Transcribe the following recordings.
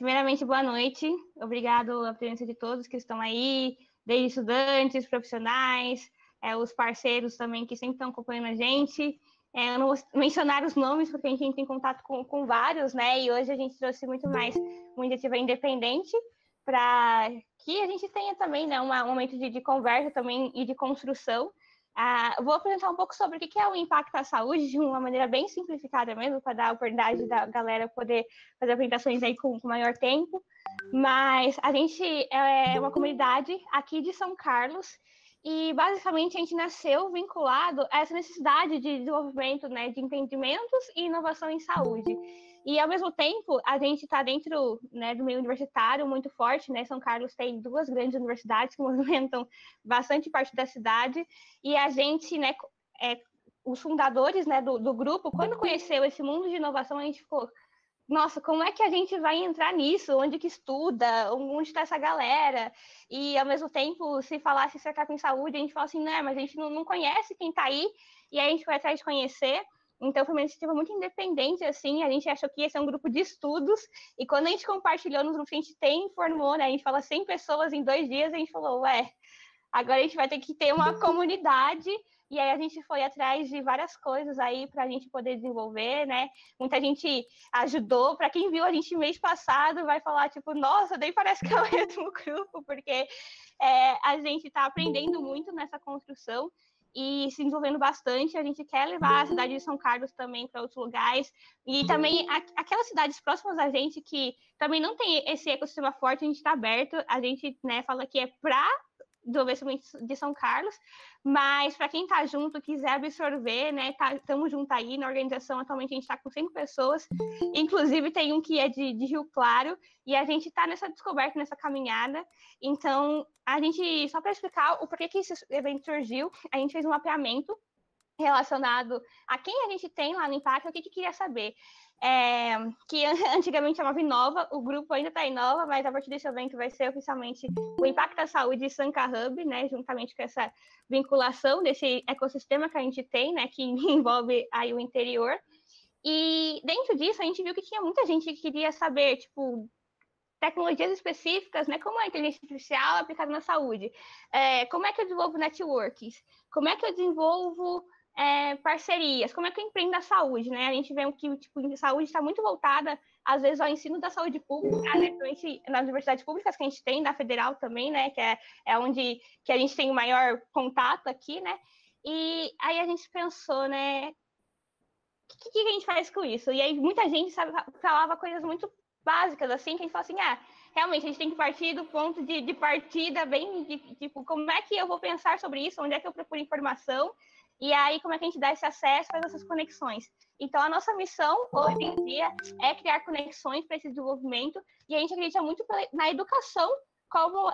Primeiramente, boa noite. Obrigado a presença de todos que estão aí, desde estudantes, profissionais, os parceiros também que sempre estão acompanhando a gente. Eu não vou mencionar os nomes, porque a gente entra em contato com vários, né? E hoje a gente trouxe muito mais uma iniciativa independente para que a gente tenha também, né, um momento de conversa também e de construção. Vou apresentar um pouco sobre o que é o impacto à saúde, de uma maneira bem simplificada mesmo, para dar a oportunidade da galera poder fazer apresentações aí com maior tempo. Mas a gente é uma comunidade aqui de São Carlos e, basicamente, a gente nasceu vinculado a essa necessidade de desenvolvimento, né, de empreendimentos e inovação em saúde. E, ao mesmo tempo, a gente está dentro, né, do meio universitário muito forte, né? São Carlos tem 2 grandes universidades que movimentam bastante parte da cidade, e a gente, né, os fundadores, né, do grupo, quando conheceu esse mundo de inovação, a gente ficou, nossa, como é que a gente vai entrar nisso? Onde que estuda? Onde está essa galera? E, ao mesmo tempo, se falasse startup em saúde, a gente fala assim, né, mas a gente não conhece quem está aí, e aí a gente vai atrás de conhecer. Então, foi uma iniciativa muito independente, assim, a gente achou que ia ser um grupo de estudos, e quando a gente compartilhou nos grupos que a gente tem, informou, né, a gente fala 100 pessoas em 2 dias, a gente falou, agora a gente vai ter que ter uma comunidade, e aí a gente foi atrás de várias coisas aí para a gente poder desenvolver, né? Muita gente ajudou. Para quem viu a gente mês passado, vai falar, tipo, nossa, nem parece que é o mesmo grupo, porque a gente está aprendendo muito nessa construção e se desenvolvendo bastante. A gente quer levar a cidade de São Carlos também para outros lugares, e também aquelas cidades próximas a gente que também não tem esse ecossistema forte, a gente está aberto. A gente, né, fala que é para desenvolvimento de São Carlos, mas para quem está junto, quiser absorver, né, estamos juntos aí na organização. Atualmente a gente está com 5 pessoas, inclusive tem um que é de Rio Claro, e a gente está nessa descoberta, nessa caminhada. Então, a gente, só para explicar o porquê que esse evento surgiu, a gente fez um mapeamento relacionado a quem a gente tem lá no Impacta, o que queria saber. Que antigamente chamava Inova, o grupo ainda está Inova, mas a partir desse evento vai ser oficialmente o Impacto à Saúde Sanca Hub, né, juntamente com essa vinculação desse ecossistema que a gente tem, né, que envolve aí o interior. E dentro disso a gente viu que tinha muita gente que queria saber, tipo, tecnologias específicas, né, como a inteligência artificial aplicada na saúde, como é que eu desenvolvo networks, como é que eu desenvolvo parcerias, como é que eu empreendo na saúde, né? A gente vê que tipo, a saúde está muito voltada, às vezes, ao ensino da saúde pública, né? Principalmente nas universidades públicas que a gente tem, da federal também, né? Que é onde que a gente tem o maior contato aqui, né? E aí a gente pensou, né? O que a gente faz com isso? E aí muita gente falava coisas muito básicas, assim, que a gente fala assim, realmente a gente tem que partir do ponto de partida bem, tipo, como é que eu vou pensar sobre isso, onde é que eu procuro informação, e aí como é que a gente dá esse acesso, faz essas conexões. Então, a nossa missão, hoje em dia, é criar conexões para esse desenvolvimento, e a gente acredita muito na educação como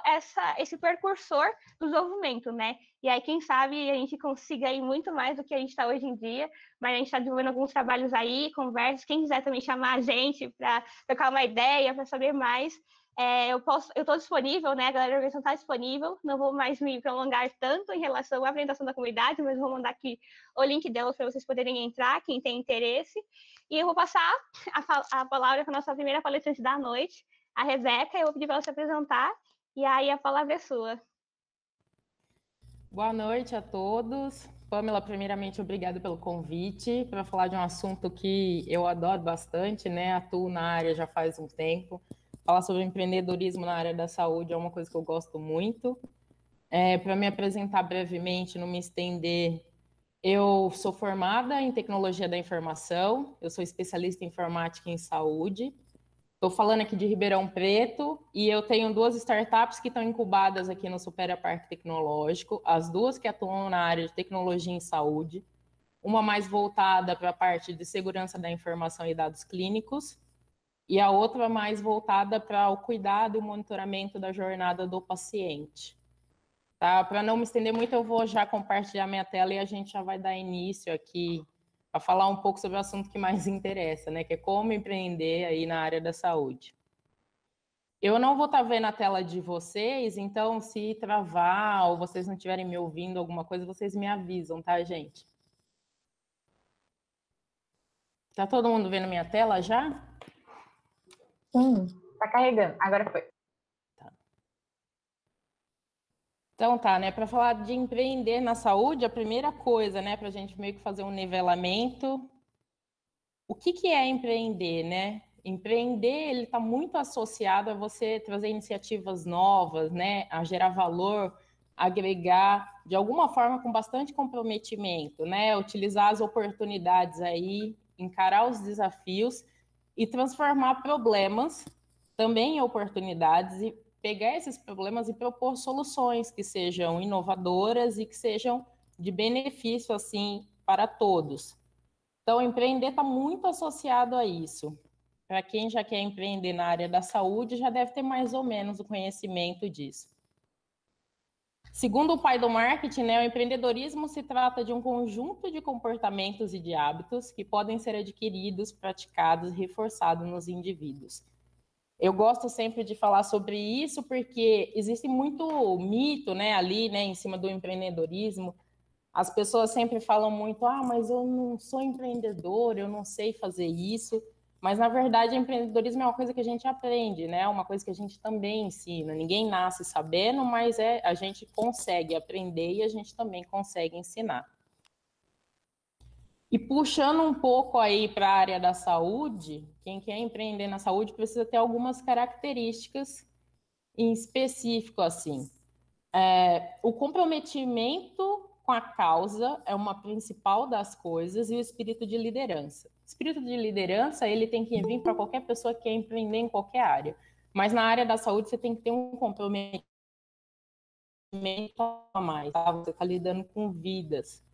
esse precursor do desenvolvimento, né? E aí, quem sabe, a gente consiga ir muito mais do que a gente está hoje em dia, mas a gente está desenvolvendo alguns trabalhos aí, conversas. Quem quiser também chamar a gente para trocar uma ideia, para saber mais, eu estou disponível, né? A galera da organização está disponível. Não vou mais me prolongar tanto em relação à apresentação da comunidade, mas vou mandar aqui o link dela para vocês poderem entrar, quem tem interesse. E eu vou passar a palavra para a nossa primeira palestrante da noite, a Rebeca. Eu vou pedir para ela se apresentar, e aí a palavra é sua. Boa noite a todos. Pamela, primeiramente, obrigada pelo convite para falar de um assunto que eu adoro bastante, né? Atuo na área já faz um tempo. Falar sobre empreendedorismo na área da saúde é uma coisa que eu gosto muito. Para me apresentar brevemente, não me estender, eu sou formada em tecnologia da informação, eu sou especialista em informática em saúde. Estou falando aqui de Ribeirão Preto e eu tenho 2 startups que estão incubadas aqui no Supera Parque Tecnológico, as 2 que atuam na área de tecnologia em saúde, uma mais voltada para a parte de segurança da informação e dados clínicos, e a outra mais voltada para o cuidado e o monitoramento da jornada do paciente. Tá? Para não me estender muito, eu vou já compartilhar minha tela e a gente já vai dar início aqui a falar um pouco sobre o assunto que mais interessa, né? Que é como empreender aí na área da saúde. Eu não vou estar vendo a tela de vocês, então se travar ou vocês não estiverem me ouvindo alguma coisa, vocês me avisam, tá, gente? Tá todo mundo vendo minha tela já? Sim. Tá carregando, agora foi. Então tá, né? Para falar de empreender na saúde, a primeira coisa, né, para a gente meio que fazer um nivelamento, o que é empreender, né? Empreender, ele está muito associado a você trazer iniciativas novas, né? A gerar valor, agregar, de alguma forma, com bastante comprometimento, né? Utilizar as oportunidades aí, encarar os desafios e transformar problemas também em oportunidades e pegar esses problemas e propor soluções que sejam inovadoras e que sejam de benefício, assim, para todos. Então, empreender está muito associado a isso. Para quem já quer empreender na área da saúde, já deve ter mais ou menos o conhecimento disso. Segundo o pai do marketing, né, o empreendedorismo se trata de um conjunto de comportamentos e de hábitos que podem ser adquiridos, praticados e reforçados nos indivíduos. Eu gosto sempre de falar sobre isso porque existe muito mito, né, ali, né, em cima do empreendedorismo. As pessoas sempre falam muito, mas eu não sou empreendedor, eu não sei fazer isso. Mas, na verdade, empreendedorismo é uma coisa que a gente aprende, né? É uma coisa que a gente também ensina. Ninguém nasce sabendo, mas a gente consegue aprender e a gente também consegue ensinar. E puxando um pouco aí para a área da saúde, quem quer empreender na saúde precisa ter algumas características em específico, assim. O comprometimento com a causa é uma principal das coisas e o espírito de liderança. O espírito de liderança, ele tem que vir para qualquer pessoa que quer empreender em qualquer área. Mas na área da saúde, você tem que ter um comprometimento a mais, tá? Você está lidando com vidas.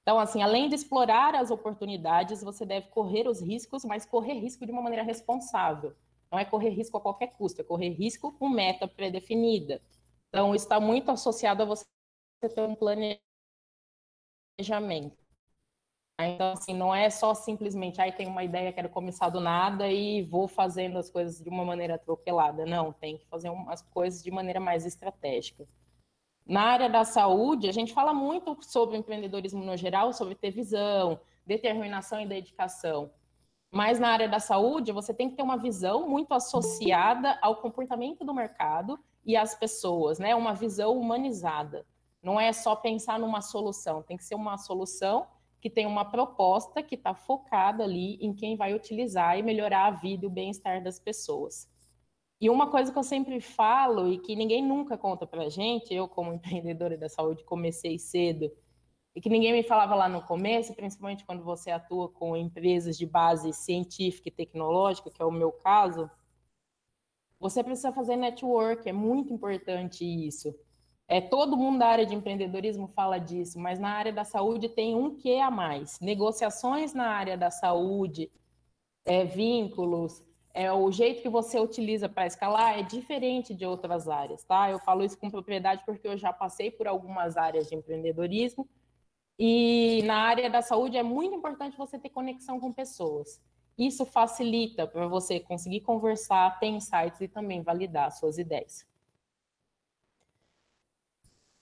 Então, assim, além de explorar as oportunidades, você deve correr os riscos, mas correr risco de uma maneira responsável. Não é correr risco a qualquer custo, é correr risco com meta pré-definida. Então, está muito associado a você ter um planejamento. Então, assim, não é só simplesmente, tenho uma ideia, quero começar do nada e vou fazendo as coisas de uma maneira atropelada. Não, tem que fazer as coisas de maneira mais estratégica. Na área da saúde, a gente fala muito sobre empreendedorismo no geral, sobre ter visão, determinação e dedicação. Mas na área da saúde, você tem que ter uma visão muito associada ao comportamento do mercado e às pessoas, né? Uma visão humanizada. Não é só pensar numa solução, tem que ser uma solução que tem uma proposta que está focada ali em quem vai utilizar e melhorar a vida e o bem-estar das pessoas. E uma coisa que eu sempre falo e que ninguém nunca conta pra gente, eu como empreendedora da saúde comecei cedo, e que ninguém me falava lá no começo, principalmente quando você atua com empresas de base científica e tecnológica, que é o meu caso, você precisa fazer network, é muito importante isso. Todo mundo da área de empreendedorismo fala disso, mas na área da saúde tem um quê a mais. Negociações na área da saúde, vínculos, o jeito que você utiliza para escalar é diferente de outras áreas, tá? Eu falo isso com propriedade porque eu já passei por algumas áreas de empreendedorismo e na área da saúde é muito importante você ter conexão com pessoas. Isso facilita para você conseguir conversar, ter insights e também validar suas ideias.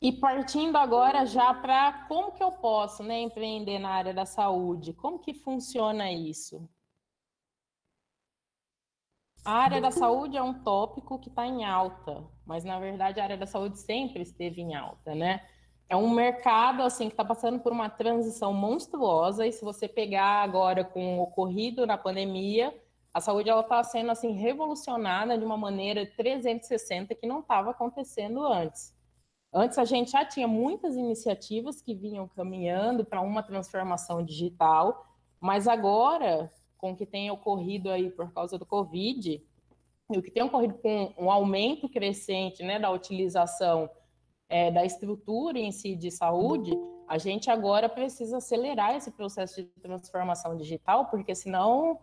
E partindo agora já para como que eu posso, né, empreender na área da saúde, como que funciona isso? A área da saúde é um tópico que está em alta, mas na verdade a área da saúde sempre esteve em alta, né? É um mercado assim que está passando por uma transição monstruosa e se você pegar agora com o ocorrido na pandemia, a saúde ela está sendo assim revolucionada de uma maneira 360 que não estava acontecendo antes. Antes a gente já tinha muitas iniciativas que vinham caminhando para uma transformação digital, mas agora, com o que tem ocorrido aí por causa do Covid, e o que tem ocorrido com um aumento crescente, né, da utilização da estrutura em si de saúde, a gente agora precisa acelerar esse processo de transformação digital, porque senão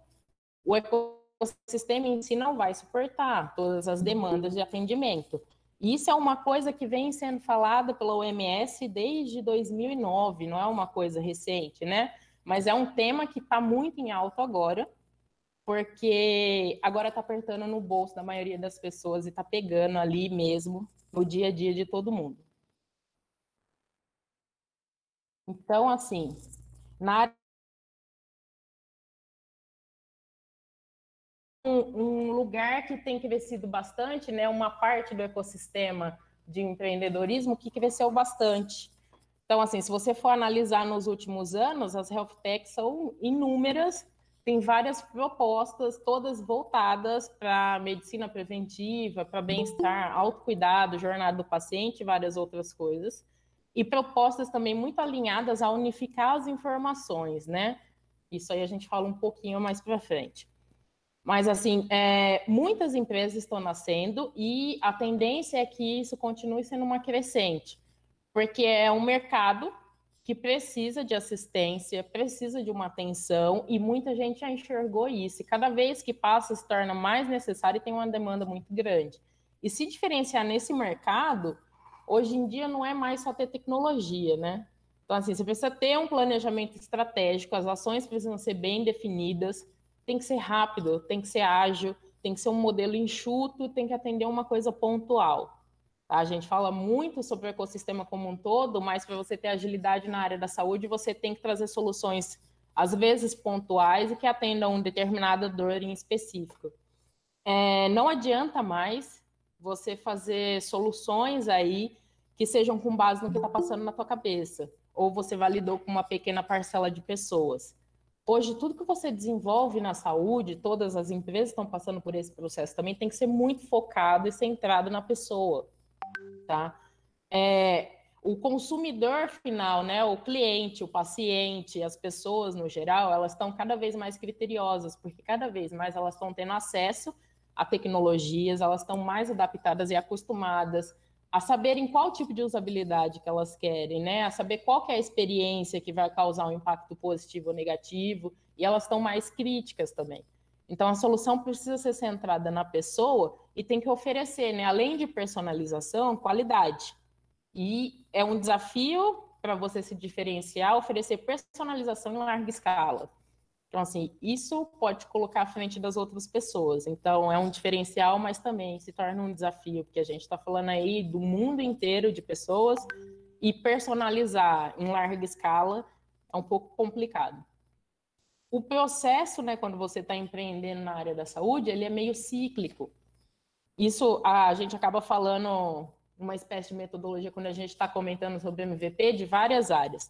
o ecossistema em si não vai suportar todas as demandas de atendimento. Isso é uma coisa que vem sendo falada pela OMS desde 2009, não é uma coisa recente, né? Mas é um tema que está muito em alta agora, porque agora está apertando no bolso da maioria das pessoas e está pegando ali mesmo no dia a dia de todo mundo. Então, assim, na área um lugar que tem crescido bastante, né? Uma parte do ecossistema de empreendedorismo que cresceu bastante. Então, assim, se você for analisar nos últimos anos, as health techs são inúmeras, tem várias propostas, todas voltadas para medicina preventiva, para bem-estar, autocuidado, jornada do paciente e várias outras coisas. E propostas também muito alinhadas a unificar as informações, né? Isso aí a gente fala um pouquinho mais para frente. Mas, assim, muitas empresas estão nascendo e a tendência é que isso continue sendo uma crescente, porque é um mercado que precisa de assistência, precisa de uma atenção, e muita gente já enxergou isso. E cada vez que passa, se torna mais necessário e tem uma demanda muito grande. E se diferenciar nesse mercado, hoje em dia não é mais só ter tecnologia, né? Então, assim, você precisa ter um planejamento estratégico, as ações precisam ser bem definidas, tem que ser rápido, tem que ser ágil, tem que ser um modelo enxuto, tem que atender uma coisa pontual. Tá? A gente fala muito sobre o ecossistema como um todo, mas para você ter agilidade na área da saúde, você tem que trazer soluções, às vezes pontuais, e que atendam uma determinada dor em específico. Não adianta mais você fazer soluções aí que sejam com base no que está passando na tua cabeça, ou você validou com uma pequena parcela de pessoas. Hoje, tudo que você desenvolve na saúde, todas as empresas estão passando por esse processo também, tem que ser muito focado e centrado na pessoa, tá? O consumidor final, né, o cliente, o paciente, as pessoas no geral, elas estão cada vez mais criteriosas, porque cada vez mais elas estão tendo acesso a tecnologias, elas estão mais adaptadas e acostumadas a saberem qual tipo de usabilidade que elas querem, né? A saber qual que é a experiência que vai causar um impacto positivo ou negativo, e elas estão mais críticas também. Então, a solução precisa ser centrada na pessoa e tem que oferecer, né, além de personalização, qualidade. E é um desafio para você se diferenciar, oferecer personalização em larga escala. Então, assim, isso pode colocar à frente das outras pessoas. Então, é um diferencial, mas também se torna um desafio, porque a gente está falando aí do mundo inteiro de pessoas e personalizar em larga escala é um pouco complicado. O processo, né, quando você está empreendendo na área da saúde, ele é meio cíclico. Isso a gente acaba falando uma espécie de metodologia quando a gente está comentando sobre MVP de várias áreas.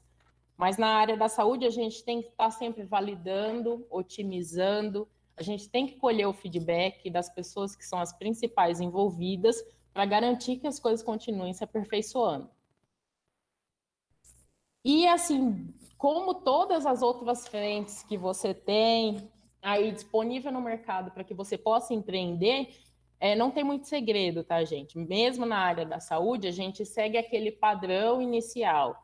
Mas na área da saúde, a gente tem que estar sempre validando, otimizando, a gente tem que colher o feedback das pessoas que são as principais envolvidas para garantir que as coisas continuem se aperfeiçoando. E, assim, como todas as outras frentes que você tem aí disponível no mercado para que você possa empreender, não tem muito segredo, tá, gente? Mesmo na área da saúde, a gente segue aquele padrão inicial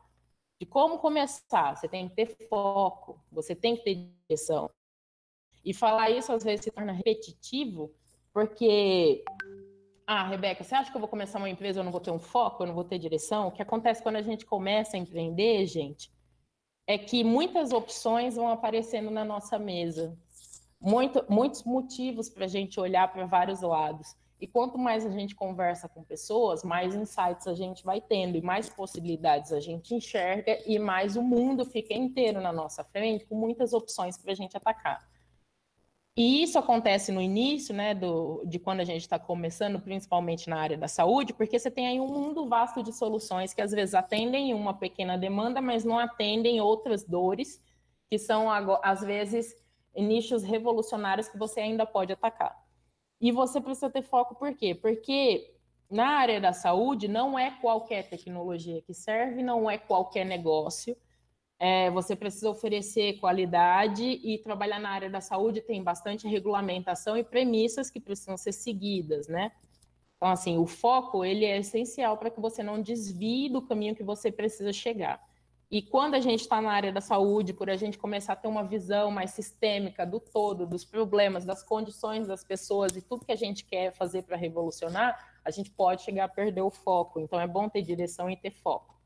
de como começar. Você tem que ter foco, você tem que ter direção. E falar isso às vezes se torna repetitivo, porque, Rebeca, você acha que eu vou começar uma empresa e eu não vou ter um foco, eu não vou ter direção? O que acontece quando a gente começa a empreender, gente, é que muitas opções vão aparecendo na nossa mesa. Muitos motivos para a gente olhar para vários lados. E quanto mais a gente conversa com pessoas, mais insights a gente vai tendo e mais possibilidades a gente enxerga e mais o mundo fica inteiro na nossa frente com muitas opções para a gente atacar. E isso acontece no início, né, de quando a gente está começando, principalmente na área da saúde, porque você tem aí um mundo vasto de soluções que às vezes atendem uma pequena demanda, mas não atendem outras dores, que são, às vezes, nichos revolucionários que você ainda pode atacar. E você precisa ter foco por quê? Porque na área da saúde não é qualquer tecnologia que serve, não é qualquer negócio. Você precisa oferecer qualidade e trabalhar na área da saúde tem bastante regulamentação e premissas que precisam ser seguidas, né? Então, assim, o foco, ele é essencial para que você não desvie do caminho que você precisa chegar. E quando a gente está na área da saúde, por a gente começar a ter uma visão mais sistêmica do todo, dos problemas, das condições das pessoas e tudo que a gente quer fazer para revolucionar, a gente pode chegar a perder o foco. Então, é bom ter direção e ter foco.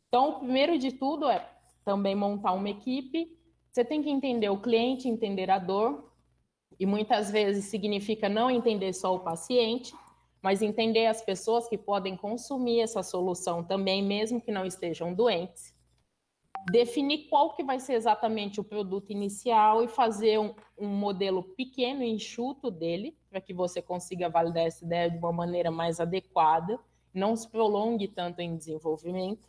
Então, o primeiro de tudo é também montar uma equipe. Você tem que entender o cliente, entender a dor, e muitas vezes significa não entender só o paciente, mas entender as pessoas que podem consumir essa solução também, mesmo que não estejam doentes. definir qual que vai ser exatamente o produto inicial e fazer um modelo pequeno e enxuto dele, para que você consiga validar essa ideia de uma maneira mais adequada, não se prolongue tanto em desenvolvimento.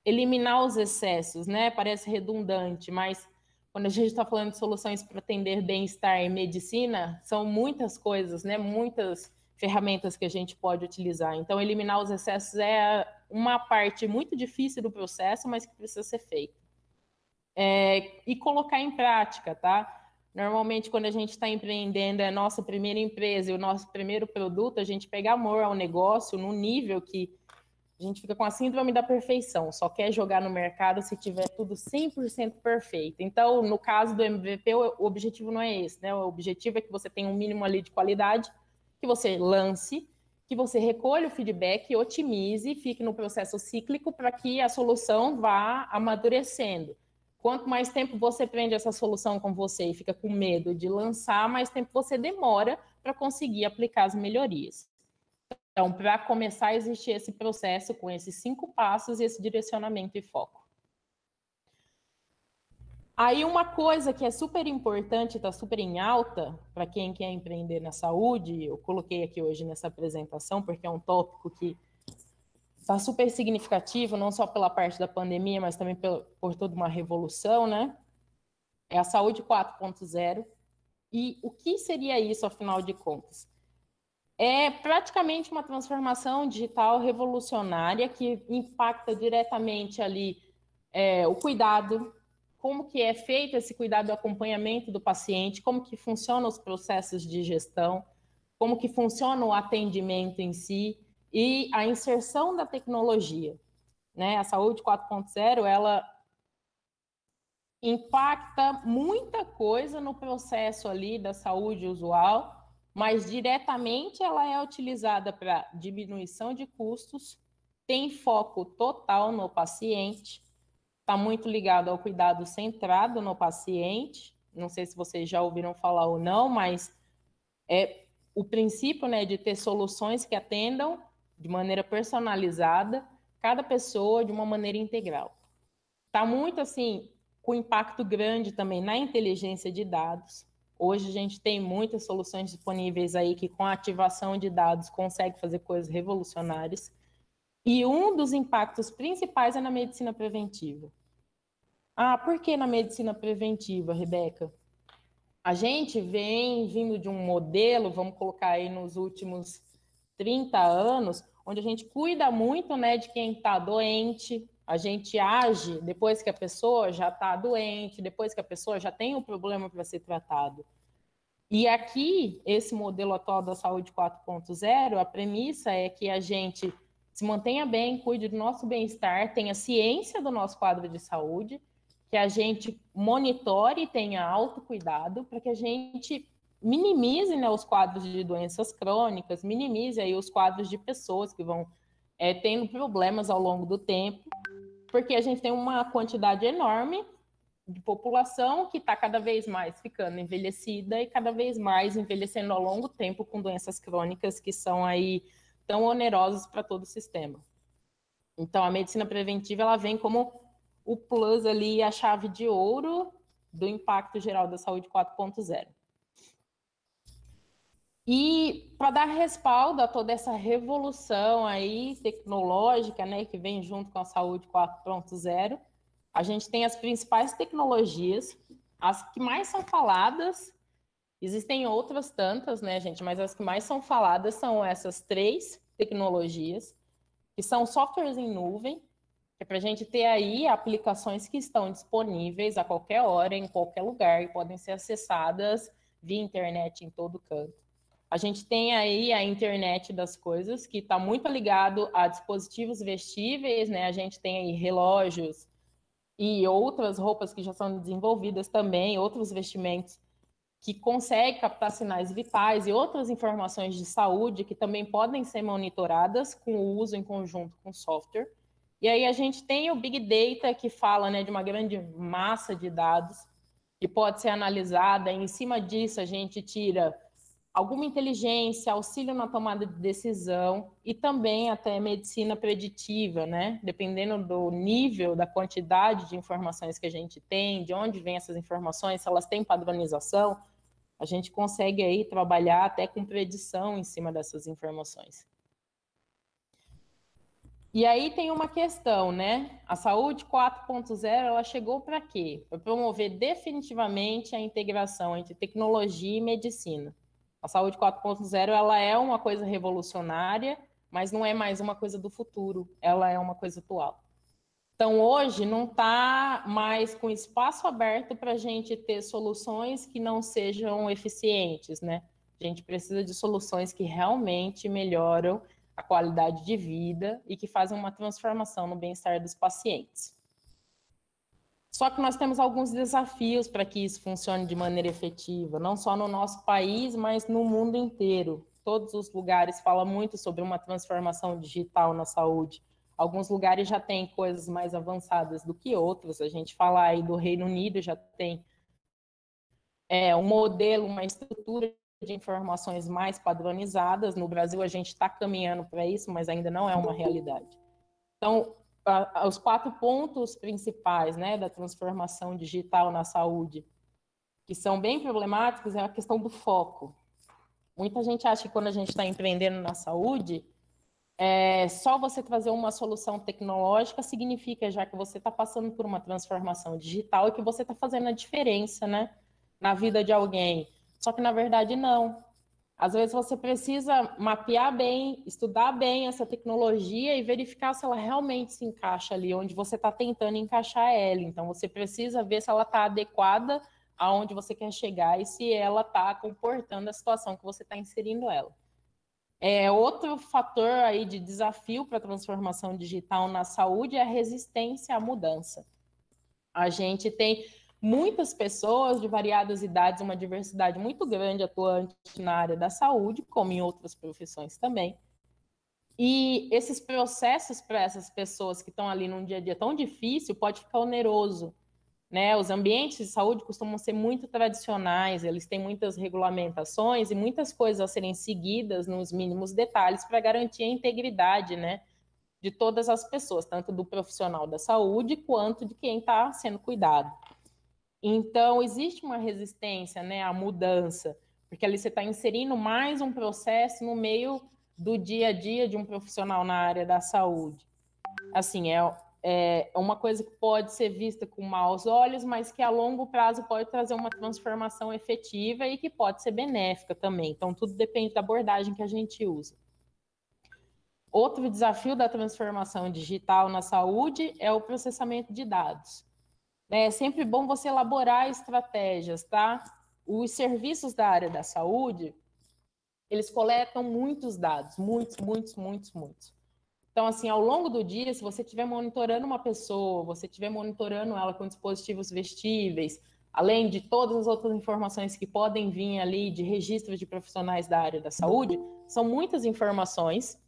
Eliminar os excessos, né? Parece redundante, mas quando a gente está falando de soluções para atender bem-estar em medicina, são muitas coisas, né? Muitas ferramentas que a gente pode utilizar. Então, eliminar os excessos é uma parte muito difícil do processo, mas que precisa ser feita. E colocar em prática, tá? Normalmente, quando a gente está empreendendo, é a nossa primeira empresa e o nosso primeiro produto, a gente pega amor ao negócio no nível que a gente fica com a síndrome da perfeição, só quer jogar no mercado se tiver tudo 100% perfeito. Então, no caso do MVP, o objetivo não é esse, né? O objetivo é que você tenha um mínimo ali de qualidade, que você lance, que você recolha o feedback, otimize e fique no processo cíclico para que a solução vá amadurecendo. Quanto mais tempo você prende essa solução com você e fica com medo de lançar, mais tempo você demora para conseguir aplicar as melhorias. Então, para começar a existir esse processo com esses 5 passos e esse direcionamento e foco. Aí uma coisa que é super importante, está super em alta, para quem quer empreender na saúde, eu coloquei aqui hoje nessa apresentação, porque é um tópico que está super significativo, não só pela parte da pandemia, mas também por toda uma revolução, né? É a saúde 4.0. E o que seria isso, afinal de contas? É praticamente uma transformação digital revolucionária que impacta diretamente ali o cuidado, como que é feito esse cuidado e acompanhamento do paciente, como que funcionam os processos de gestão, como que funciona o atendimento em si e a inserção da tecnologia, né? A saúde 4.0, ela impacta muita coisa no processo ali da saúde usual, mas diretamente ela é utilizada para diminuição de custos, tem foco total no paciente, está muito ligado ao cuidado centrado no paciente. Não sei se vocês já ouviram falar ou não, mas é o princípio, né, de ter soluções que atendam de maneira personalizada cada pessoa de uma maneira integral. Está muito assim, com impacto grande também na inteligência de dados. Hoje a gente tem muitas soluções disponíveis aí que com a ativação de dados consegue fazer coisas revolucionárias. E um dos impactos principais é na medicina preventiva. Ah, por que na medicina preventiva, Rebeca? A gente vem vindo de um modelo, vamos colocar aí nos últimos 30 anos, onde a gente cuida muito, né, de quem está doente, a gente age depois que a pessoa já está doente, depois que a pessoa já tem um problema para ser tratado. E aqui, esse modelo atual da saúde 4.0, a premissa é que a gente se mantenha bem, cuide do nosso bem-estar, tenha ciência do nosso quadro de saúde, que a gente monitore e tenha autocuidado, para que a gente minimize, né, os quadros de doenças crônicas, minimize aí os quadros de pessoas que vão tendo problemas ao longo do tempo, porque a gente tem uma quantidade enorme de população que está cada vez mais ficando envelhecida e cada vez mais envelhecendo ao longo tempo com doenças crônicas que são aí tão onerosas para todo o sistema. Então, a medicina preventiva ela vem como o plus ali, a chave de ouro do impacto geral da saúde 4.0. E para dar respaldo a toda essa revolução aí tecnológica, né, que vem junto com a saúde 4.0, a gente tem as principais tecnologias, as que mais são faladas, existem outras tantas, né, gente, mas as que mais são faladas são essas 3 tecnologias, que são softwares em nuvem, que é para a gente ter aí aplicações que estão disponíveis a qualquer hora, em qualquer lugar, e podem ser acessadas via internet em todo canto. A gente tem aí a internet das coisas, que está muito ligado a dispositivos vestíveis, né? A gente tem aí relógios e outras roupas que já são desenvolvidas também, outros vestimentos que conseguem captar sinais vitais e outras informações de saúde que também podem ser monitoradas com o uso em conjunto com software. E aí a gente tem o Big Data, que fala, né, de uma grande massa de dados que pode ser analisada, e em cima disso a gente tira alguma inteligência, auxílio na tomada de decisão e também até medicina preditiva, né? Dependendo do nível, da quantidade de informações que a gente tem, de onde vêm essas informações, se elas têm padronização, a gente consegue aí trabalhar até com predição em cima dessas informações. E aí tem uma questão, né? A saúde 4.0, ela chegou para quê? Para promover definitivamente a integração entre tecnologia e medicina. A saúde 4.0, ela é uma coisa revolucionária, mas não é mais uma coisa do futuro, ela é uma coisa atual. Então, hoje, não está mais com espaço aberto para a gente ter soluções que não sejam eficientes, né? A gente precisa de soluções que realmente melhoram a qualidade de vida e que fazem uma transformação no bem-estar dos pacientes. Só que nós temos alguns desafios para que isso funcione de maneira efetiva, não só no nosso país, mas no mundo inteiro. Todos os lugares falam muito sobre uma transformação digital na saúde. Alguns lugares já têm coisas mais avançadas do que outros. A gente fala aí do Reino Unido, já tem um modelo, uma estrutura de informações mais padronizadas. No Brasil, a gente está caminhando para isso, mas ainda não é uma realidade. Então, os 4 pontos principais, né, da transformação digital na saúde, que são bem problemáticos, é a questão do foco. Muita gente acha que quando a gente está empreendendo na saúde, só você trazer uma solução tecnológica significa já que você está passando por uma transformação digital e que você está fazendo a diferença, né, na vida de alguém. Só que, na verdade, não. Às vezes você precisa mapear bem, estudar bem essa tecnologia e verificar se ela realmente se encaixa ali onde você está tentando encaixar ela. Então, você precisa ver se ela está adequada aonde você quer chegar e se ela está comportando a situação que você está inserindo ela. Outro fator aí de desafio para a transformação digital na saúde é a resistência à mudança. A gente tem muitas pessoas de variadas idades, uma diversidade muito grande atuante na área da saúde, como em outras profissões também. E esses processos para essas pessoas que estão ali num dia a dia tão difícil pode ficar oneroso, né? Os ambientes de saúde costumam ser muito tradicionais, eles têm muitas regulamentações e muitas coisas a serem seguidas nos mínimos detalhes para garantir a integridade, né, de todas as pessoas, tanto do profissional da saúde quanto de quem está sendo cuidado. Então, existe uma resistência, né, à mudança, porque ali você está inserindo mais um processo no meio do dia a dia de um profissional na área da saúde. Assim, é uma coisa que pode ser vista com maus olhos, mas que a longo prazo pode trazer uma transformação efetiva e que pode ser benéfica também. Então, tudo depende da abordagem que a gente usa. Outro desafio da transformação digital na saúde é o processamento de dados. É sempre bom você elaborar estratégias, tá? Os serviços da área da saúde, eles coletam muitos dados, muitos. Então, assim, ao longo do dia, se você estiver monitorando uma pessoa, você estiver monitorando ela com dispositivos vestíveis, além de todas as outras informações que podem vir ali de registros de profissionais da área da saúde, são muitas informações,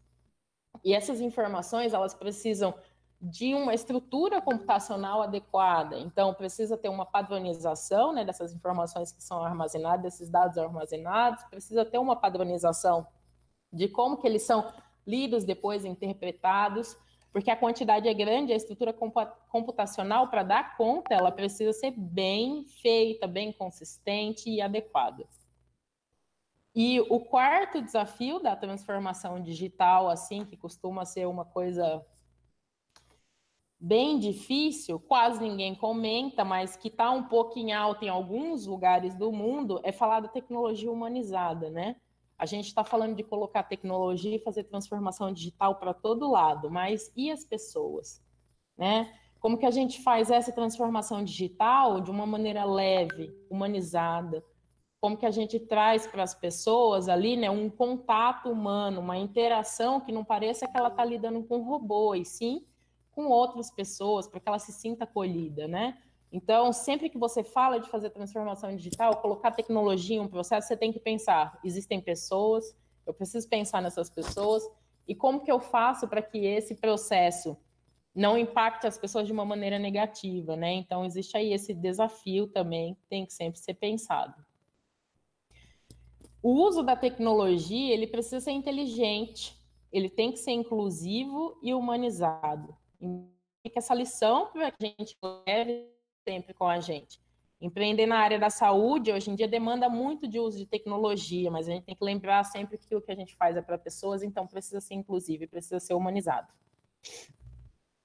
e essas informações, elas precisam de uma estrutura computacional adequada. Então, precisa ter uma padronização, né, dessas informações que são armazenadas, desses dados armazenados, precisa ter uma padronização de como que eles são lidos, depois interpretados, porque a quantidade é grande, a estrutura computacional, para dar conta, ela precisa ser bem feita, bem consistente e adequada. E o quarto desafio da transformação digital, assim, que costuma ser uma coisa bem difícil, quase ninguém comenta, mas que está um pouco em alta em alguns lugares do mundo, é falar da tecnologia humanizada, né? A gente está falando de colocar tecnologia e fazer transformação digital para todo lado, mas e as pessoas, né? Como que a gente faz essa transformação digital de uma maneira leve, humanizada? Como que a gente traz para as pessoas ali, né, um contato humano, uma interação que não pareça que ela está lidando com um robô, e sim com outras pessoas, para que ela se sinta acolhida, né? Então, sempre que você fala de fazer transformação digital, colocar tecnologia em um processo, você tem que pensar, existem pessoas, eu preciso pensar nessas pessoas, e como que eu faço para que esse processo não impacte as pessoas de uma maneira negativa, né? Então, existe aí esse desafio também, que tem que sempre ser pensado. O uso da tecnologia, ele precisa ser inteligente, ele tem que ser inclusivo e humanizado. E que essa lição para que a gente leve sempre com a gente. Empreender na área da saúde, hoje em dia, demanda muito de uso de tecnologia, mas a gente tem que lembrar sempre que o que a gente faz é para pessoas, então precisa ser inclusivo e precisa ser humanizado.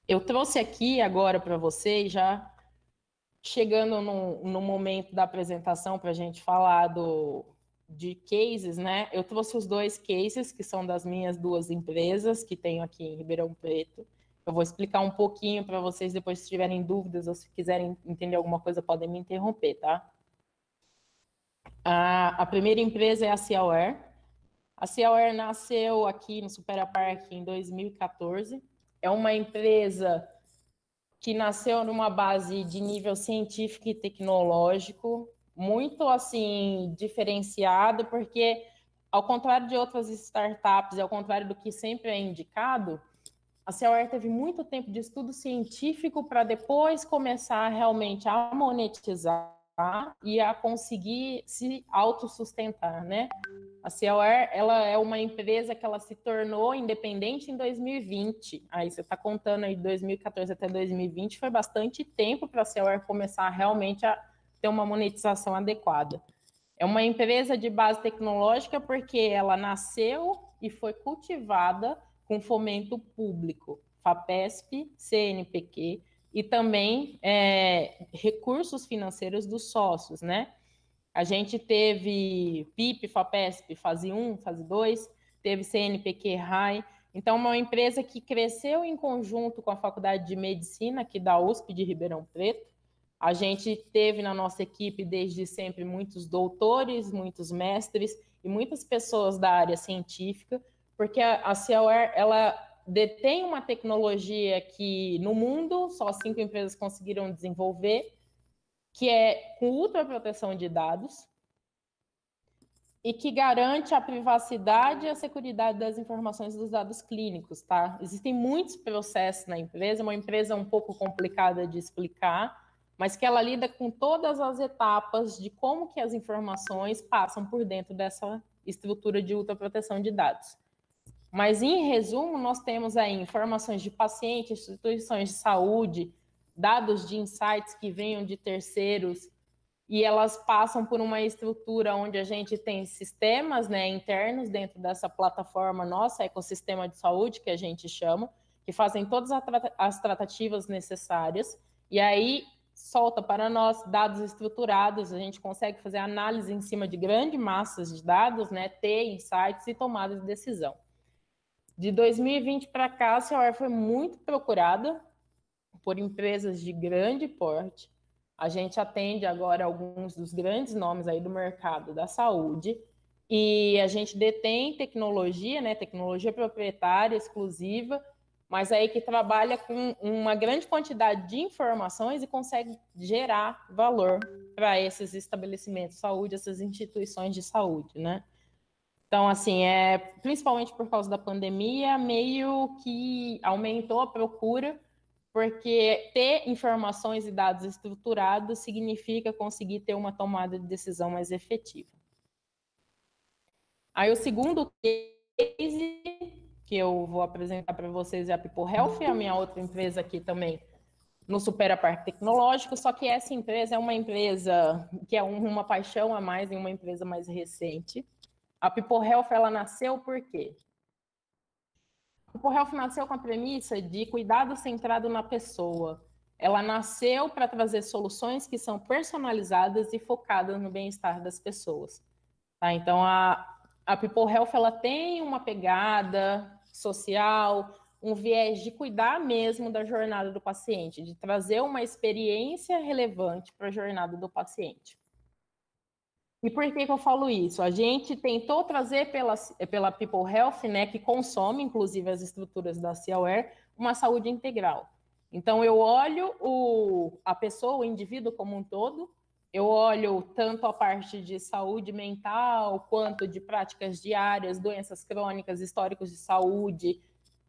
Eu trouxe aqui agora para vocês, já chegando no momento da apresentação para a gente falar de cases, né? Eu trouxe os 2 cases que são das minhas 2 empresas que tenho aqui em Ribeirão Preto. Eu vou explicar um pouquinho para vocês, depois se tiverem dúvidas ou se quiserem entender alguma coisa, podem me interromper, tá? A primeira empresa é a Ciaware. A Ciaware nasceu aqui no Supera Park em 2014. É uma empresa que nasceu numa base de nível científico e tecnológico, muito assim diferenciado, porque ao contrário de outras startups, ao contrário do que sempre é indicado, a Ciaware teve muito tempo de estudo científico para depois começar realmente a monetizar e a conseguir se autossustentar, né? A Ciaware, ela é uma empresa que ela se tornou independente em 2020. Aí você está contando aí de 2014 até 2020, foi bastante tempo para a Ciaware começar realmente a ter uma monetização adequada. É uma empresa de base tecnológica porque ela nasceu e foi cultivada com fomento público, FAPESP, CNPq, e também recursos financeiros dos sócios, né? A gente teve PIP, FAPESP, fase 1, fase 2, teve CNPq, RAI. Então, uma empresa que cresceu em conjunto com a Faculdade de Medicina aqui da USP de Ribeirão Preto. A gente teve na nossa equipe desde sempre muitos doutores, muitos mestres e muitas pessoas da área científica, porque a Ciaware, ela detém uma tecnologia que no mundo só 5 empresas conseguiram desenvolver, que é com ultraproteção de dados e que garante a privacidade e a seguridade das informações dos dados clínicos, tá? Existem muitos processos na empresa, uma empresa um pouco complicada de explicar, mas que ela lida com todas as etapas de como que as informações passam por dentro dessa estrutura de ultraproteção de dados. Mas, em resumo, nós temos aí informações de pacientes, instituições de saúde, dados de insights que venham de terceiros, e elas passam por uma estrutura onde a gente tem sistemas, né, internos dentro dessa plataforma nossa, ecossistema de saúde, que a gente chama, que fazem todas as tratativas necessárias, e aí solta para nós dados estruturados, a gente consegue fazer análise em cima de grandes massas de dados, né, ter insights e tomadas de decisão. De 2020 para cá, a Ciaware foi muito procurada por empresas de grande porte. A gente atende agora alguns dos grandes nomes aí do mercado da saúde e a gente detém tecnologia, né, tecnologia proprietária, exclusiva, mas aí que trabalha com uma grande quantidade de informações e consegue gerar valor para esses estabelecimentos de saúde, essas instituições de saúde, né? Então, assim, principalmente por causa da pandemia, meio que aumentou a procura, porque ter informações e dados estruturados significa conseguir ter uma tomada de decisão mais efetiva. Aí o segundo case que eu vou apresentar para vocês é a People Health, a minha outra empresa aqui também no Supera Parque Tecnológico, só que essa empresa é uma empresa que é uma paixão a mais em uma empresa mais recente. A People Health, ela nasceu por quê? A People Health nasceu com a premissa de cuidado centrado na pessoa. Ela nasceu para trazer soluções que são personalizadas e focadas no bem-estar das pessoas. Tá? Então, a People Health, ela tem uma pegada social, um viés de cuidar mesmo da jornada do paciente, de trazer uma experiência relevante para a jornada do paciente. E por que eu falo isso? A gente tentou trazer pela People Health, né, que consome, inclusive, as estruturas da Ciaware, uma saúde integral. Então, eu olho a pessoa, o indivíduo como um todo, eu olho tanto a parte de saúde mental, quanto de práticas diárias, doenças crônicas, históricos de saúde,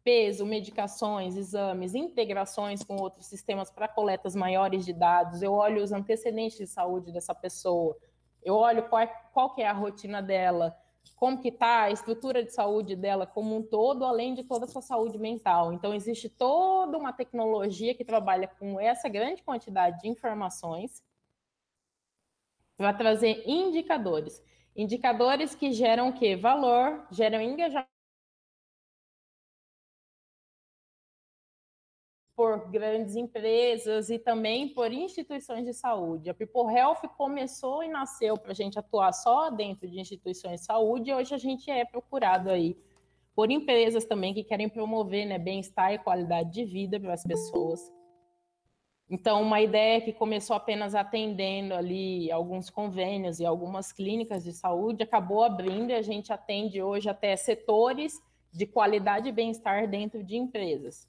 peso, medicações, exames, integrações com outros sistemas para coletas maiores de dados, eu olho os antecedentes de saúde dessa pessoa, eu olho qual que é a rotina dela, como que está a estrutura de saúde dela como um todo, além de toda a sua saúde mental. Então, existe toda uma tecnologia que trabalha com essa grande quantidade de informações para trazer indicadores. Indicadores que geram o quê? Valor, geram engajamento por grandes empresas e também por instituições de saúde. A People Health começou e nasceu para a gente atuar só dentro de instituições de saúde, e hoje a gente é procurado aí por empresas também que querem promover, né, bem-estar e qualidade de vida para as pessoas. Então, uma ideia que começou apenas atendendo ali alguns convênios e algumas clínicas de saúde, acabou abrindo e a gente atende hoje até setores de qualidade e bem-estar dentro de empresas.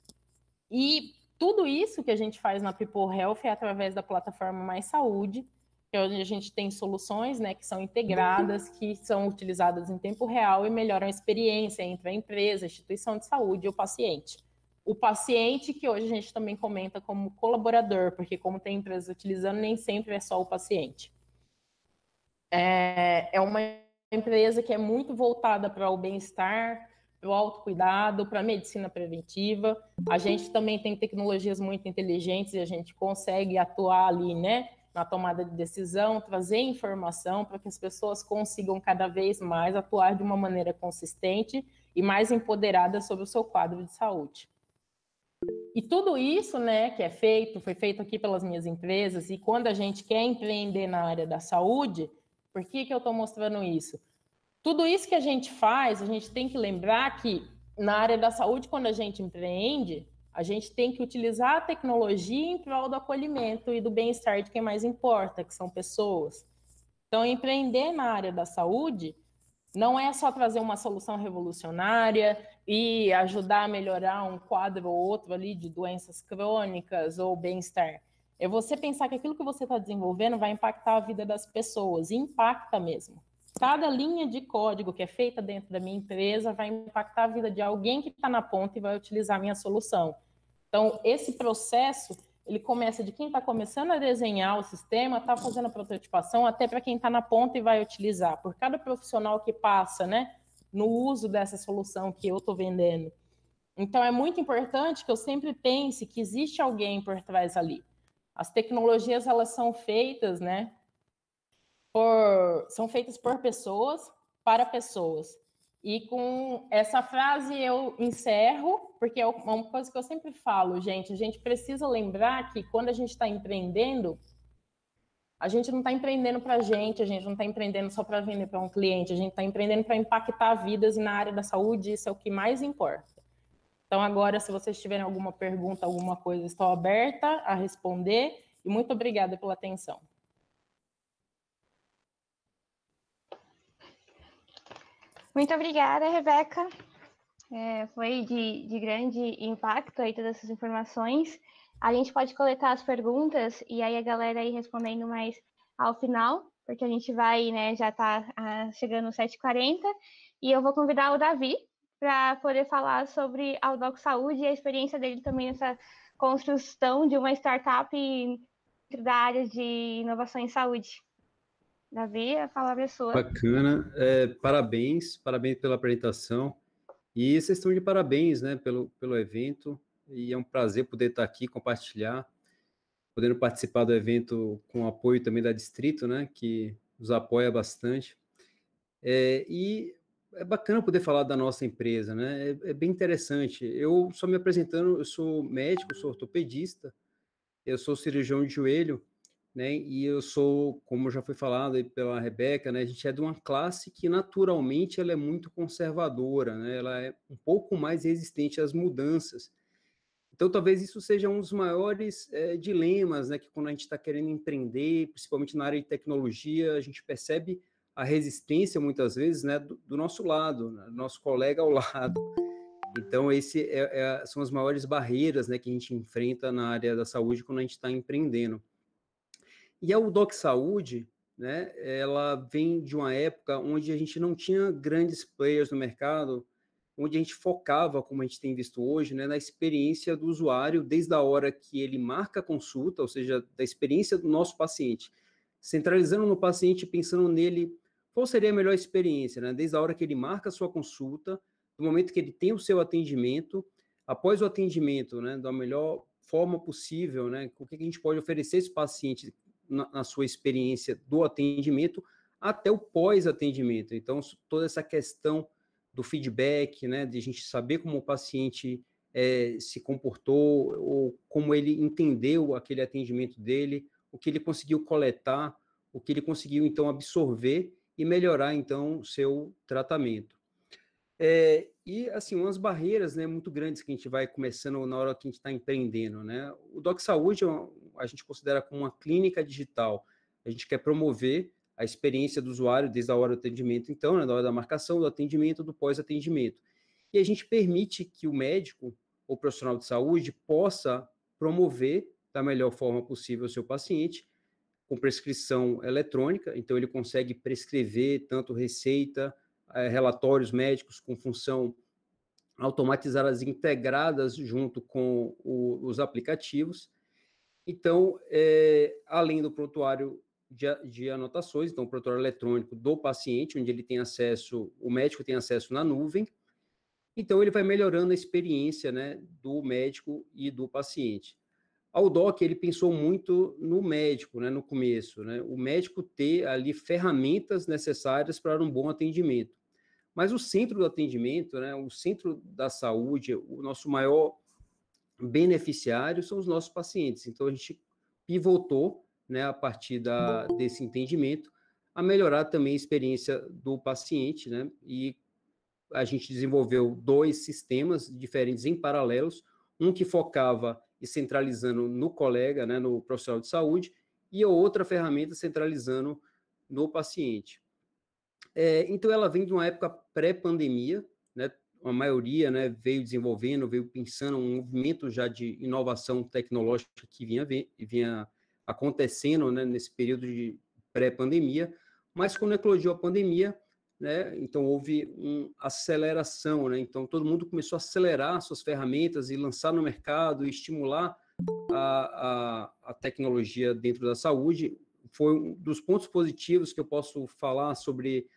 E tudo isso que a gente faz na People Health é através da plataforma Mais Saúde, que é onde a gente tem soluções, né, que são integradas, que são utilizadas em tempo real e melhoram a experiência entre a empresa, a instituição de saúde e o paciente. O paciente, que hoje a gente também comenta como colaborador, porque como tem empresas utilizando, nem sempre é só o paciente. É uma empresa que é muito voltada para o bem-estar, para o autocuidado, para a medicina preventiva. A gente também tem tecnologias muito inteligentes e a gente consegue atuar ali, né, na tomada de decisão, trazer informação para que as pessoas consigam cada vez mais atuar de uma maneira consistente e mais empoderada sobre o seu quadro de saúde. E tudo isso, né, que foi feito aqui pelas minhas empresas, e quando a gente quer empreender na área da saúde, por que eu estou mostrando isso? Tudo isso que a gente faz, a gente tem que lembrar que na área da saúde, quando a gente empreende, a gente tem que utilizar a tecnologia em prol do acolhimento e do bem-estar de quem mais importa, que são pessoas. Então, empreender na área da saúde não é só trazer uma solução revolucionária e ajudar a melhorar um quadro ou outro ali de doenças crônicas ou bem-estar. É você pensar que aquilo que você está desenvolvendo vai impactar a vida das pessoas, e impacta mesmo. Cada linha de código que é feita dentro da minha empresa vai impactar a vida de alguém que está na ponta e vai utilizar a minha solução. Então, esse processo, ele começa de quem está começando a desenhar o sistema, está fazendo a prototipação, até para quem está na ponta e vai utilizar. Por cada profissional que passa, né, no uso dessa solução que eu estou vendendo. Então, é muito importante que eu sempre pense que existe alguém por trás ali. As tecnologias, elas são feitas, né, são feitas por pessoas, para pessoas. E com essa frase eu encerro, porque é uma coisa que eu sempre falo, gente, a gente precisa lembrar que quando a gente está empreendendo, a gente não está empreendendo para a gente não está empreendendo só para vender para um cliente, a gente está empreendendo para impactar vidas, e na área da saúde isso é o que mais importa. Então agora, se vocês tiverem alguma pergunta, alguma coisa, estou aberta a responder, e muito obrigada pela atenção. Muito obrigada, Rebeca. Foi de grande impacto aí todas essas informações. A gente pode coletar as perguntas e aí a galera aí respondendo mais ao final, porque a gente vai, né, já está chegando às 7h40, e eu vou convidar o Davi para poder falar sobre a Doc Saúde e a experiência dele também nessa construção de uma startup dentro da área de inovação em saúde. Davi, a palavra é sua. Bacana, parabéns pela apresentação, e vocês estão de parabéns, né, pelo evento, e é um prazer poder estar aqui, compartilhar, podendo participar do evento com o apoio também da Distrito, né, que nos apoia bastante, e é bacana poder falar da nossa empresa, né, é bem interessante. Eu, só me apresentando, eu sou médico, sou ortopedista, eu sou cirurgião de joelho, né, e eu sou, como já foi falado aí pela Rebeca, né, a gente é de uma classe que naturalmente ela é muito conservadora, né, ela é um pouco mais resistente às mudanças. Então talvez isso seja um dos maiores dilemas, né, que quando a gente está querendo empreender, principalmente na área de tecnologia, a gente percebe a resistência muitas vezes, né, do nosso lado, né, do nosso colega ao lado. Então esse são as maiores barreiras, né, que a gente enfrenta na área da saúde quando a gente está empreendendo. E a Doc Saúde, né, ela vem de uma época onde a gente não tinha grandes players no mercado, onde a gente focava, como a gente tem visto hoje, né, na experiência do usuário, desde a hora que ele marca a consulta, ou seja, da experiência do nosso paciente, centralizando no paciente, pensando nele, qual seria a melhor experiência, né? Desde a hora que ele marca a sua consulta, do momento que ele tem o seu atendimento, após o atendimento, né, da melhor forma possível, né, o que a gente pode oferecer esse paciente na sua experiência do atendimento, até o pós-atendimento. Então, toda essa questão do feedback, né, de a gente saber como o paciente se comportou, ou como ele entendeu aquele atendimento dele, o que ele conseguiu coletar, o que ele conseguiu, então, absorver e melhorar, então, o seu tratamento. E, assim, umas barreiras, né, muito grandes que a gente vai começando na hora que a gente está empreendendo, né? O Doc Saúde, a gente considera como uma clínica digital. A gente quer promover a experiência do usuário desde a hora do atendimento, então, né, da hora da marcação, do atendimento, do pós-atendimento. E a gente permite que o médico ou profissional de saúde possa promover da melhor forma possível o seu paciente, com prescrição eletrônica, então ele consegue prescrever tanto receita, relatórios médicos com função automatizadas integradas junto com os aplicativos. Então, além do prontuário de anotações, então o prontuário eletrônico do paciente, onde ele tem acesso, o médico tem acesso na nuvem, então ele vai melhorando a experiência, né, do médico e do paciente. O Doc, ele pensou muito no médico, né, no começo, né, o médico ter ali ferramentas necessárias para um bom atendimento. Mas o centro do atendimento, né, o centro da saúde, o nosso maior beneficiário são os nossos pacientes. Então, a gente pivotou, né, a partir desse entendimento, a melhorar também a experiência do paciente, né, e a gente desenvolveu 2 sistemas diferentes em paralelos, um que focava e centralizando no colega, né, no profissional de saúde, e a outra ferramenta centralizando no paciente. Então, ela vem de uma época pré-pandemia, né, a maioria, né, veio desenvolvendo, veio pensando um movimento já de inovação tecnológica que vinha acontecendo, né, nesse período de pré-pandemia, mas quando eclodiu a pandemia, né, então houve uma aceleração, né, então todo mundo começou a acelerar suas ferramentas e lançar no mercado e estimular a tecnologia dentro da saúde. Foi um dos pontos positivos que eu posso falar sobre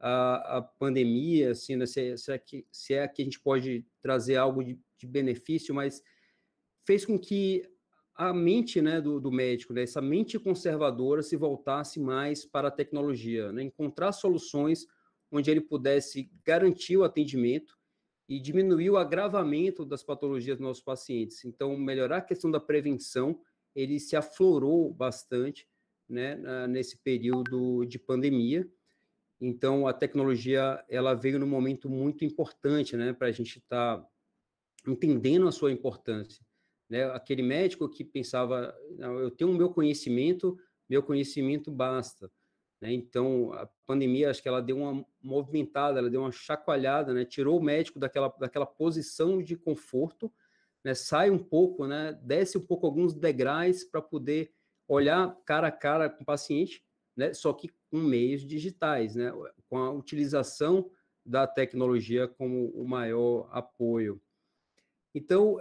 a pandemia, assim, né, se é que a gente pode trazer algo de benefício, mas fez com que a mente, né, do médico, né, essa mente conservadora se voltasse mais para a tecnologia, né, encontrar soluções onde ele pudesse garantir o atendimento e diminuir o agravamento das patologias dos nossos pacientes. Então, melhorar a questão da prevenção, ele se aflorou bastante, né, nesse período de pandemia. Então, a tecnologia, ela veio num momento muito importante, né, para a gente estar entendendo a sua importância, né? Aquele médico que pensava, não, eu tenho o meu conhecimento basta, né? Então, a pandemia, acho que ela deu uma movimentada, ela deu uma chacoalhada, né? Tirou o médico daquela posição de conforto, né? Sai um pouco, né? Desce um pouco alguns degraus para poder olhar cara a cara com o paciente, né? Só que com meios digitais, né? Com a utilização da tecnologia como o maior apoio. Então,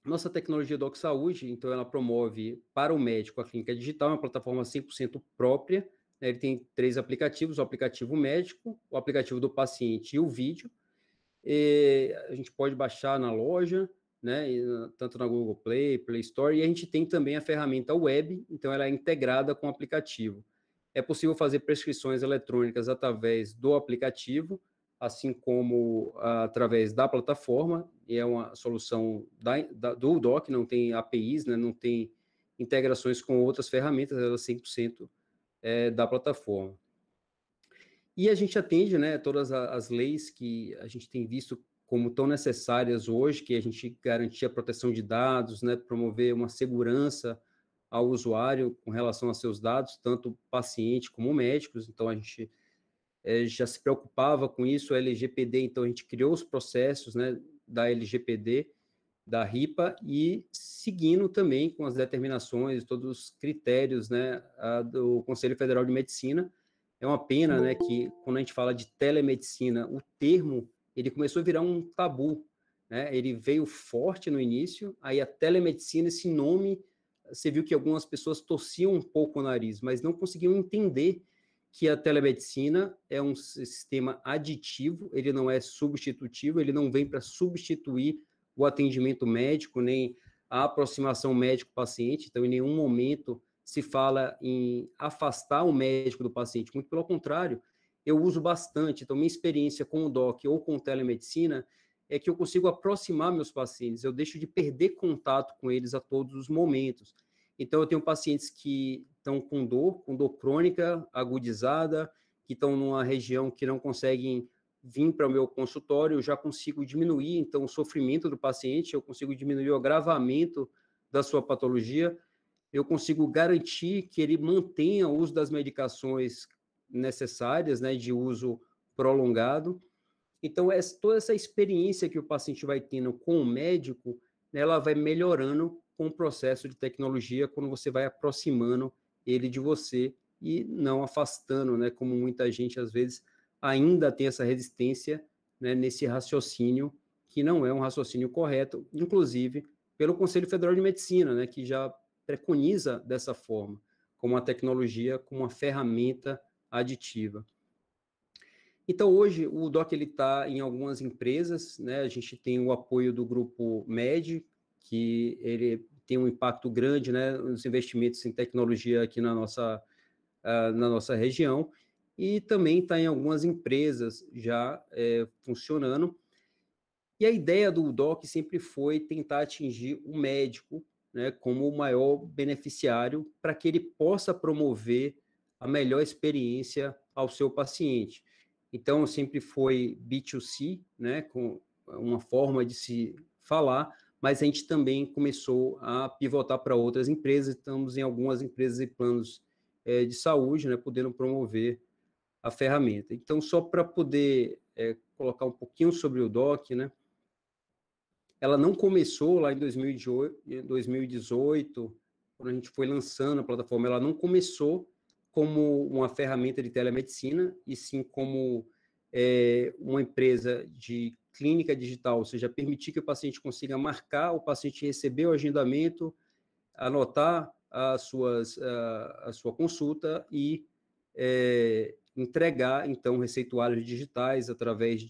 nossa tecnologia Doc Saúde, então, ela promove para o médico a clínica digital, uma plataforma 100% própria, né? Ele tem 3 aplicativos, o aplicativo médico, o aplicativo do paciente e o vídeo. A gente pode baixar na loja, né, tanto na Google Play, Play Store, e a gente tem também a ferramenta web, então ela é integrada com o aplicativo. É possível fazer prescrições eletrônicas através do aplicativo, assim como através da plataforma, e é uma solução do Doc, não tem APIs, né, não tem integrações com outras ferramentas, ela é 100% da plataforma. E a gente atende, né, todas as leis que a gente tem visto como tão necessárias hoje, que a gente garantir a proteção de dados, né, promover uma segurança ao usuário com relação a seus dados, tanto paciente como médicos. Então, a gente já se preocupava com isso, a LGPD, então a gente criou os processos, né, da LGPD, da RIPA, e seguindo também com as determinações, todos os critérios, né, do Conselho Federal de Medicina. É uma pena, né, que quando a gente fala de telemedicina, o termo, ele começou a virar um tabu, né? Ele veio forte no início, aí a telemedicina, esse nome você viu que algumas pessoas torciam um pouco o nariz, mas não conseguiam entender que a telemedicina é um sistema aditivo, ele não é substitutivo, ele não vem para substituir o atendimento médico, nem a aproximação médico-paciente, então em nenhum momento se fala em afastar o médico do paciente, muito pelo contrário, eu uso bastante, então minha experiência com o DOC ou com telemedicina é que eu consigo aproximar meus pacientes, eu deixo de perder contato com eles a todos os momentos. Então, eu tenho pacientes que estão com dor crônica, agudizada, que estão numa região que não conseguem vir para o meu consultório, eu já consigo diminuir, então, o sofrimento do paciente, eu consigo diminuir o agravamento da sua patologia, eu consigo garantir que ele mantenha o uso das medicações necessárias, né, de uso prolongado. Então, toda essa experiência que o paciente vai tendo com o médico, né, ela vai melhorando com o processo de tecnologia, quando você vai aproximando ele de você e não afastando, né, como muita gente, às vezes, ainda tem essa resistência, né, nesse raciocínio, que não é um raciocínio correto, inclusive pelo Conselho Federal de Medicina, né, que já preconiza dessa forma, como a tecnologia, como uma ferramenta aditiva. Então, hoje, o DOC está em algumas empresas, né? A gente tem o apoio do Grupo MED, que ele tem um impacto grande, né, nos investimentos em tecnologia aqui na nossa região, e também está em algumas empresas já funcionando. E a ideia do DOC sempre foi tentar atingir o médico, né, como o maior beneficiário, para que ele possa promover a melhor experiência ao seu paciente. Então, sempre foi B2C, né, com uma forma de se falar, mas a gente também começou a pivotar para outras empresas, estamos em algumas empresas e planos de saúde, né, podendo promover a ferramenta. Então, só para poder colocar um pouquinho sobre o DOC, né, ela não começou lá em 2018, quando a gente foi lançando a plataforma, ela não começou como uma ferramenta de telemedicina, e sim como uma empresa de clínica digital, ou seja, permitir que o paciente consiga marcar, o paciente receber o agendamento, anotar a sua consulta e entregar, então, receituários digitais através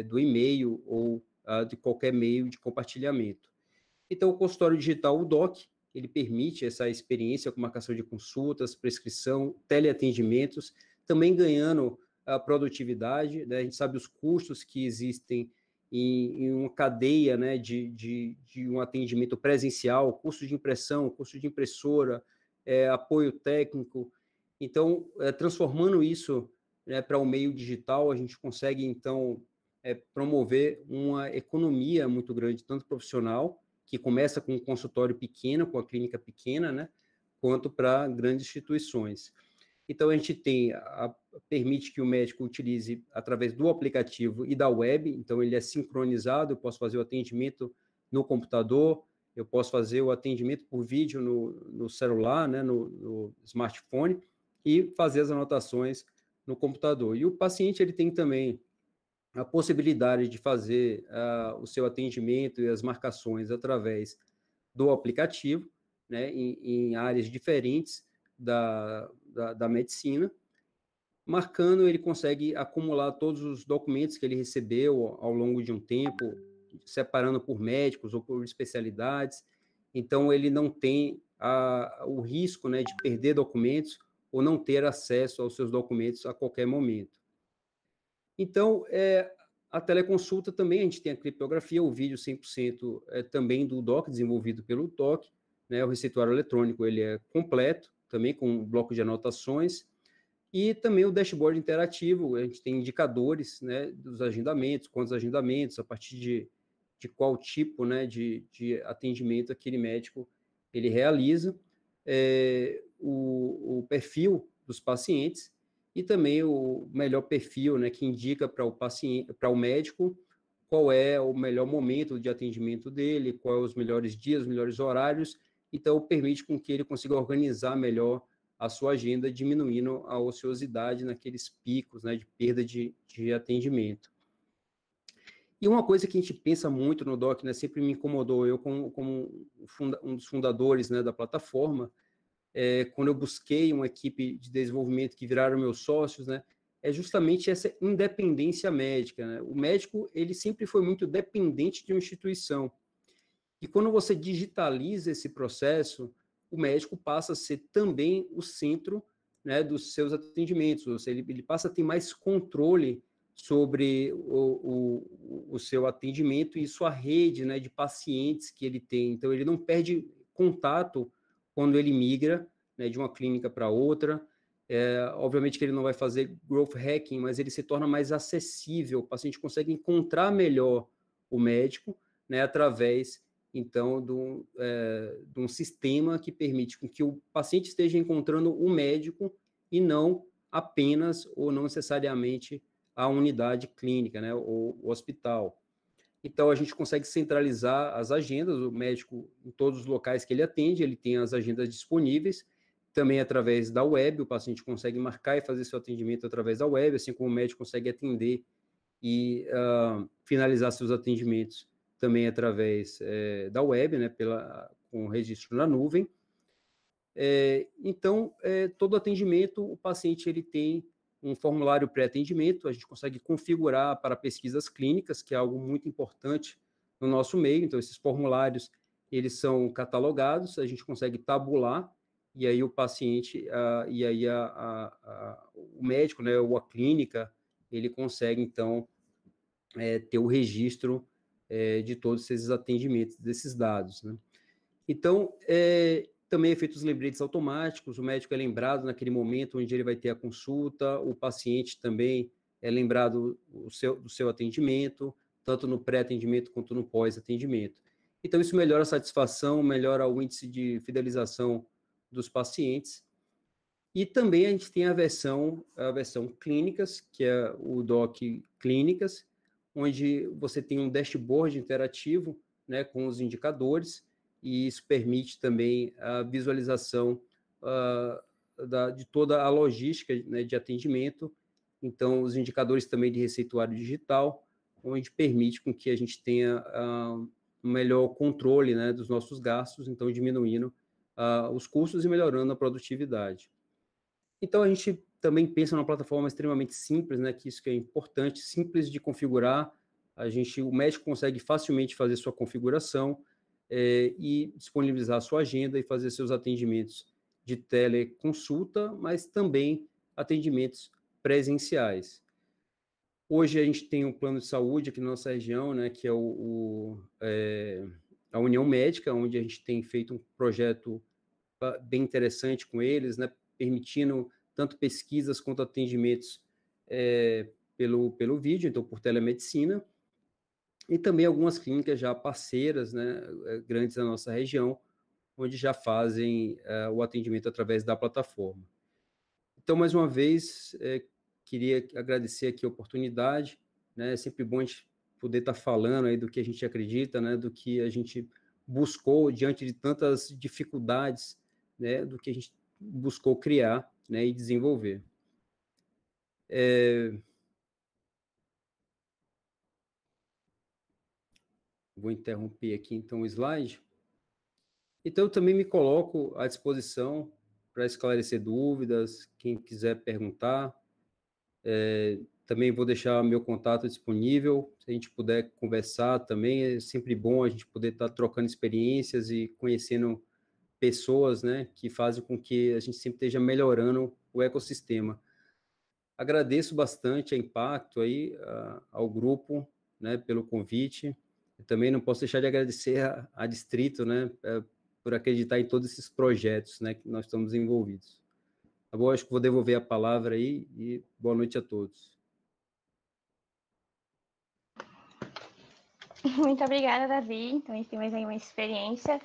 do e-mail ou de qualquer meio de compartilhamento. Então, o consultório digital, o DOC, ele permite essa experiência com marcação de consultas, prescrição, teleatendimentos, também ganhando a produtividade, né? A gente sabe os custos que existem em uma cadeia, né, de um atendimento presencial, custo de impressão, custo de impressora, apoio técnico. Então, transformando isso, né, para o meio digital, a gente consegue, então, promover uma economia muito grande, tanto profissional, que começa com um consultório pequeno, com a clínica pequena, né, quanto para grandes instituições. Então, a gente permite que o médico utilize através do aplicativo e da web, então ele é sincronizado, eu posso fazer o atendimento no computador, eu posso fazer o atendimento por vídeo no celular, né, no smartphone, e fazer as anotações no computador. E o paciente, ele tem também a possibilidade de fazer o seu atendimento e as marcações através do aplicativo, né, em áreas diferentes da medicina. Marcando, ele consegue acumular todos os documentos que ele recebeu ao longo de um tempo, separando por médicos ou por especialidades. Então, ele não tem o risco, né, de perder documentos ou não ter acesso aos seus documentos a qualquer momento. Então, a teleconsulta também, a gente tem a criptografia, o vídeo 100% também do DOC, desenvolvido pelo DOC, né, o receituário eletrônico, ele é completo, também com um bloco de anotações, e também o dashboard interativo, a gente tem indicadores, né, dos agendamentos, quantos agendamentos, a partir de qual tipo, né, de atendimento aquele médico ele realiza, o perfil dos pacientes, e também o melhor perfil, né, que indica para o paciente, para o médico, qual é o melhor momento de atendimento dele, quais os melhores dias, os melhores horários. Então, permite com que ele consiga organizar melhor a sua agenda, diminuindo a ociosidade naqueles picos, né, de perda de atendimento. E uma coisa que a gente pensa muito no DOC, né, sempre me incomodou, eu como um dos fundadores, né, da plataforma, quando eu busquei uma equipe de desenvolvimento que viraram meus sócios, né, é justamente essa independência médica, né? O médico, ele sempre foi muito dependente de uma instituição. E quando você digitaliza esse processo, o médico passa a ser também o centro, né, dos seus atendimentos, ou seja, ele passa a ter mais controle sobre o seu atendimento e sua rede, né, de pacientes que ele tem. Então, ele não perde contato quando ele migra, né, de uma clínica para outra. Obviamente que ele não vai fazer growth hacking, mas ele se torna mais acessível, o paciente consegue encontrar melhor o médico, né, através, então, de um sistema que permite que o paciente esteja encontrando o médico e não apenas ou não necessariamente a unidade clínica, né, ou o hospital. Então, a gente consegue centralizar as agendas, o médico, em todos os locais que ele atende, ele tem as agendas disponíveis, também através da web, o paciente consegue marcar e fazer seu atendimento através da web, assim como o médico consegue atender e finalizar seus atendimentos também através da web, né, com registro na nuvem. Então, todo atendimento, o paciente ele tem um formulário pré-atendimento, a gente consegue configurar para pesquisas clínicas, que é algo muito importante no nosso meio. Então, esses formulários, eles são catalogados, a gente consegue tabular, e aí o paciente, e aí o médico, né, ou a clínica, ele consegue, então, ter o registro de todos esses atendimentos, desses dados, né? Então, também é feito os lembretes automáticos, o médico é lembrado naquele momento onde ele vai ter a consulta, o paciente também é lembrado do seu atendimento, tanto no pré-atendimento quanto no pós-atendimento. Então, isso melhora a satisfação, melhora o índice de fidelização dos pacientes. E também a gente tem a versão clínicas, que é o DOC Clínicas, onde você tem um dashboard interativo, né, com os indicadores, e isso permite também a visualização de toda a logística, né, de atendimento. Então, os indicadores também de receituário digital, onde permite com que a gente tenha um melhor controle, né, dos nossos gastos, então diminuindo os custos e melhorando a produtividade. Então, a gente também pensa numa plataforma extremamente simples, né, que isso que é importante, simples de configurar. O médico consegue facilmente fazer sua configuração e disponibilizar a sua agenda e fazer seus atendimentos de teleconsulta, mas também atendimentos presenciais. Hoje a gente tem um plano de saúde aqui na nossa região, né, que é a União Médica, onde a gente tem feito um projeto bem interessante com eles, né, permitindo tanto pesquisas quanto atendimentos pelo vídeo, então por telemedicina, e também algumas clínicas já parceiras, né, grandes da nossa região, onde já fazem o atendimento através da plataforma. Então, mais uma vez, queria agradecer aqui a oportunidade, né, é sempre bom a gente poder estar falando aí do que a gente acredita, né, do que a gente buscou diante de tantas dificuldades, né, do que a gente buscou criar, né, e desenvolver. Vou interromper aqui, então, o slide. Então, eu também me coloco à disposição para esclarecer dúvidas, quem quiser perguntar. Também vou deixar meu contato disponível, se a gente puder conversar também, é sempre bom a gente poder estar trocando experiências e conhecendo pessoas, né, que fazem com que a gente sempre esteja melhorando o ecossistema. Agradeço bastante a Impacto aí, ao grupo, né, pelo convite. Eu também não posso deixar de agradecer a Distrito, né, por acreditar em todos esses projetos, né, que nós estamos envolvidos. Tá bom? Acho que vou devolver a palavra aí e boa noite a todos. Muito obrigada, Davi. Então, a gente tem mais aí uma experiência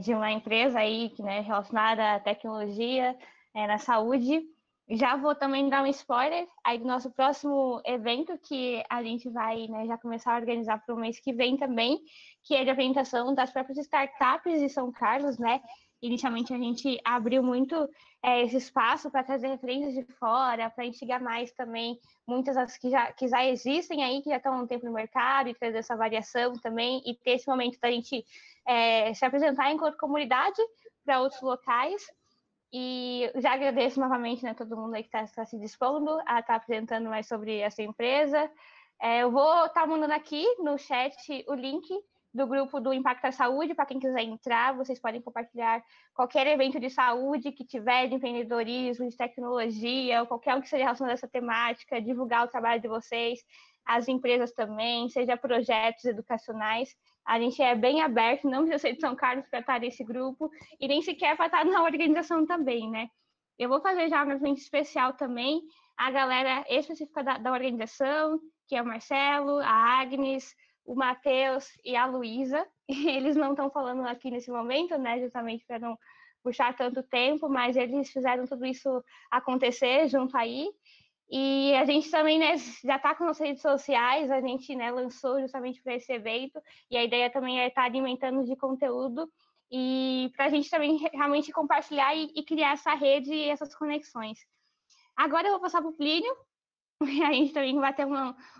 de uma empresa aí, né, relacionada à tecnologia, na saúde. Já vou também dar um spoiler aí do nosso próximo evento, que a gente vai, né, já começar a organizar para o mês que vem também, que é de apresentação das próprias startups de São Carlos, né? inicialmente a gente abriu muito esse espaço para trazer referências de fora, para instigar mais também muitas das que já existem aí, que já estão há um tempo no mercado, e trazer essa variação também, e ter esse momento da gente se apresentar enquanto comunidade para outros locais. E já agradeço novamente, né, todo mundo aí que está se dispondo a estar apresentando mais sobre essa empresa. Eu vou estar mandando aqui no chat o link do grupo do Impacto à Saúde, para quem quiser entrar, vocês podem compartilhar qualquer evento de saúde que tiver, de empreendedorismo, de tecnologia, ou qualquer um que seja relacionado a essa temática, divulgar o trabalho de vocês, as empresas também, seja projetos educacionais. A gente é bem aberto, não precisa ser de São Carlos para estar nesse grupo, e nem sequer para estar na organização também, né? Eu vou fazer já um evento especial também, a galera específica da organização, que é o Marcelo, a Agnes, o Matheus e a Luísa. Eles não estão falando aqui nesse momento, né? Justamente para não puxar tanto tempo, mas eles fizeram tudo isso acontecer junto aí. E a gente também, né, já está com nossas redes sociais, a gente, né, lançou justamente para esse evento, e a ideia também é estar alimentando de conteúdo, e para a gente também realmente compartilhar e criar essa rede e essas conexões. Agora eu vou passar para o Plínio, a gente também vai ter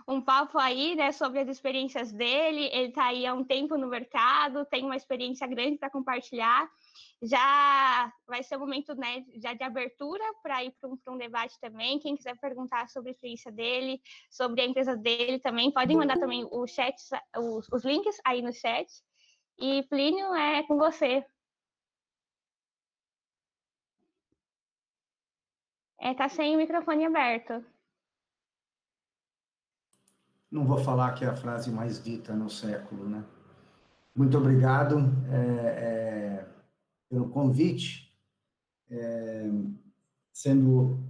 um papo aí, né, sobre as experiências dele. Ele está aí há um tempo no mercado, tem uma experiência grande para compartilhar. Já vai ser o momento, né, já de abertura para ir para um debate também. Quem quiser perguntar sobre a experiência dele, sobre a empresa dele também, podem mandar também o chat, os links aí no chat. E Plínio, é com você. Tá sem o microfone aberto. Não vou falar que é a frase mais dita no século, né? Muito obrigado pelo convite. Sendo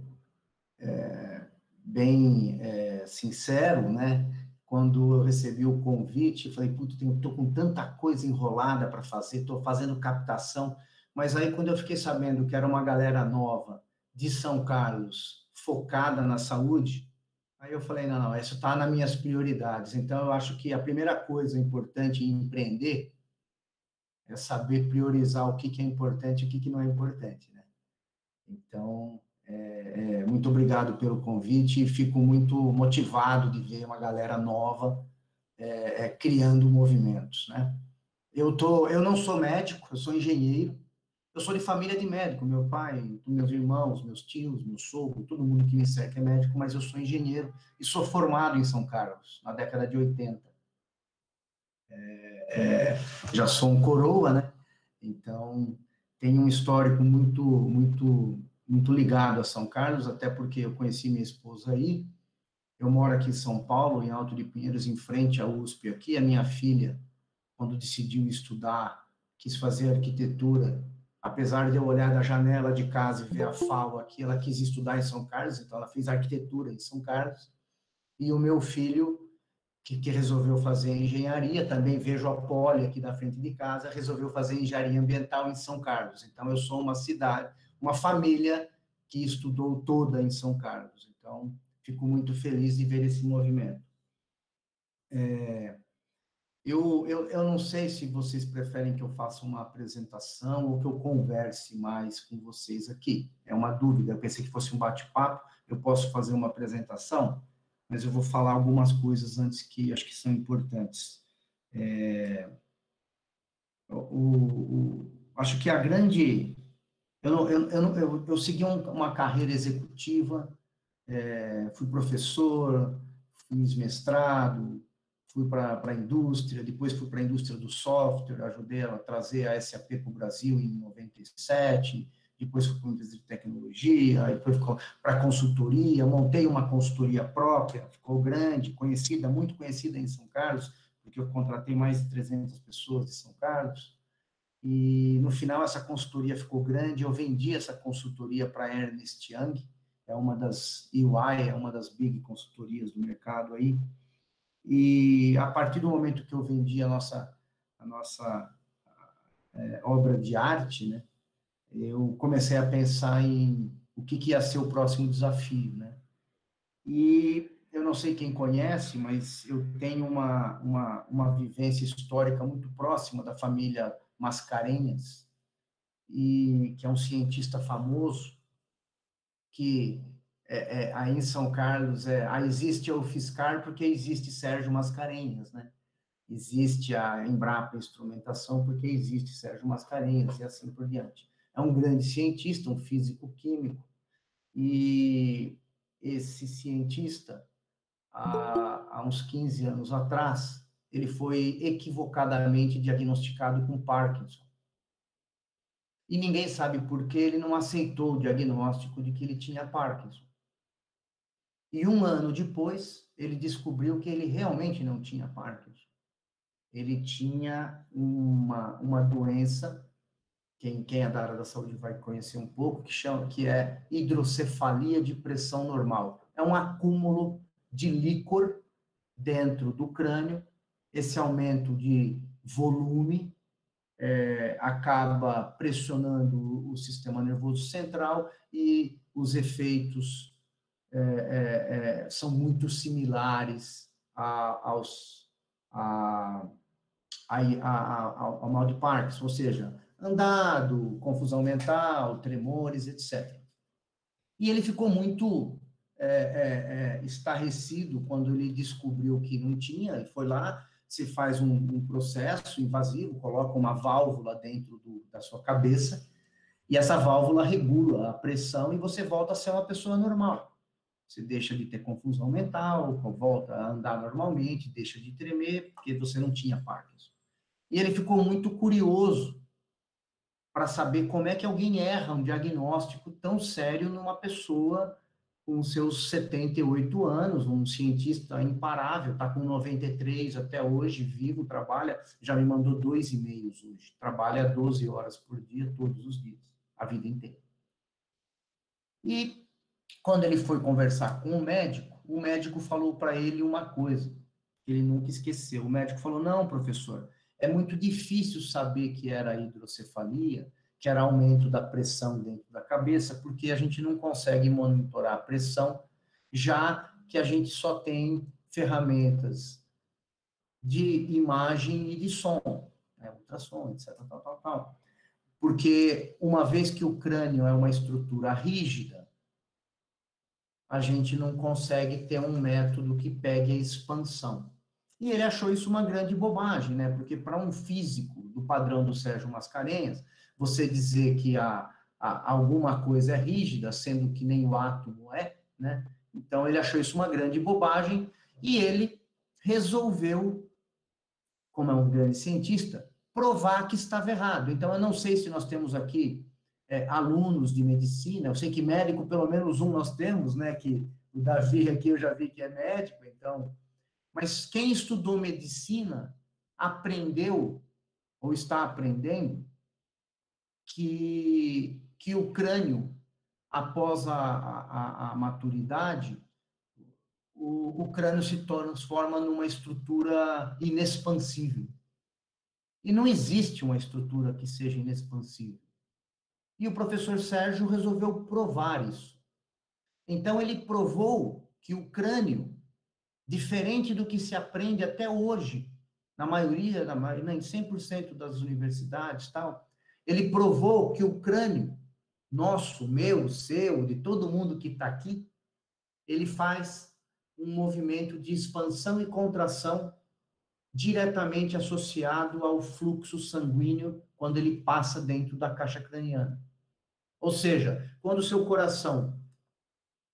bem sincero, né? Quando eu recebi o convite, eu falei, puta, eu tô com tanta coisa enrolada para fazer, estou fazendo captação, mas aí quando eu fiquei sabendo que era uma galera nova de São Carlos, focada na saúde, aí eu falei, não, isso está nas minhas prioridades. Então, eu acho que a primeira coisa importante em empreender é saber priorizar o que é importante e o que não é importante, né? Então, muito obrigado pelo convite e fico muito motivado de ver uma galera nova criando movimentos, né? Eu não sou médico, eu sou engenheiro, eu sou de família de médico, meu pai, meus irmãos, meus tios, meu sogro, todo mundo que me segue é médico, mas eu sou engenheiro e sou formado em São Carlos, na década de 80. Já sou um coroa, né? Então, tenho um histórico muito ligado a São Carlos, até porque eu conheci minha esposa aí. Eu moro aqui em São Paulo, em Alto de Pinheiros, em frente à USP aqui. A minha filha, quando decidiu estudar, quis fazer arquitetura. Apesar de eu olhar da janela de casa e ver a FAO aqui, ela quis estudar em São Carlos, então ela fez arquitetura em São Carlos. E o meu filho, que resolveu fazer engenharia, também vejo a Poli aqui da frente de casa, resolveu fazer engenharia ambiental em São Carlos. Então, eu sou uma família que estudou toda em São Carlos. Então, fico muito feliz de ver esse movimento. Eu não sei se vocês preferem que eu faça uma apresentação ou que eu converse mais com vocês aqui. É uma dúvida. Eu pensei que fosse um bate-papo. Eu posso fazer uma apresentação, mas eu vou falar algumas coisas antes que acho que são importantes. Acho que a grande... Eu segui uma carreira executiva, fui professor, fiz mestrado, fui para a indústria, depois fui para a indústria do software, ajudei a trazer a SAP para o Brasil em 97, depois fui para a indústria de tecnologia, depois para a consultoria, montei uma consultoria própria, ficou grande, conhecida, muito conhecida em São Carlos, porque eu contratei mais de 300 pessoas de São Carlos, e no final essa consultoria ficou grande, eu vendi essa consultoria para a Ernst Young, é uma das EY, é uma das big consultorias do mercado aí, e a partir do momento que eu vendi a nossa obra de arte, né, eu comecei a pensar em o que ia ser o próximo desafio, né? E eu não sei quem conhece, mas eu tenho uma vivência histórica muito próxima da família Mascarenhas, e que é um cientista famoso, que aí em São Carlos existe a UFSCar porque existe Sérgio Mascarenhas, né? Existe a Embrapa Instrumentação porque existe Sérgio Mascarenhas e assim por diante. É um grande cientista, um físico-químico, e esse cientista, há uns 15 anos atrás, ele foi equivocadamente diagnosticado com Parkinson. E ninguém sabe por que ele não aceitou o diagnóstico de que ele tinha Parkinson. E um ano depois, ele descobriu que ele realmente não tinha Parkinson. Ele tinha uma doença, quem é da área da saúde vai conhecer um pouco, que é hidrocefalia de pressão normal. É um acúmulo de líquor dentro do crânio. Esse aumento de volume acaba pressionando o sistema nervoso central e os efeitos são muito similares ao mal de Parkinson, ou seja, andado, confusão mental, tremores, etc. E ele ficou muito estarrecido quando ele descobriu que não tinha, e foi lá, se faz um processo invasivo, coloca uma válvula dentro da sua cabeça, e essa válvula regula a pressão e você volta a ser uma pessoa normal. Você deixa de ter confusão mental, volta a andar normalmente, deixa de tremer, porque você não tinha Parkinson. E ele ficou muito curioso para saber como é que alguém erra um diagnóstico tão sério numa pessoa com seus 78 anos, um cientista imparável, está com 93 até hoje, vivo, trabalha, já me mandou 2 e-mails hoje, trabalha 12 horas por dia, todos os dias, a vida inteira. E quando ele foi conversar com o médico falou para ele uma coisa, que ele nunca esqueceu. O médico falou, não, professor, é muito difícil saber que era hidrocefalia, que era aumento da pressão dentro da cabeça, porque a gente não consegue monitorar a pressão, já que a gente só tem ferramentas de imagem e de som, ultrassom, etc. Tal. Porque uma vez que o crânio é uma estrutura rígida, a gente não consegue ter um método que pegue a expansão. E ele achou isso uma grande bobagem, né? Porque para um físico do padrão do Sérgio Mascarenhas, você dizer que alguma coisa é rígida, sendo que nem o átomo é, né? Então, ele achou isso uma grande bobagem e ele resolveu, como é um grande cientista, provar que estava errado. Então, eu não sei se nós temos aqui alunos de medicina, eu sei que médico, pelo menos um nós temos, né? Que o Davi aqui eu já vi que é médico, então... Mas quem estudou medicina aprendeu, ou está aprendendo, que o crânio, após a maturidade, o crânio se transforma numa estrutura inexpansível. E não existe uma estrutura que seja inexpansível. E o professor Sérgio resolveu provar isso. Então, ele provou que o crânio, diferente do que se aprende até hoje, na maioria, em 100% das universidades, tal, ele provou que o crânio, nosso, meu, seu, de todo mundo que está aqui, ele faz um movimento de expansão e contração diretamente associado ao fluxo sanguíneo quando ele passa dentro da caixa craniana. Ou seja, quando o seu coração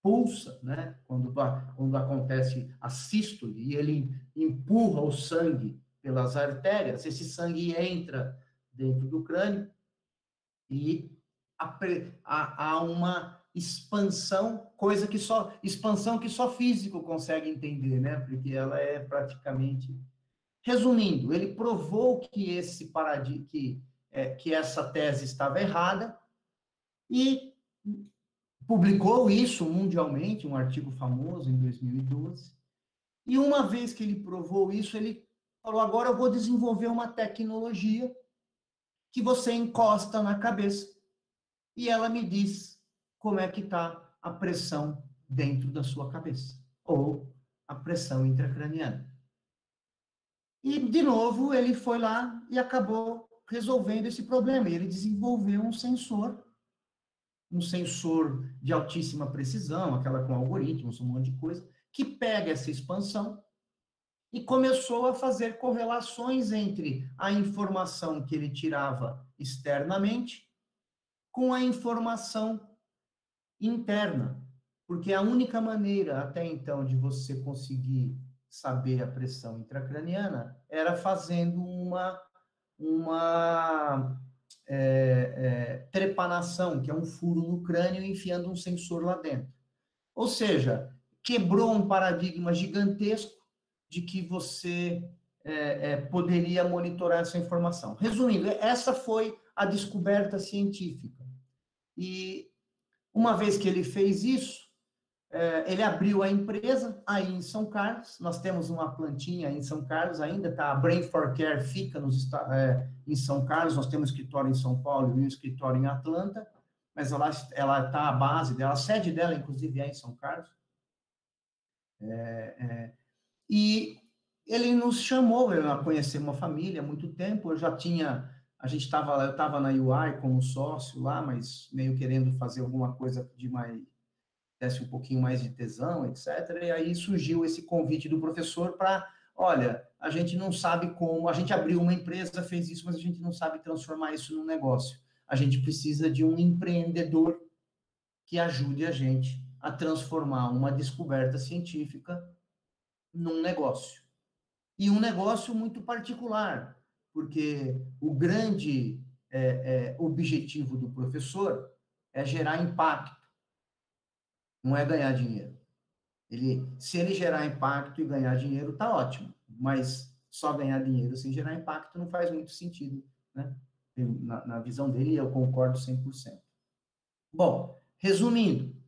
pulsa, né? Quando acontece a sístole e ele empurra o sangue pelas artérias, esse sangue entra dentro do crânio e há uma expansão, expansão que só físico consegue entender, né? Porque ela é praticamente... Resumindo, ele provou que que essa tese estava errada e publicou isso mundialmente, um artigo famoso em 2012. E uma vez que ele provou isso, ele falou, agora eu vou desenvolver uma tecnologia que você encosta na cabeça e ela me diz como é que está a pressão dentro da sua cabeça, ou a pressão intracraniana. E, de novo, ele foi lá e acabou resolvendo esse problema. E ele desenvolveu um sensor de altíssima precisão, aquela com algoritmos, um monte de coisa, que pega essa expansão e começou a fazer correlações entre a informação que ele tirava externamente com a informação interna. Porque a única maneira, até então, de você conseguir saber a pressão intracraniana era fazendo uma trepanação, que é um furo no crânio, enfiando um sensor lá dentro. Ou seja, quebrou um paradigma gigantesco de que você poderia monitorar essa informação. Resumindo, essa foi a descoberta científica. E uma vez que ele fez isso, ele abriu a empresa aí em São Carlos. Nós temos uma plantinha aí em São Carlos ainda, tá? A Brain for Care fica em São Carlos. Nós temos um escritório em São Paulo e um escritório em Atlanta, mas ela está a base dela, a sede dela, inclusive, é em São Carlos. E ele nos chamou, eu conheci uma família há muito tempo. Eu estava na UI como sócio lá, mas meio querendo fazer alguma coisa de mais, desse um pouquinho mais de tesão, etc. E aí surgiu esse convite do professor para, olha, a gente não sabe como, a gente abriu uma empresa, fez isso, mas a gente não sabe transformar isso num negócio. A gente precisa de um empreendedor que ajude a gente a transformar uma descoberta científica num negócio. E um negócio muito particular, porque o grande objetivo do professor é gerar impacto, não é ganhar dinheiro. Se ele gerar impacto e ganhar dinheiro, tá ótimo, mas só ganhar dinheiro sem gerar impacto não faz muito sentido, né? Na visão dele, eu concordo 100%. Bom, resumindo,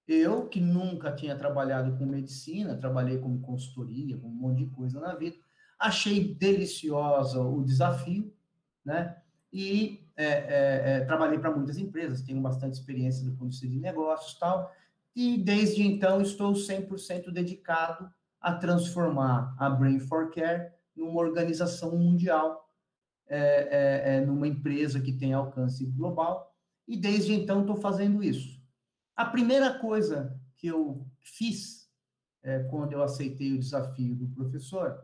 eu que nunca tinha trabalhado com medicina, trabalhei com consultoria, com um monte de coisa na vida, achei deliciosa o desafio, né? E trabalhei para muitas empresas, tenho bastante experiência do ponto de vista de negócios e tal, e desde então estou 100% dedicado a transformar a Brain for Care numa organização mundial, numa empresa que tem alcance global, e desde então estou fazendo isso. A primeira coisa que eu fiz quando eu aceitei o desafio do professor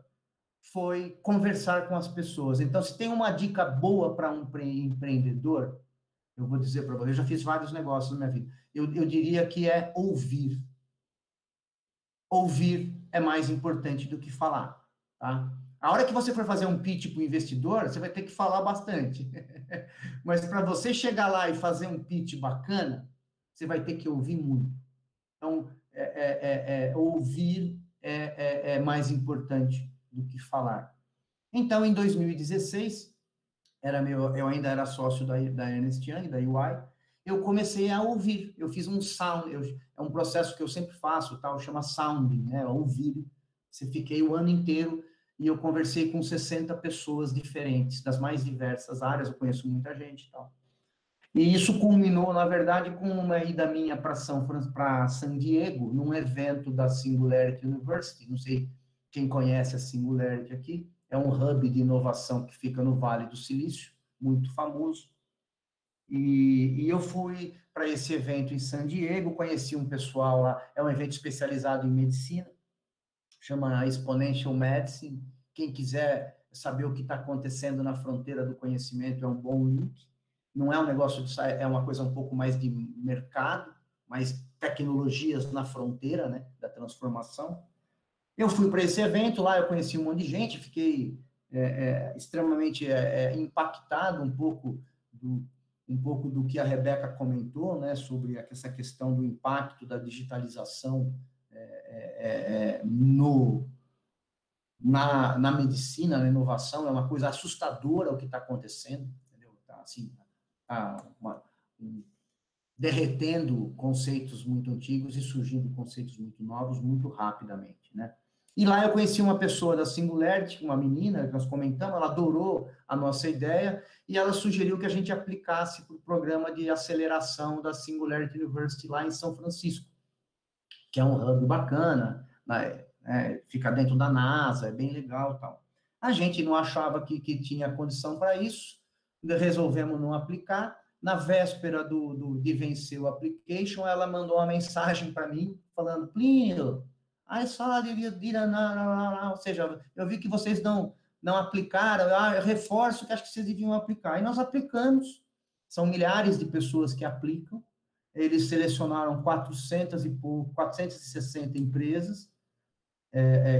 foi conversar com as pessoas. Então, se tem uma dica boa para um empreendedor, eu vou dizer para você, eu já fiz vários negócios na minha vida, eu diria que é ouvir. Ouvir é mais importante do que falar, tá? A hora que você for fazer um pitch para o investidor, você vai ter que falar bastante. Mas para você chegar lá e fazer um pitch bacana, você vai ter que ouvir muito. Então, ouvir é mais importante do que falar. Então, em 2016, eu ainda era sócio da Ernst Young, da UI, eu comecei a ouvir. Eu fiz um sound, é um processo que eu sempre faço, tal, chama sounding, né? Ouvir. Fiquei o ano inteiro e eu conversei com 60 pessoas diferentes, das mais diversas áreas, eu conheço muita gente e tal. E isso culminou, na verdade, com uma ida minha para San Diego, num evento da Singularity University. Não sei quem conhece a Singularity aqui, é um hub de inovação que fica no Vale do Silício, muito famoso. E eu fui para esse evento em San Diego, conheci um pessoal lá, é um evento especializado em medicina, chama Exponential Medicine. Quem quiser saber o que está acontecendo na fronteira do conhecimento, é um bom link. Não é um negócio é uma coisa um pouco mais de mercado, mais tecnologias na fronteira, né, da transformação. Eu fui para esse evento, lá eu conheci um monte de gente, fiquei extremamente impactado um pouco do que a Rebeca comentou, né, sobre essa questão do impacto da digitalização na medicina, na inovação. É uma coisa assustadora o que está acontecendo, entendeu? Tá, assim, derretendo conceitos muito antigos e surgindo conceitos muito novos muito rapidamente, né? E lá eu conheci uma pessoa da Singularity, uma menina, que nós comentamos, ela adorou a nossa ideia e ela sugeriu que a gente aplicasse para o programa de aceleração da Singularity University lá em São Francisco, que é um hub bacana, né? Fica dentro da NASA, é bem legal e tal. A gente não achava que tinha condição para isso, resolvemos não aplicar. Na véspera de vencer o application, ela mandou uma mensagem para mim, falando, Plínio, I saw that you didn't, ou seja, eu vi que vocês não aplicaram, eu reforço que acho que vocês deviam aplicar. E nós aplicamos, são milhares de pessoas que aplicam, eles selecionaram 460 empresas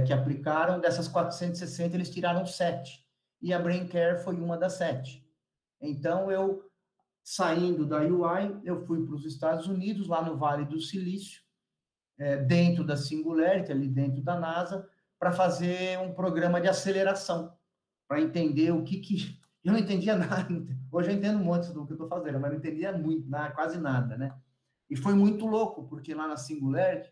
que aplicaram, dessas 460 eles tiraram 7, e a BrainCare foi uma das 7. Então, saindo da UI, eu fui para os Estados Unidos, lá no Vale do Silício, dentro da Singularity, ali dentro da NASA, para fazer um programa de aceleração, para entender o que... Eu não entendia nada, hoje eu entendo um monte do que eu estou fazendo, mas não entendia muito, quase nada, né? E foi muito louco, porque lá na Singularity,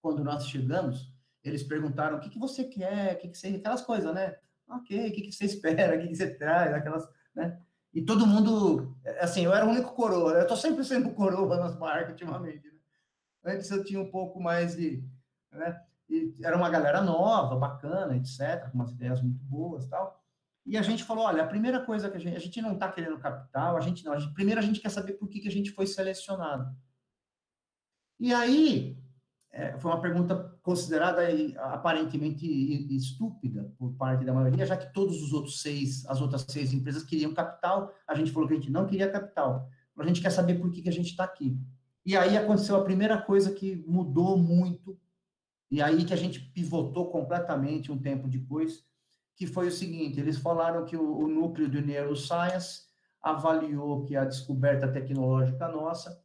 quando nós chegamos, eles perguntaram, o que você quer, aquelas coisas, né? Ok, o que você espera, o que você traz, aquelas, né? E todo mundo, assim, eu era o único coroa, eu estou sempre sendo coroa nas marcas ultimamente, né? Antes eu tinha um pouco mais de, né? E era uma galera nova, bacana, etc., com umas ideias muito boas e tal. E a gente falou, olha, a primeira coisa que a gente não está querendo capital, primeiro a gente quer saber por que a gente foi selecionado. E aí, foi uma pergunta considerada aparentemente estúpida por parte da maioria, já que as outras seis empresas queriam capital, a gente falou que a gente não queria capital. A gente quer saber por que a gente está aqui. E aí aconteceu a primeira coisa que mudou muito, e aí que a gente pivotou completamente um tempo depois, que foi o seguinte, eles falaram que o núcleo de Neuroscience avaliou que a descoberta tecnológica nossa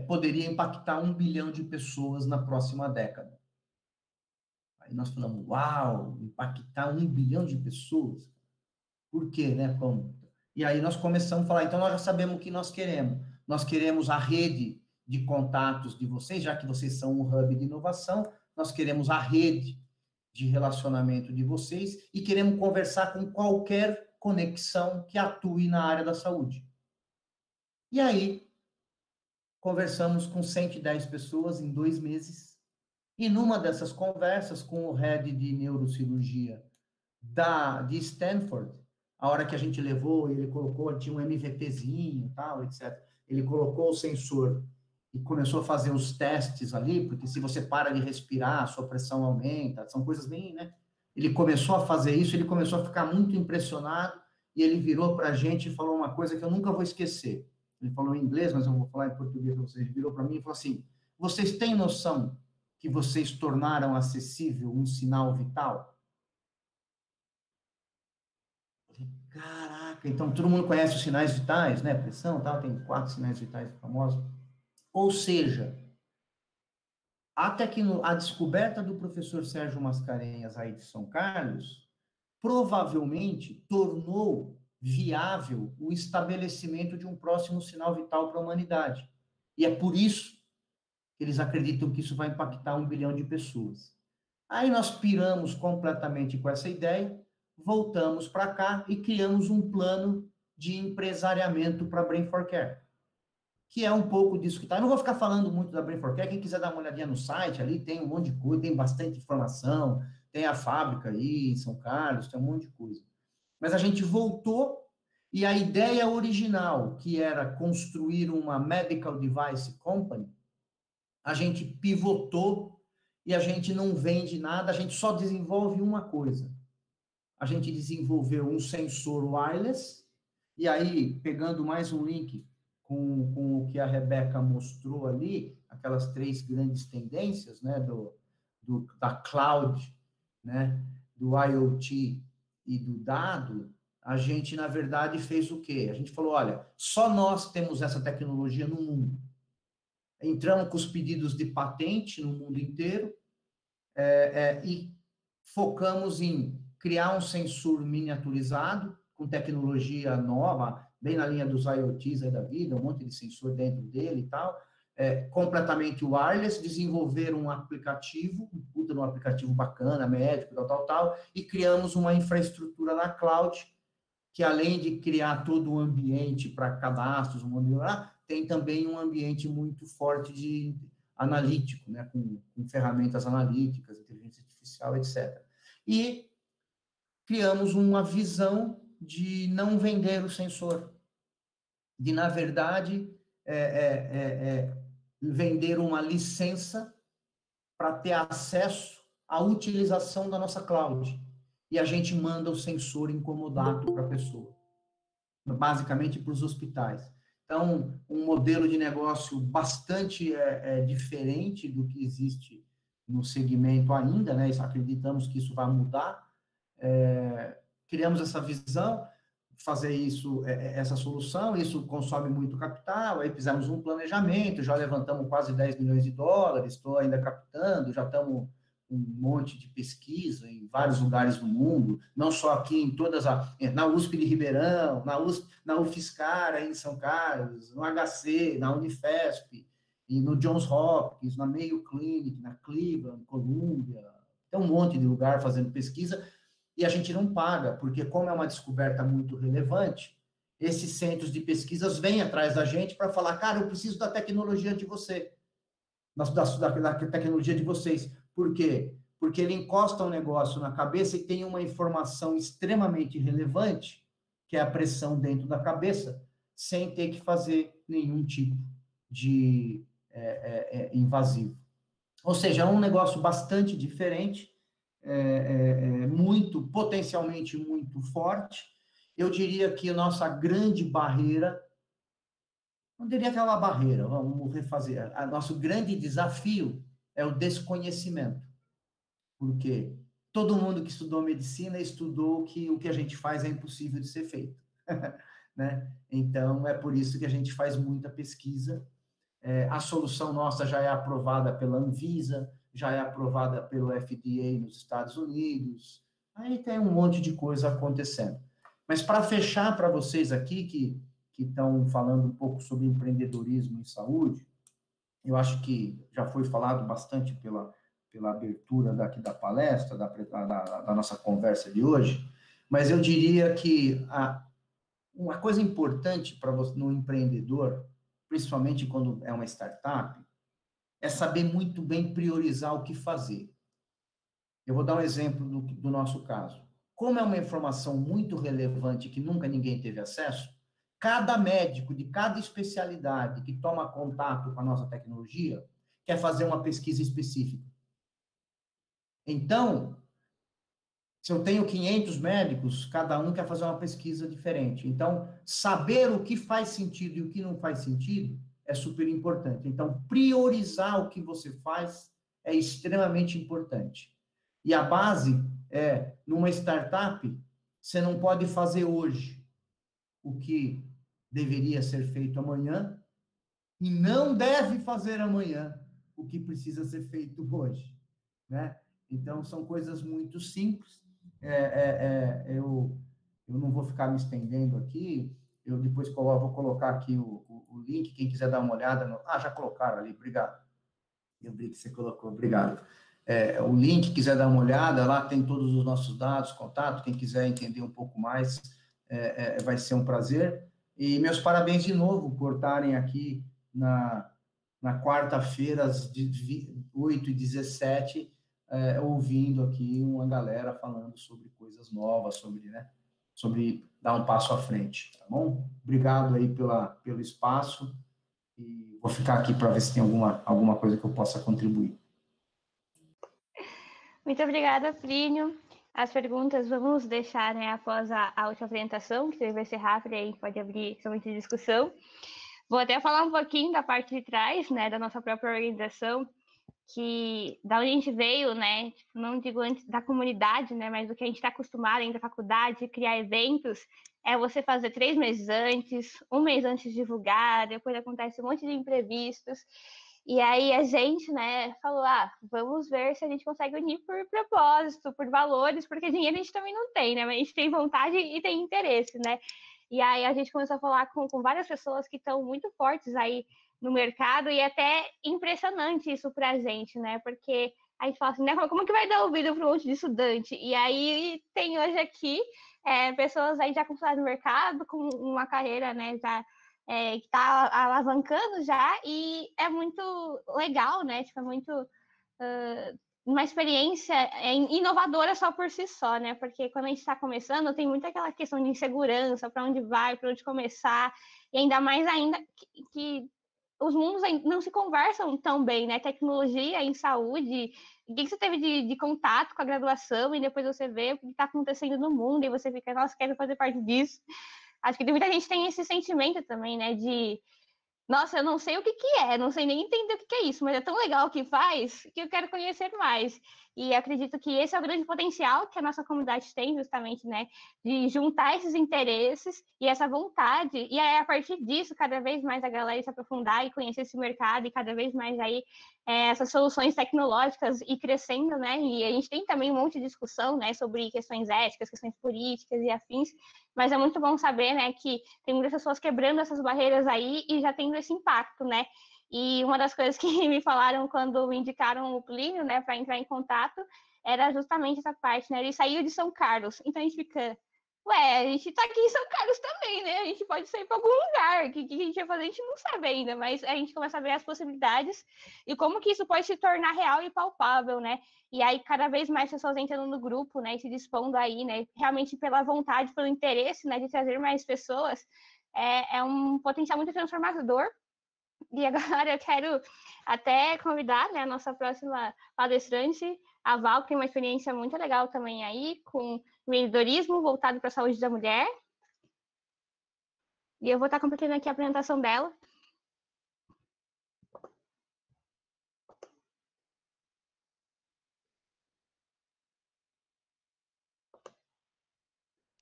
poderia impactar 1 bilhão de pessoas na próxima década. Aí nós falamos, uau, impactar 1 bilhão de pessoas? Por quê, né? Como? E aí nós começamos a falar, então nós já sabemos o que nós queremos. Nós queremos a rede de contatos de vocês, já que vocês são um hub de inovação, nós queremos a rede de relacionamento de vocês e queremos conversar com qualquer conexão que atue na área da saúde. E aí, conversamos com 110 pessoas em 2 meses, e numa dessas conversas com o head de neurocirurgia de Stanford, a hora que a gente levou, ele colocou, tinha um MVPzinho, tal, etc. Ele colocou o sensor e começou a fazer os testes ali, porque se você para de respirar, a sua pressão aumenta, são coisas bem, né? Ele começou a fazer isso, ele começou a ficar muito impressionado, e ele virou para a gente e falou uma coisa que eu nunca vou esquecer. Ele falou em inglês, mas eu vou falar em português para vocês. Ele virou para mim e falou assim, vocês têm noção que vocês tornaram acessível um sinal vital? Eu falei, caraca, então todo mundo conhece os sinais vitais, né? Pressão, tal, tem 4 sinais vitais famosos. Ou seja, a descoberta do professor Sérgio Mascarenhas aí de São Carlos provavelmente tornou viável o estabelecimento de um próximo sinal vital para a humanidade. E é por isso que eles acreditam que isso vai impactar 1 bilhão de pessoas. Aí nós piramos completamente com essa ideia, voltamos para cá e criamos um plano de empresariamento para a Brain4Care, que é um pouco disso que está. Eu não vou ficar falando muito da Brain4Care, quem quiser dar uma olhadinha no site, ali tem um monte de coisa, tem bastante informação, tem a fábrica aí em São Carlos, tem um monte de coisa. Mas a gente voltou, e a ideia original, que era construir uma medical device company, a gente pivotou e a gente não vende nada, a gente só desenvolve uma coisa. A gente desenvolveu um sensor wireless, e aí, pegando mais um link com o que a Rebeca mostrou ali, aquelas 3 grandes tendências, né, da cloud, né, do IoT e do dado, a gente, na verdade, fez o quê? A gente falou, olha, só nós temos essa tecnologia no mundo. Entramos com os pedidos de patente no mundo inteiro e focamos em criar um sensor miniaturizado com tecnologia nova, bem na linha dos IoTs aí da vida, um monte de sensor dentro dele e tal, completamente wireless, desenvolver um aplicativo, um aplicativo bacana, médico, tal, e criamos uma infraestrutura na cloud, que além de criar todo o ambiente para cadastros, tem também um ambiente muito forte de analítico, né, com ferramentas analíticas, inteligência artificial, etc. E criamos uma visão de não vender o sensor, de, na verdade, vender uma licença para ter acesso à utilização da nossa cloud. E a gente manda o sensor incomodato para a pessoa, basicamente para os hospitais. Então, um modelo de negócio bastante diferente do que existe no segmento ainda, né? Acreditamos que isso vai mudar. Criamos essa visão, fazer isso, essa solução, isso consome muito capital, aí fizemos um planejamento, já levantamos quase 10 milhões de dólares, estou ainda captando, já estamos um monte de pesquisa em vários lugares do mundo, não só aqui em todas na USP de Ribeirão, na UFSCar em São Carlos, no HC, na Unifesp, e no Johns Hopkins, na Mayo Clinic, na Cleveland, Columbia, tem um monte de lugar fazendo pesquisa, e a gente não paga, porque como é uma descoberta muito relevante, esses centros de pesquisas vêm atrás da gente para falar, cara, eu preciso da tecnologia de você, da tecnologia de vocês. Por quê? Porque ele encosta um negócio na cabeça e tem uma informação extremamente relevante, que é a pressão dentro da cabeça, sem ter que fazer nenhum tipo de invasivo. Ou seja, é um negócio bastante diferente, potencialmente muito forte. Eu diria que a nossa grande barreira, não diria que é uma barreira, vamos refazer, nosso grande desafio é o desconhecimento, porque todo mundo que estudou medicina estudou que o que a gente faz é impossível de ser feito, né? Então, é por isso que a gente faz muita pesquisa. A solução nossa já é aprovada pela Anvisa, já é aprovada pelo FDA nos Estados Unidos, aí tem um monte de coisa acontecendo. Mas para fechar para vocês aqui, que estão falando um pouco sobre empreendedorismo em saúde, eu acho que já foi falado bastante pela abertura daqui da palestra, da nossa conversa de hoje, mas eu diria que uma coisa importante para você, no empreendedor, principalmente quando é uma startup, é saber muito bem priorizar o que fazer. Eu vou dar um exemplo do nosso caso. Como é uma informação muito relevante que nunca ninguém teve acesso, cada médico de cada especialidade que toma contato com a nossa tecnologia quer fazer uma pesquisa específica. Então, se eu tenho 500 médicos, cada um quer fazer uma pesquisa diferente. Então, saber o que faz sentido e o que não faz sentido é super importante. Então, priorizar o que você faz é extremamente importante. E a base numa startup, você não pode fazer hoje o que deveria ser feito amanhã e não deve fazer amanhã o que precisa ser feito hoje, né? Então, são coisas muito simples. Eu não vou ficar me estendendo aqui, eu depois vou colocar aqui o link, quem quiser dar uma olhada. Já colocaram ali, obrigado. Eu vi que você colocou, obrigado. O link, quiser dar uma olhada, lá tem todos os nossos dados, contato, quem quiser entender um pouco mais, vai ser um prazer. E meus parabéns de novo por estarem aqui na quarta-feira, às 8h17, ouvindo aqui uma galera falando sobre coisas novas, sobre dar um passo à frente, tá bom? Obrigado aí pelo espaço, e vou ficar aqui para ver se tem alguma coisa que eu possa contribuir. Muito obrigada, Plínio. As perguntas vamos deixar, né, após a última apresentação, que vai ser rápida e aí pode abrir somente discussão. Vou até falar um pouquinho da parte de trás, né, da nossa própria organização, que da onde a gente veio, né, não digo antes da comunidade, né, mas do que a gente está acostumado ainda da faculdade, criar eventos, é você fazer 3 meses antes, 1 mês antes de divulgar, depois acontece um monte de imprevistos, e aí a gente, né, falou, vamos ver se a gente consegue unir por propósito, por valores, porque dinheiro a gente também não tem, né, mas a gente tem vontade e tem interesse, né, e aí a gente começou a falar com várias pessoas que estão muito fortes aí no mercado, e é até impressionante isso para a gente, né? Porque a gente fala assim, né? Como que vai dar ouvido para um monte de estudante? E aí tem hoje aqui pessoas aí já conquistadas no mercado, com uma carreira, né? Já que está alavancando já, e é muito legal, né? Tipo, é muito uma experiência inovadora só por si só, né? Porque quando a gente está começando, tem muita aquela questão de insegurança, para onde vai, para onde começar, e ainda mais ainda que os mundos não se conversam tão bem, né? Tecnologia em saúde, o que você teve de contato com a graduação e depois você vê o que está acontecendo no mundo e você fica, nossa, quero fazer parte disso. Acho que muita gente tem esse sentimento também, né? De nossa, eu não sei o que que é, não sei nem entender o que que é isso, mas é tão legal o que faz que eu quero conhecer mais. E acredito que esse é o grande potencial que a nossa comunidade tem, justamente, né? De juntar esses interesses e essa vontade, e aí, a partir disso, cada vez mais a galera se aprofundar e conhecer esse mercado, e cada vez mais aí essas soluções tecnológicas ir crescendo, né? E a gente tem também um monte de discussão, né, sobre questões éticas, questões políticas e afins, mas é muito bom saber, né, que tem muitas pessoas quebrando essas barreiras aí e já tendo esse impacto, né? E uma das coisas que me falaram quando me indicaram o Plínio, né, para entrar em contato, era justamente essa parte, né? Ele saiu de São Carlos, então a gente fica, ué, a gente tá aqui em São Carlos também, né? A gente pode sair para algum lugar. O que a gente vai fazer, a gente não sabe ainda, mas a gente começa a ver as possibilidades e como que isso pode se tornar real e palpável, né? E aí, cada vez mais pessoas entrando no grupo, né? E se dispondo aí, né? Realmente pela vontade, pelo interesse, né? De trazer mais pessoas. É um potencial muito transformador. E agora eu quero até convidar, né, a nossa próxima palestrante, a Val, que tem uma experiência muito legal também aí, com empreendedorismo voltado para a saúde da mulher. E eu vou estar compartilhando aqui a apresentação dela.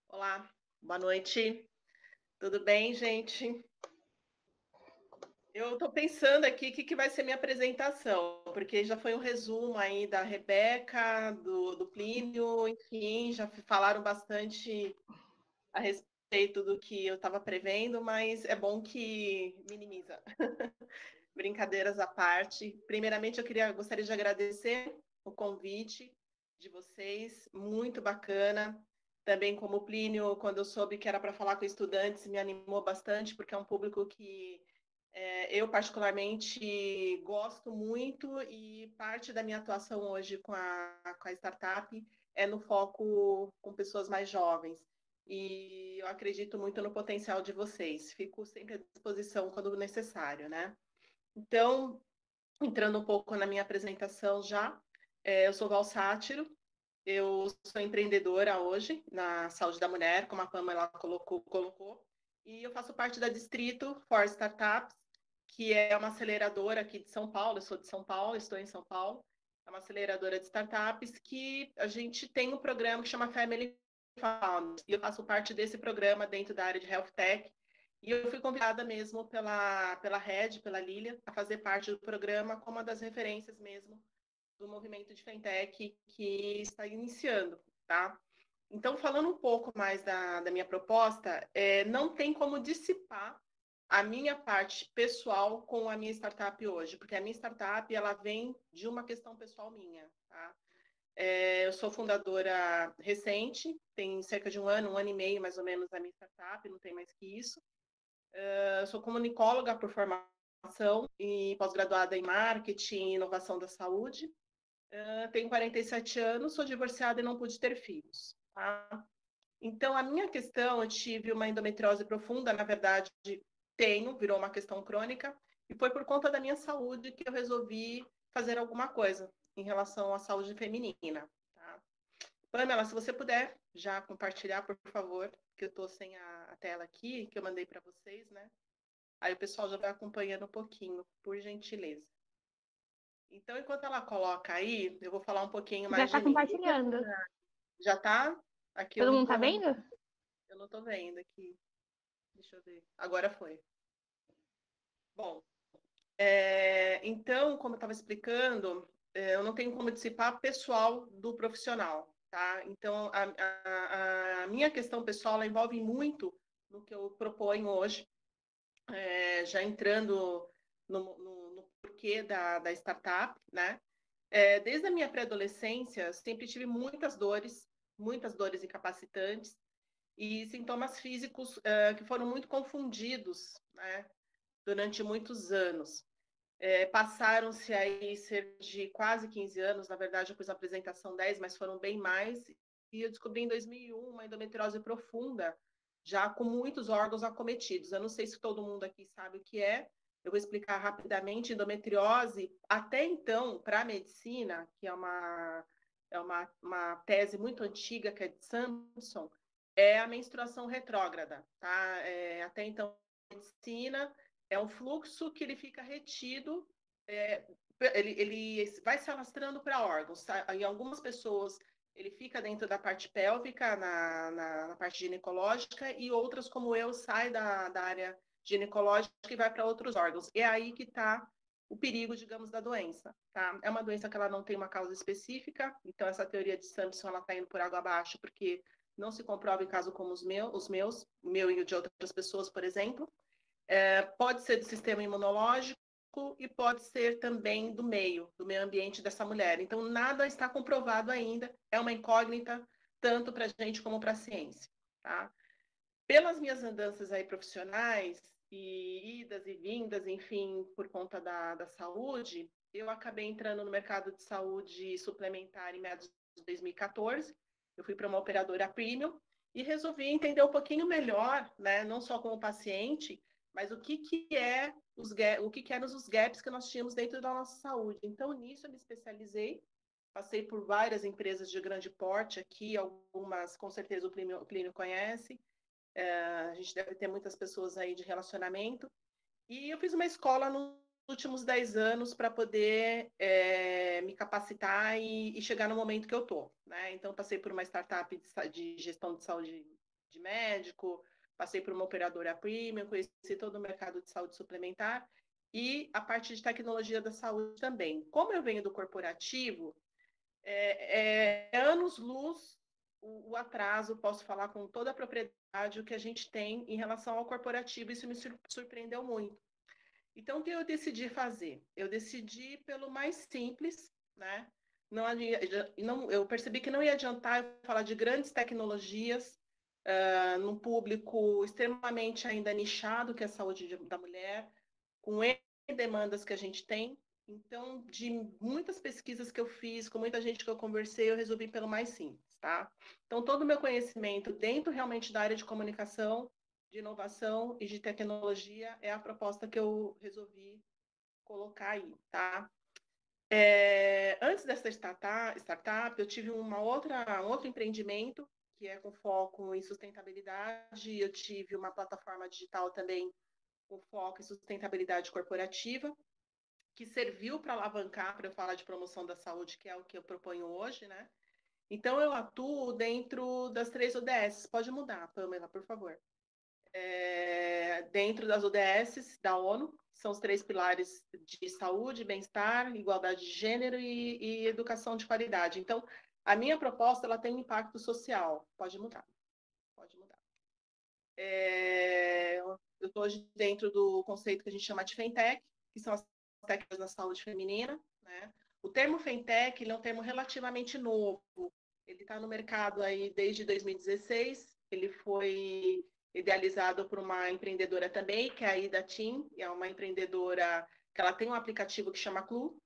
Olá, boa noite. Tudo bem, gente? Eu estou pensando aqui o que vai ser minha apresentação, porque já foi um resumo aí da Rebeca, do Plínio, enfim, já falaram bastante a respeito do que eu estava prevendo, mas é bom que minimiza. Brincadeiras à parte. Primeiramente, gostaria de agradecer o convite de vocês, muito bacana. Também como o Plínio, quando eu soube que era para falar com estudantes, me animou bastante, porque é um público que eu particularmente gosto muito e parte da minha atuação hoje com a startup é no foco com pessoas mais jovens. E eu acredito muito no potencial de vocês. Fico sempre à disposição quando necessário, né? Então, entrando um pouco na minha apresentação já, eu sou Val Sátiro, eu sou empreendedora hoje na saúde da mulher, como a Pamela colocou, e eu faço parte da Distrito for Startups, que é uma aceleradora aqui de São Paulo. Eu sou de São Paulo, estou em São Paulo. É uma aceleradora de startups que a gente tem um programa que chama Family Founders, e eu faço parte desse programa dentro da área de Health Tech. E eu fui convidada mesmo pela Red, pela Lília, a fazer parte do programa como uma das referências mesmo do movimento de fintech que está iniciando, tá? Então, falando um pouco mais da minha proposta, não tem como dissipar a minha parte pessoal com a minha startup hoje, porque a minha startup ela vem de uma questão pessoal minha, tá? Eu sou fundadora recente, tem cerca de um ano e meio mais ou menos da minha startup, não tem mais que isso. Eu sou comunicóloga por formação e pós-graduada em marketing e inovação da saúde. Tenho 47 anos, sou divorciada e não pude ter filhos. Tá? Então, a minha questão, eu tive uma endometriose profunda, na verdade, virou uma questão crônica, e foi por conta da minha saúde que eu resolvi fazer alguma coisa em relação à saúde feminina. Tá? Pamela, se você puder já compartilhar, por favor, que eu estou sem a tela aqui, que eu mandei para vocês, né? Aí o pessoal já vai acompanhando um pouquinho, por gentileza. Então, enquanto ela coloca aí, eu vou falar um pouquinho mais Já está de mim. compartilhando. Já está? Aqui Todo mundo está vendo? Eu não estou vendo aqui. Deixa eu ver. Agora foi. Bom, então, como eu estava explicando, eu não tenho como dissipar pessoal do profissional, tá? Então, a minha questão pessoal, ela envolve muito no que eu proponho hoje, já entrando no porquê da startup, né? Desde a minha pré-adolescência, sempre tive muitas dores incapacitantes e sintomas físicos que foram muito confundidos, né? Durante muitos anos. Passaram-se aí cerca de quase 15 anos, na verdade eu pus a apresentação 10, mas foram bem mais, e eu descobri em 2001 uma endometriose profunda, já com muitos órgãos acometidos. Eu não sei se todo mundo aqui sabe o que é, eu vou explicar rapidamente. Endometriose, até então, para a medicina, que é uma tese muito antiga, que é de Sampson, é a menstruação retrógrada, tá? Até então, a medicina é um fluxo que ele fica retido, ele vai se alastrando para órgãos, tá? Em algumas pessoas ele fica dentro da parte pélvica, na parte ginecológica, e outras, como eu, sai da área ginecológica e vai para outros órgãos. É aí que está o perigo, digamos, da doença, tá? É uma doença que ela não tem uma causa específica, então essa teoria de Sampson, ela está indo por água abaixo, porque não se comprova em casos como os meus, o meu e o de outras pessoas, por exemplo. Pode ser do sistema imunológico e pode ser também do meio ambiente dessa mulher. Então, nada está comprovado ainda, é uma incógnita, tanto para a gente como para a ciência, tá? Pelas minhas andanças aí profissionais, e idas e vindas, enfim, por conta da saúde, eu acabei entrando no mercado de saúde suplementar em meados de 2014. Eu fui para uma operadora premium e resolvi entender um pouquinho melhor, né, não só como paciente, mas o que eram os gaps que nós tínhamos dentro da nossa saúde. Então, nisso eu me especializei, passei por várias empresas de grande porte aqui, algumas com certeza o Plínio conhece, a gente deve ter muitas pessoas aí de relacionamento, e eu fiz uma escola nos últimos 10 anos para poder me capacitar e chegar no momento que eu estou, né? Então, passei por uma startup de gestão de saúde de médico, passei por uma operadora premium, conheci todo o mercado de saúde suplementar e a parte de tecnologia da saúde também. Como eu venho do corporativo, anos-luz o atraso, posso falar com toda a propriedade, o que a gente tem em relação ao corporativo, isso me surpreendeu muito. Então, o que eu decidi fazer? Eu decidi pelo mais simples, né? Eu percebi que não ia adiantar eu falar de grandes tecnologias num público extremamente ainda nichado, que é a saúde da mulher, com N demandas que a gente tem. Então, de muitas pesquisas que eu fiz, com muita gente que eu conversei, eu resolvi pelo mais simples, tá? Então, todo o meu conhecimento dentro realmente da área de comunicação, de inovação e de tecnologia é a proposta que eu resolvi colocar aí, tá? Antes dessa startup, eu tive um outro empreendimento que é com foco em sustentabilidade. Eu tive uma plataforma digital também com foco em sustentabilidade corporativa, que serviu para alavancar, para eu falar de promoção da saúde, que é o que eu proponho hoje, né? Então, eu atuo dentro das 3 ODS. Pode mudar, Pamela, por favor. Dentro das ODS da ONU, são os 3 pilares de saúde, bem-estar, igualdade de gênero e educação de qualidade. Então, a minha proposta, ela tem um impacto social. Pode mudar. Pode mudar. Eu estou hoje dentro do conceito que a gente chama de Fintech, que são as técnicas da saúde feminina, né? O termo Fintech, ele é um termo relativamente novo. Ele está no mercado aí desde 2016. Ele foi idealizado por uma empreendedora também, que é a Ida Tim, é uma empreendedora que ela tem um aplicativo que chama Clu.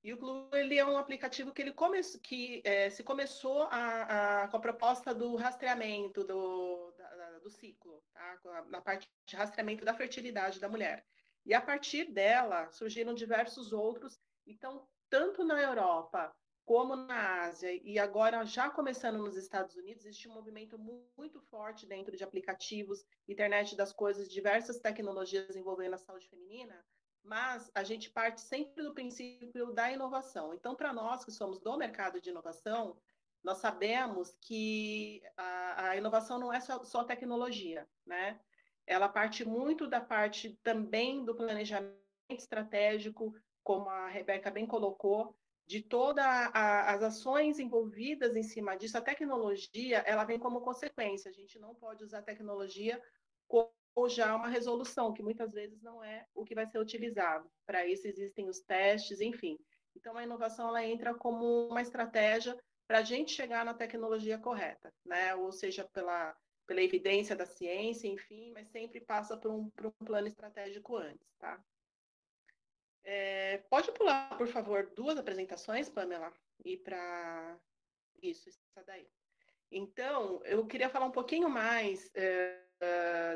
E o Clu, ele é um aplicativo que se começou com a proposta do rastreamento do ciclo, tá? Na parte de rastreamento da fertilidade da mulher. E a partir dela surgiram diversos outros. Então, tanto na Europa como na Ásia, e agora já começando nos Estados Unidos, existe um movimento muito forte dentro de aplicativos, internet das coisas, diversas tecnologias envolvendo a saúde feminina, mas a gente parte sempre do princípio da inovação. Então, para nós que somos do mercado de inovação, nós sabemos que a inovação não é só tecnologia, né? Ela parte muito da parte também do planejamento estratégico, como a Rebeca bem colocou, de todas as ações envolvidas em cima disso. A tecnologia, ela vem como consequência. A gente não pode usar a tecnologia como já uma resolução, que muitas vezes não é o que vai ser utilizado. Para isso existem os testes, enfim. Então, a inovação ela entra como uma estratégia para a gente chegar na tecnologia correta, né? Ou seja, pela evidência da ciência, enfim, mas sempre passa por um plano estratégico antes, tá? Pode pular, por favor, 2 apresentações, Pamela, e para isso, essa daí. Então, eu queria falar um pouquinho mais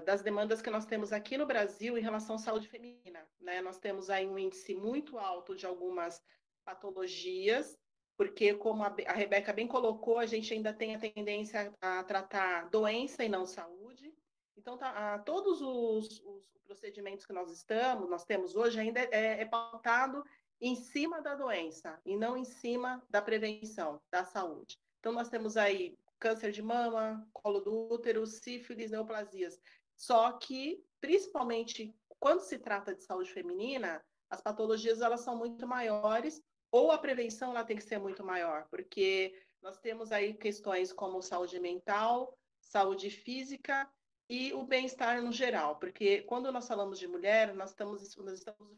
das demandas que nós temos aqui no Brasil em relação à saúde feminina, né? Nós temos aí um índice muito alto de algumas patologias, porque, como a Rebeca bem colocou, a gente ainda tem a tendência a tratar doença e não saúde. Então, todos os procedimentos que nós temos hoje ainda é pautado em cima da doença e não em cima da prevenção, da saúde. Então, nós temos aí câncer de mama, colo do útero, sífilis, neoplasias. Só que, principalmente quando se trata de saúde feminina, as patologias elas são muito maiores ou a prevenção ela tem que ser muito maior, porque nós temos aí questões como saúde mental, saúde física e o bem-estar no geral, porque quando nós falamos de mulher, nós estamos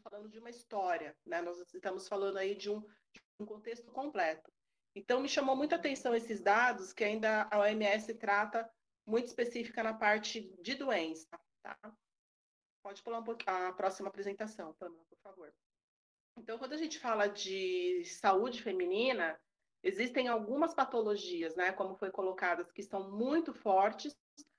falando de uma história, né? Nós estamos falando aí de um contexto completo. Então, me chamou muita atenção esses dados que ainda a OMS trata muito específica na parte de doença. Tá? Pode pular um pouquinho a próxima apresentação, Pamela, por favor. Então, quando a gente fala de saúde feminina, existem algumas patologias, né, como foi colocadas, que são muito fortes,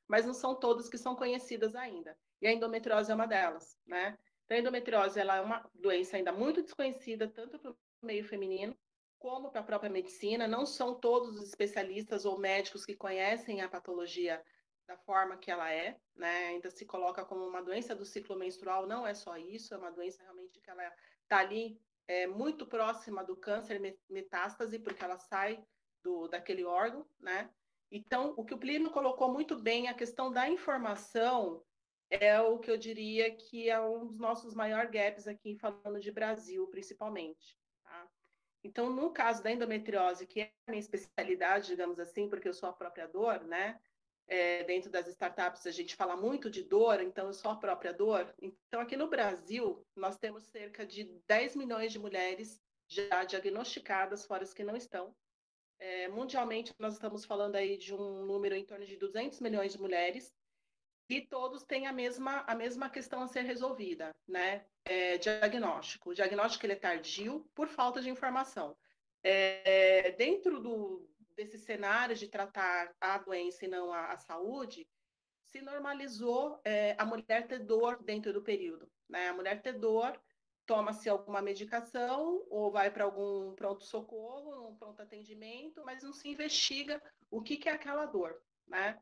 mas não são todas que são conhecidas ainda. E a endometriose é uma delas, né? Então, a endometriose ela é uma doença ainda muito desconhecida, tanto para o meio feminino, como para a própria medicina. Não são todos os especialistas ou médicos que conhecem a patologia da forma que ela é, né? Ainda se coloca como uma doença do ciclo menstrual, não é só isso, é uma doença realmente que ela está ali muito próxima do câncer metástase, porque ela sai daquele órgão, né? Então, o que o Plínio colocou muito bem, a questão da informação, é o que eu diria que é um dos nossos maiores gaps aqui, falando de Brasil, principalmente. Tá? Então, no caso da endometriose, que é a minha especialidade, digamos assim, porque eu sou a própria dor, né? Dentro das startups, a gente fala muito de dor, então eu sou a própria dor. Então, aqui no Brasil, nós temos cerca de 10 milhões de mulheres já diagnosticadas, fora as que não estão. Mundialmente, nós estamos falando aí de um número em torno de 200 milhões de mulheres, e todos têm a mesma questão a ser resolvida, né? Diagnóstico. O diagnóstico ele é tardio por falta de informação. Dentro desse cenário de tratar a doença e não a saúde, se normalizou a mulher ter dor dentro do período, né? A mulher ter dor, toma-se alguma medicação ou vai para algum pronto-socorro, um pronto-atendimento, mas não se investiga o que é aquela dor, né?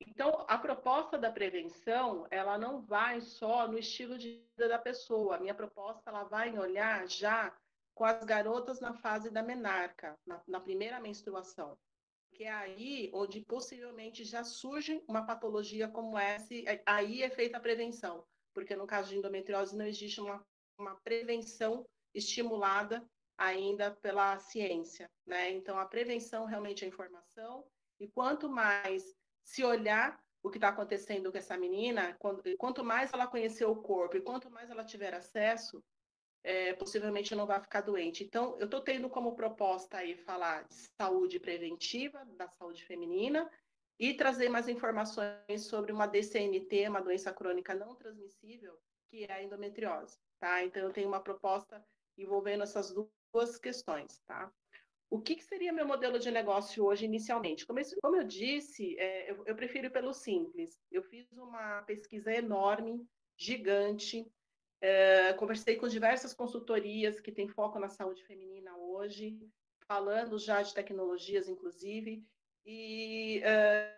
Então, a proposta da prevenção, ela não vai só no estilo de vida da pessoa. A minha proposta, ela vai olhar já com as garotas na fase da menarca, na primeira menstruação. Que é aí onde possivelmente já surge uma patologia como essa, aí é feita a prevenção. Porque no caso de endometriose não existe uma prevenção estimulada ainda pela ciência, né? Então, a prevenção realmente é a informação, e quanto mais se olhar o que está acontecendo com essa menina, quanto mais ela conhecer o corpo e quanto mais ela tiver acesso, possivelmente não vai ficar doente. Então, eu estou tendo como proposta aí falar de saúde preventiva, da saúde feminina, e trazer mais informações sobre uma DCNT, uma doença crônica não transmissível, que é a endometriose, tá? Então, eu tenho uma proposta envolvendo essas duas questões, tá? O que seria meu modelo de negócio hoje, inicialmente? Como eu disse, eu prefiro pelo simples. Eu fiz uma pesquisa enorme, gigante, conversei com diversas consultorias que têm foco na saúde feminina hoje, falando já de tecnologias, inclusive, e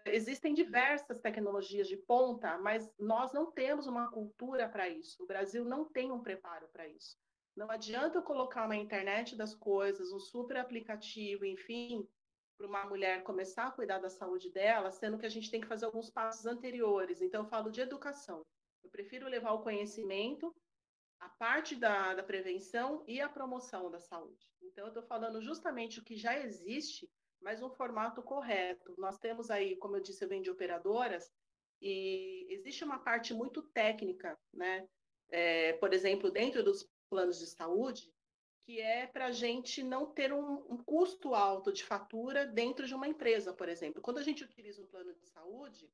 existem diversas tecnologias de ponta, mas nós não temos uma cultura para isso. O Brasil não tem um preparo para isso. Não adianta eu colocar uma internet das coisas, um super aplicativo, enfim, para uma mulher começar a cuidar da saúde dela, sendo que a gente tem que fazer alguns passos anteriores. Então, eu falo de educação. Eu prefiro levar o conhecimento, a parte da prevenção e a promoção da saúde. Então, eu estou falando justamente o que já existe, mas no formato correto. Nós temos aí, como eu disse, eu venho de operadoras, e existe uma parte muito técnica, né? Por exemplo, dentro dos planos de saúde, que é para a gente não ter um custo alto de fatura dentro de uma empresa, por exemplo. Quando a gente utiliza um plano de saúde,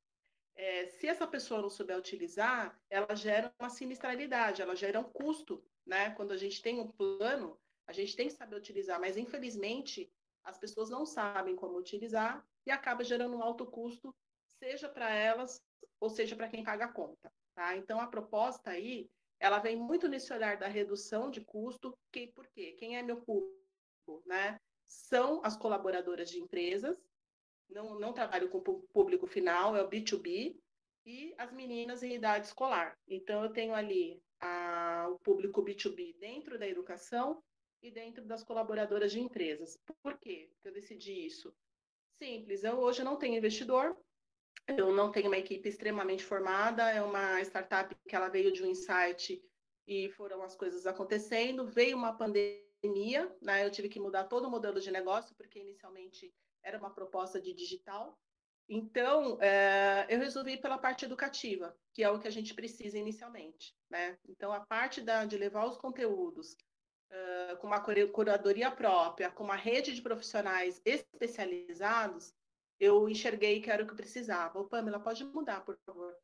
Se essa pessoa não souber utilizar, ela gera uma sinistralidade, ela gera um custo, né? Quando a gente tem um plano, a gente tem que saber utilizar, mas infelizmente as pessoas não sabem como utilizar e acaba gerando um alto custo, seja para elas ou seja para quem paga a conta, tá? Então a proposta aí, ela vem muito nesse olhar da redução de custo, por quê? Quem é meu público, né? São as colaboradoras de empresas, não trabalho com público final, é o B2B, e as meninas em idade escolar. Então, eu tenho ali o público B2B dentro da educação e dentro das colaboradoras de empresas. Por quê que eu decidi isso? Simples, eu hoje não tenho investidor, eu não tenho uma equipe extremamente formada, é uma startup que ela veio de um insight e foram as coisas acontecendo, veio uma pandemia, né? Eu tive que mudar todo o modelo de negócio, porque inicialmente era uma proposta de digital. Então, eu resolvi ir pela parte educativa, que é o que a gente precisa inicialmente, né? Então, a parte de levar os conteúdos com uma curadoria própria, com uma rede de profissionais especializados, eu enxerguei que era o que eu precisava. Ô, Pamela, pode mudar, por favor,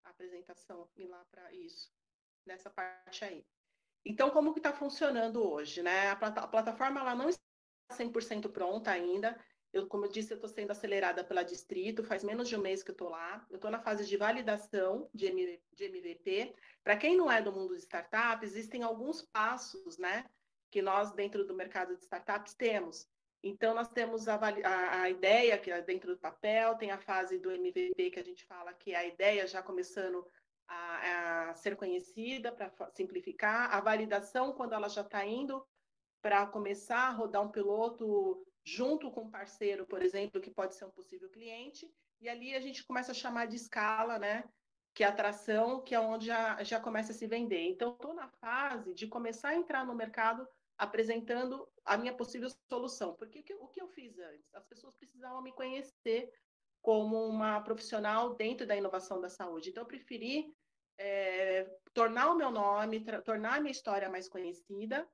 a apresentação, ir lá para isso, nessa parte aí. Então, como que está funcionando hoje, né? A plataforma ela não está 100% pronta ainda. Como eu disse, eu estou sendo acelerada pela Distrito, faz menos de um mês que eu estou lá. Eu estou na fase de validação de MVP. Para quem não é do mundo de startups, existem alguns passos, né, que nós, dentro do mercado de startups, temos. Então, nós temos a ideia, que é dentro do papel, tem a fase do MVP, que a gente fala que é a ideia já começando a ser conhecida, para simplificar, a validação, quando ela já está indo para começar a rodar um piloto junto com um parceiro, por exemplo, que pode ser um possível cliente, e ali a gente começa a chamar de escala, né? Que é atração, que é onde já começa a se vender. Então, estou na fase de começar a entrar no mercado apresentando a minha possível solução. Porque o que eu fiz antes? As pessoas precisavam me conhecer como uma profissional dentro da inovação da saúde. Então, eu preferi tornar o meu nome, tornar a minha história mais conhecida,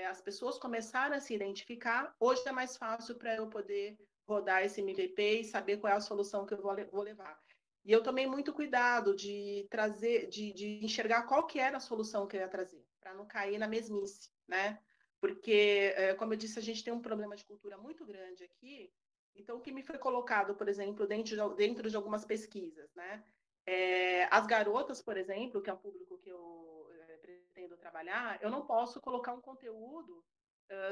as pessoas começaram a se identificar. Hoje é mais fácil para eu poder rodar esse MVP e saber qual é a solução que eu vou levar. E eu tomei muito cuidado de trazer, de enxergar qual que era a solução que eu ia trazer, para não cair na mesmice, né? Porque, como eu disse, a gente tem um problema de cultura muito grande aqui. Então, o que me foi colocado, por exemplo, dentro de algumas pesquisas, né? As garotas, por exemplo, que é um público que eu pretendo trabalhar, eu não posso colocar um conteúdo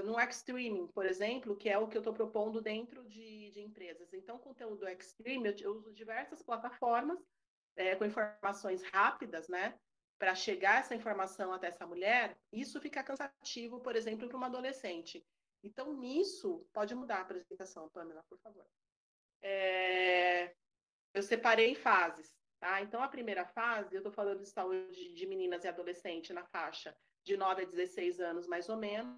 no Extreme, por exemplo, que é o que eu estou propondo dentro de empresas. Então, o conteúdo Extreme, eu uso diversas plataformas com informações rápidas, né? Para chegar essa informação até essa mulher, isso fica cansativo, por exemplo, para uma adolescente. Então, nisso, pode mudar a apresentação, Pamela, por favor. Eu separei em fases, tá? Então, a primeira fase, eu estou falando de saúde de meninas e adolescentes na faixa de 9 a 16 anos, mais ou menos,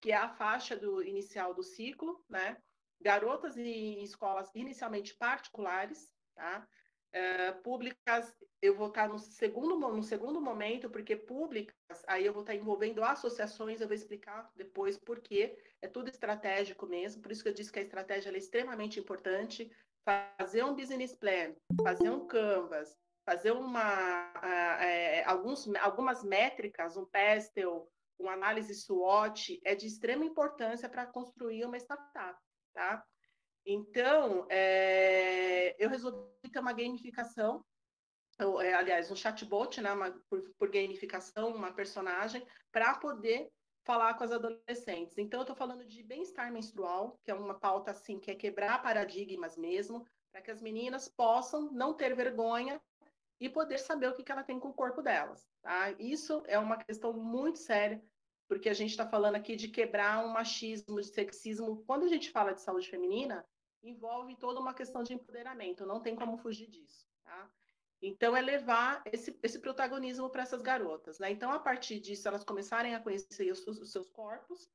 que é a faixa inicial do ciclo, né? Garotas em escolas inicialmente particulares, tá? Públicas, eu vou estar no segundo momento, porque públicas, aí eu vou estar envolvendo associações, eu vou explicar depois por quê, é tudo estratégico mesmo, por isso que eu disse que a estratégia é extremamente importante, fazer um business plan, fazer um canvas, fazer algumas métricas, um PESTEL, uma análise SWOT, é de extrema importância para construir uma startup, tá? Então, eu resolvi ter uma gamificação, aliás, um chatbot, né, por gamificação, uma personagem, para poder falar com as adolescentes. Então, eu estou falando de bem-estar menstrual, que é uma pauta assim, que é quebrar paradigmas mesmo, para que as meninas possam não ter vergonha e poder saber o que ela tem com o corpo delas. Tá? Isso é uma questão muito séria, porque a gente está falando aqui de quebrar um machismo, de sexismo. Quando a gente fala de saúde feminina, envolve toda uma questão de empoderamento, não tem como fugir disso. Tá? Então, é levar esse protagonismo para essas garotas. Né? Então, a partir disso, elas começarem a conhecer os seus corpos,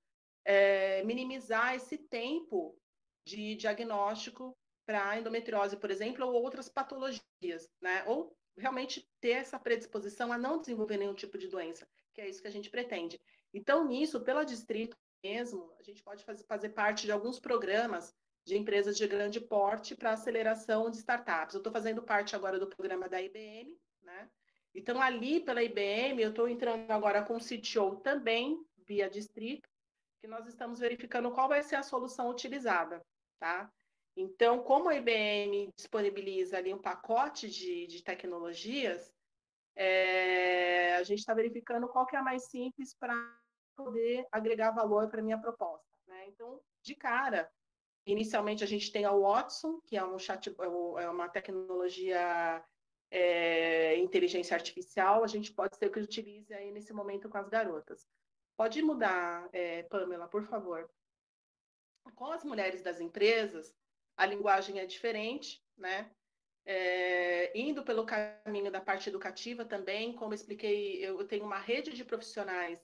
minimizar esse tempo de diagnóstico para endometriose, por exemplo, ou outras patologias, né? Ou realmente ter essa predisposição a não desenvolver nenhum tipo de doença, que é isso que a gente pretende. Então, nisso, pela Distrito mesmo, a gente pode fazer parte de alguns programas de empresas de grande porte para aceleração de startups. Eu estou fazendo parte agora do programa da IBM, né? Então, ali pela IBM, eu estou entrando agora com o CTO também, via distrito, que nós estamos verificando qual vai ser a solução utilizada, tá? Então, como a IBM disponibiliza ali um pacote de tecnologias, a gente está verificando qual que é a mais simples para poder agregar valor para a minha proposta, né? Então, de cara, inicialmente a gente tem a Watson, que é um chat, é uma tecnologia inteligência artificial, a gente pode ser que utilize aí nesse momento com as garotas. Pode mudar, Pamela, por favor. Com as mulheres das empresas, a linguagem é diferente, né? Indo pelo caminho da parte educativa também, como expliquei, eu tenho uma rede de profissionais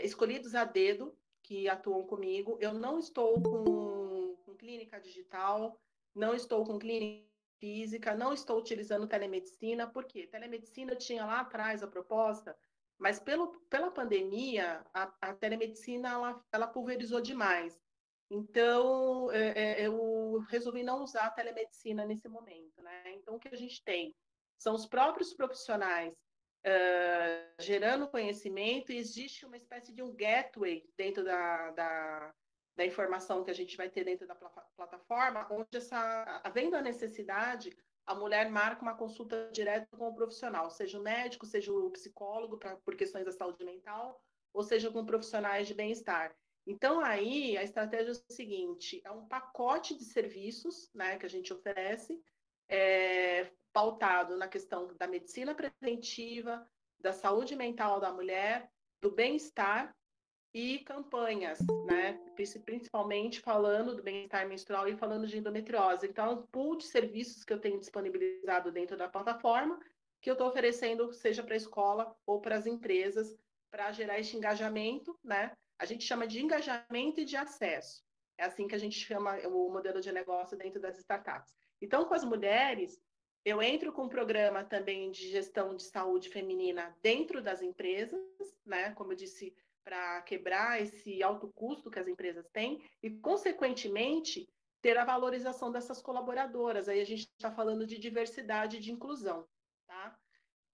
escolhidos a dedo, que atuam comigo. Eu não estou com clínica digital, não estou com clínica física, não estou utilizando telemedicina, porque telemedicina tinha lá atrás a proposta, mas pela pandemia, a telemedicina ela pulverizou demais. Então, eu resolvi não usar a telemedicina nesse momento, né? Então, o que a gente tem são os próprios profissionais gerando conhecimento, e existe uma espécie de um gateway dentro da informação que a gente vai ter dentro da plataforma, onde havendo a necessidade, a mulher marca uma consulta direta com o profissional, seja o médico, seja o psicólogo, por questões da saúde mental, ou seja com profissionais de bem-estar. Então, aí, a estratégia é o seguinte, é um pacote de serviços, né, que a gente oferece, pautado na questão da medicina preventiva, da saúde mental da mulher, do bem-estar e campanhas, né, principalmente falando do bem-estar menstrual e falando de endometriose. Então, é um pool de serviços que eu tenho disponibilizado dentro da plataforma, que eu estou oferecendo, seja para a escola ou para as empresas, para gerar esse engajamento, né? A gente chama de engajamento e de acesso. É assim que a gente chama o modelo de negócio dentro das startups. Então, com as mulheres, eu entro com um programa também de gestão de saúde feminina dentro das empresas, né? Como eu disse, para quebrar esse alto custo que as empresas têm e, consequentemente, ter a valorização dessas colaboradoras. Aí a gente está falando de diversidade e de inclusão, tá?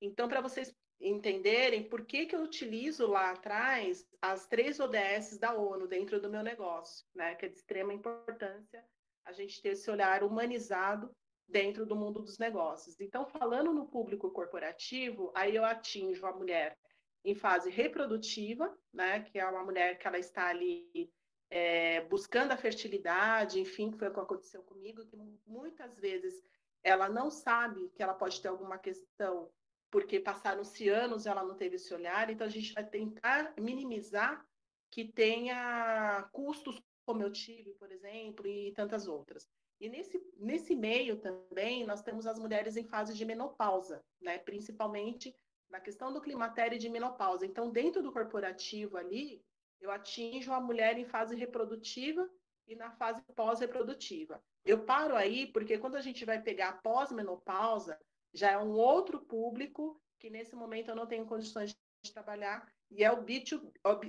Então, para vocês entenderem por que eu utilizo lá atrás as 3 ODS da ONU dentro do meu negócio, né? Que é de extrema importância a gente ter esse olhar humanizado dentro do mundo dos negócios. Então, falando no público corporativo, aí eu atinjo a mulher em fase reprodutiva, né? Que é uma mulher que ela está ali buscando a fertilidade, enfim, que foi o que aconteceu comigo, que muitas vezes ela não sabe que ela pode ter alguma questão porque passaram-se anos e ela não teve esse olhar, então a gente vai tentar minimizar que tenha custos como eu tive, por exemplo, e tantas outras. E nesse meio também nós temos as mulheres em fase de menopausa, né? Principalmente na questão do climatério e de menopausa. Então, dentro do corporativo ali, eu atinjo a mulher em fase reprodutiva e na fase pós-reprodutiva. Eu paro aí porque quando a gente vai pegar pós-menopausa, já é um outro público que nesse momento eu não tenho condições de trabalhar, e é o B2,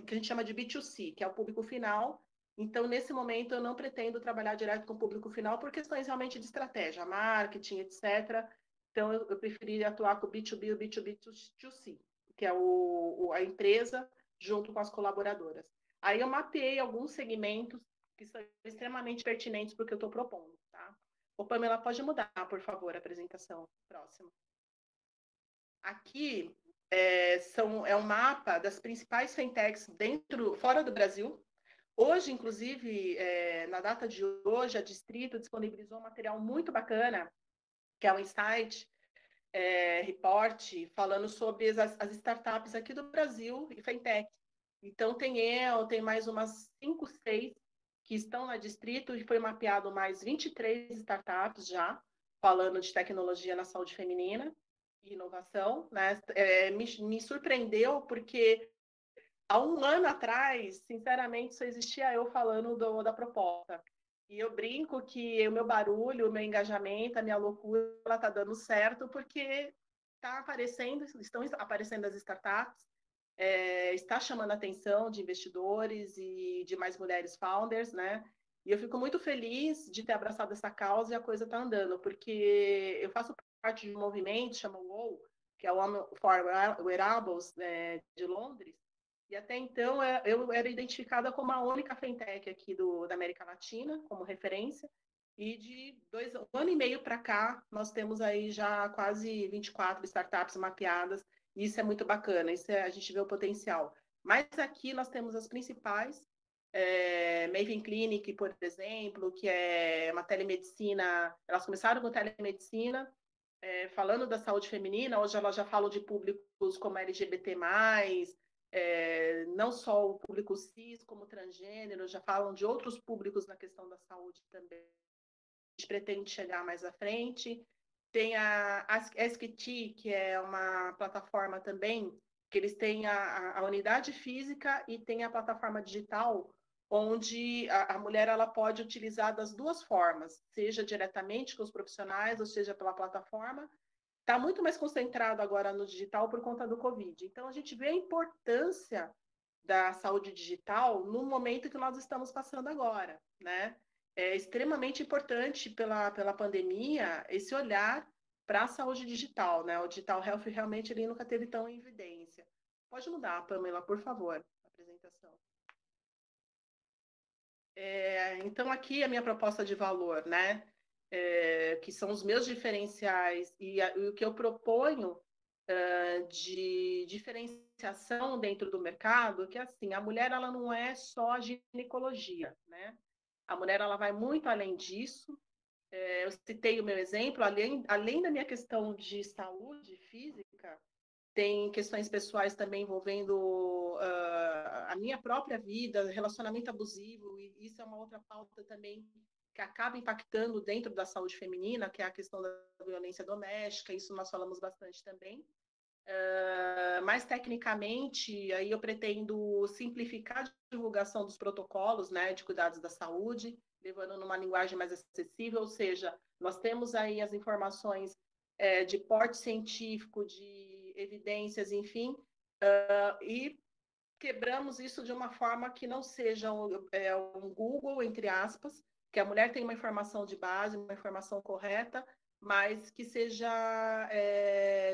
que a gente chama de B2C, que é o público final. Então, nesse momento, eu não pretendo trabalhar direto com o público final por questões realmente de estratégia, marketing, etc. Então, eu preferi atuar com o B2B e o B2B2C, que é a empresa junto com as colaboradoras. Aí eu mapeei alguns segmentos que são extremamente pertinentes para o que eu estou propondo, tá? Ô, Pamela, pode mudar, por favor, a apresentação. Próximo. Aqui é um mapa das principais fintechs fora do Brasil. Hoje, inclusive, na data de hoje, a Distrito disponibilizou um material muito bacana, que é o Insight Report, falando sobre as startups aqui do Brasil e fintech. Então, tem mais umas 5, 6 que estão na Distrito, e foi mapeado mais 23 startups já, falando de tecnologia na saúde feminina e inovação, né? Me surpreendeu porque há um ano atrás, sinceramente, só existia eu falando da proposta. E eu brinco que o meu barulho, o meu engajamento, a minha loucura, ela está dando certo porque estão aparecendo as startups, está chamando a atenção de investidores e de mais mulheres founders, né? E eu fico muito feliz de ter abraçado essa causa e a coisa está andando, porque eu faço parte de um movimento chama WOW, que é o Women for Wearables, de Londres, e até então eu era identificada como a única fintech aqui da América Latina, como referência, e de um ano e meio para cá, nós temos aí já quase 24 startups mapeadas, e isso é muito bacana, a gente vê o potencial. Mas aqui nós temos as principais, Maven Clinic, por exemplo, que é uma telemedicina, elas começaram com telemedicina, falando da saúde feminina, hoje elas já falam de públicos como LGBT+, não só o público cis, como transgênero, já falam de outros públicos na questão da saúde também. A gente pretende chegar mais à frente. Tem a AskT, que é uma plataforma também, que eles têm a unidade física e tem a plataforma digital, onde a mulher ela pode utilizar das duas formas, seja diretamente com os profissionais, ou seja pela plataforma. Está muito mais concentrado agora no digital por conta do Covid. Então, a gente vê a importância da saúde digital no momento que nós estamos passando agora, né? É extremamente importante pela pandemia esse olhar para a saúde digital, né? O digital health realmente ele nunca teve tão em evidência. Pode mudar, Pamela, por favor, a apresentação. Então, aqui a minha proposta de valor, né? Que são os meus diferenciais e o que eu proponho de diferenciação dentro do mercado, que assim, a mulher ela não é só ginecologia, né? A mulher ela vai muito além disso. Eu citei o meu exemplo, além da minha questão de saúde física, tem questões pessoais também envolvendo a minha própria vida, relacionamento abusivo, e isso é uma outra pauta também que acaba impactando dentro da saúde feminina, que é a questão da violência doméstica, isso nós falamos bastante também. Mais tecnicamente, aí eu pretendo simplificar a divulgação dos protocolos, né, de cuidados da saúde, levando numa linguagem mais acessível, ou seja, nós temos aí as informações de porte científico, de evidências, enfim, e quebramos isso de uma forma que não seja um Google, entre aspas, que a mulher tem uma informação de base, uma informação correta, mas que seja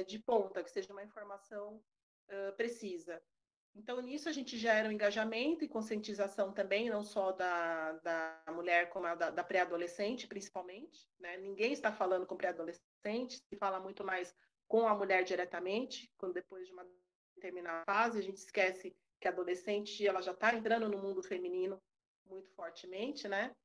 de ponta, que seja uma informação precisa. Então, nisso a gente gera um engajamento e conscientização também, não só da mulher, como da pré-adolescente, principalmente, né? Ninguém está falando com pré-adolescente, se fala muito mais com a mulher diretamente, quando depois de uma determinada fase, a gente esquece que a adolescente ela já está entrando no mundo feminino muito fortemente, né?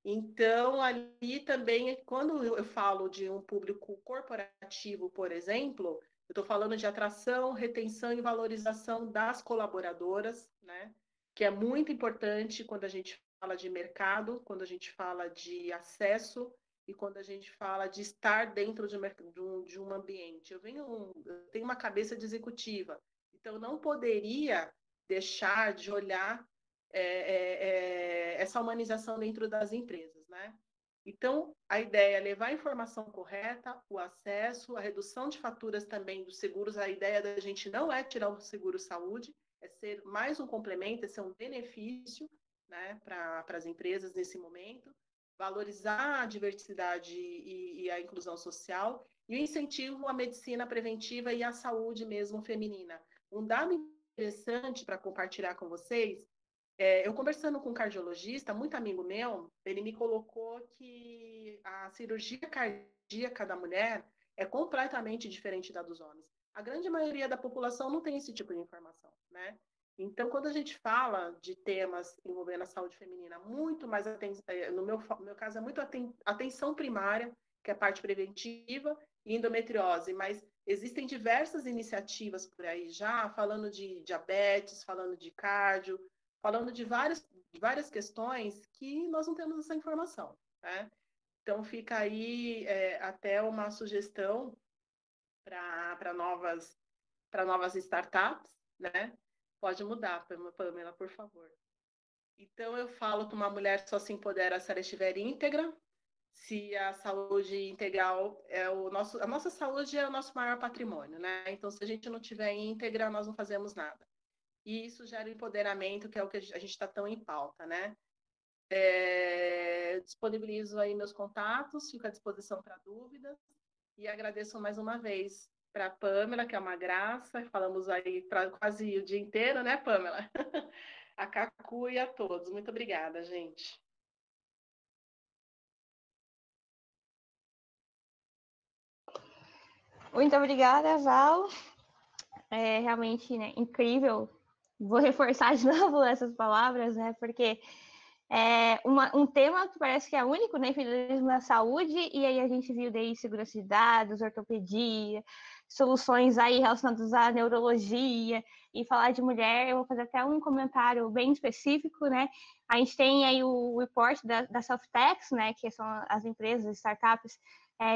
Então, ali também, quando eu falo de um público corporativo, por exemplo, eu estou falando de atração, retenção e valorização das colaboradoras, né? Que é muito importante quando a gente fala de mercado, quando a gente fala de acesso e quando a gente fala de estar dentro de um ambiente. Eu tenho uma cabeça de executiva, então eu não poderia deixar de olhar essa humanização dentro das empresas, né? Então, a ideia é levar a informação correta, o acesso, a redução de faturas também dos seguros. A ideia da gente não é tirar o seguro saúde, é ser mais um complemento, é ser um benefício, né, para as empresas nesse momento, valorizar a diversidade e a inclusão social e o incentivo à medicina preventiva e à saúde mesmo feminina. Um dado interessante para compartilhar com vocês, eu conversando com um cardiologista, muito amigo meu, ele me colocou que a cirurgia cardíaca da mulher é completamente diferente da dos homens. A grande maioria da população não tem esse tipo de informação, né? Então, quando a gente fala de temas envolvendo a saúde feminina, muito mais no meu caso é muito atenção primária, que é a parte preventiva, e endometriose, mas existem diversas iniciativas por aí já, falando de diabetes, falando de cardio, falando de várias questões que nós não temos essa informação, né? Então, fica aí até uma sugestão para novas startups, né? Pode mudar, Pamela, por favor. Então, eu falo que uma mulher só se empodera se ela estiver íntegra, se a saúde integral a nossa saúde é o nosso maior patrimônio, né? Então, se a gente não tiver íntegra, nós não fazemos nada. E isso gera empoderamento, que é o que a gente está tão em pauta, né? Disponibilizo aí meus contatos, fico à disposição para dúvidas. E agradeço mais uma vez para a Pamela, que é uma graça. Falamos aí para quase o dia inteiro, né, Pamela? A Cacu e a todos. Muito obrigada, gente. Muito obrigada, Val. É realmente, né, incrível. Vou reforçar de novo essas palavras, né? Porque é um tema que parece que é único, né? Empreendedorismo na saúde, e aí a gente viu daí segurança de dados, ortopedia, soluções aí relacionadas à neurologia, e falar de mulher, eu vou fazer até um comentário bem específico, né? A gente tem aí o report da Softex, né? Que são as empresas, startups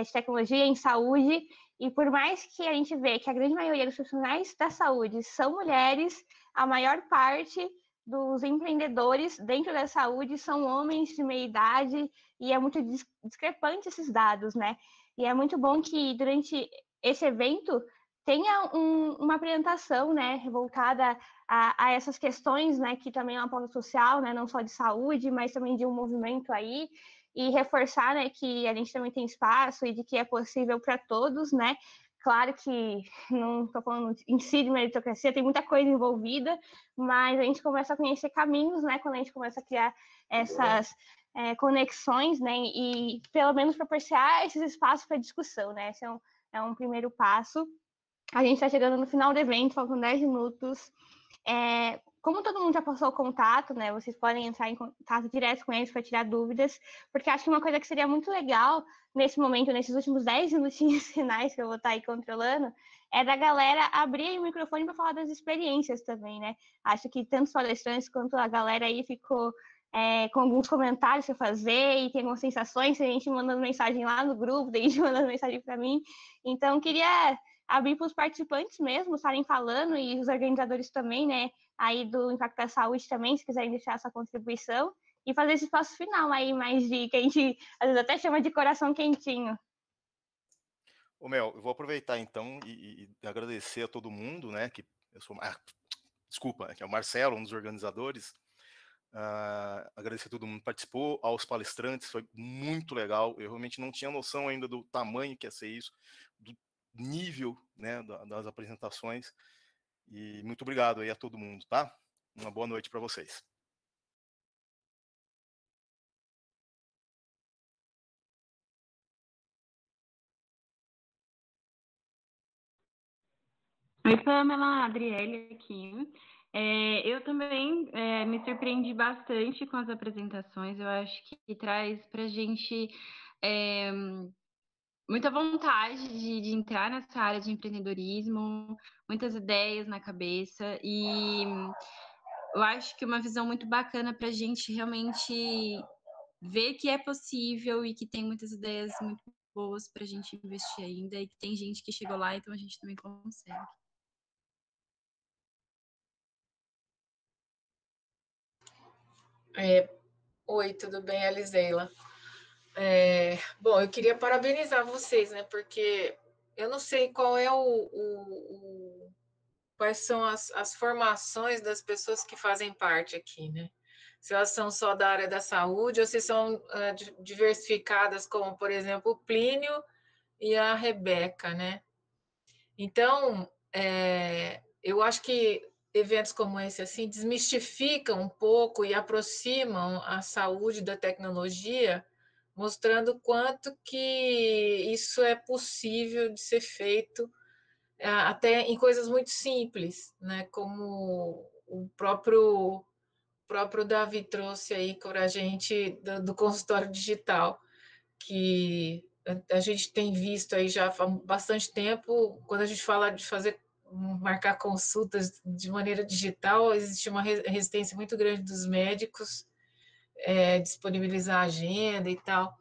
de tecnologia em saúde, e por mais que a gente vê que a grande maioria dos profissionais da saúde são mulheres, a maior parte dos empreendedores dentro da saúde são homens de meia idade, e é muito discrepante esses dados, né? E é muito bom que durante esse evento tenha uma apresentação, né, voltada a essas questões, né, que também é uma pauta social, né, não só de saúde, mas também de um movimento aí, e reforçar, né, que a gente também tem espaço e de que é possível para todos, né? Claro que não estou falando em si de meritocracia, tem muita coisa envolvida, mas a gente começa a conhecer caminhos, né? Quando a gente começa a criar essas conexões, né? E pelo menos proporcionar esses espaços para discussão, né? Esse é um primeiro passo. A gente está chegando no final do evento, faltam 10 minutos. Como todo mundo já passou o contato, né? Vocês podem entrar em contato direto com eles para tirar dúvidas, porque acho que uma coisa que seria muito legal nesse momento, nesses últimos 10 minutinhos finais que eu vou estar aí controlando, é da galera abrir o microfone para falar das experiências também, né? Acho que tanto os palestrantes quanto a galera aí ficou com alguns comentários para fazer e tem algumas sensações, a gente mandando mensagem lá no grupo, daí a gente mandando mensagem para mim. Então, queria abrir para os participantes mesmo estarem falando e os organizadores também, né? Aí do Impacto da Saúde também, se quiserem deixar essa contribuição, e fazer esse espaço final aí, mais de que a gente às vezes até chama de coração quentinho. Ô Mel, eu vou aproveitar então e agradecer a todo mundo, né? Que eu sou, desculpa, que é o Marcelo, um dos organizadores. Agradecer a todo mundo que participou, aos palestrantes, foi muito legal. Eu realmente não tinha noção ainda do tamanho que ia ser isso, do nível, né, das apresentações. E muito obrigado aí a todo mundo, tá? Uma boa noite para vocês. Oi, Pamela, Adriele aqui. Eu também me surpreendi bastante com as apresentações. Eu acho que traz para a gente muita vontade de entrar nessa área de empreendedorismo, muitas ideias na cabeça, e eu acho que uma visão muito bacana para a gente realmente ver que é possível e que tem muitas ideias muito boas para a gente investir ainda, e que tem gente que chegou lá, então a gente também consegue. Oi, tudo bem, Eliseila? Bom, eu queria parabenizar vocês, né? Porque eu não sei qual é quais são as formações das pessoas que fazem parte aqui, né? Se elas são só da área da saúde ou se são diversificadas, como, por exemplo, o Plínio e a Rebeca, né? Então, eu acho que eventos como esse assim desmistificam um pouco e aproximam a saúde da tecnologia, mostrando quanto que isso é possível de ser feito até em coisas muito simples, né? Como o próprio Davi trouxe aí para a gente do consultório digital, que a gente tem visto aí já há bastante tempo, quando a gente fala de marcar consultas de maneira digital, existe uma resistência muito grande dos médicos, disponibilizar a agenda e tal.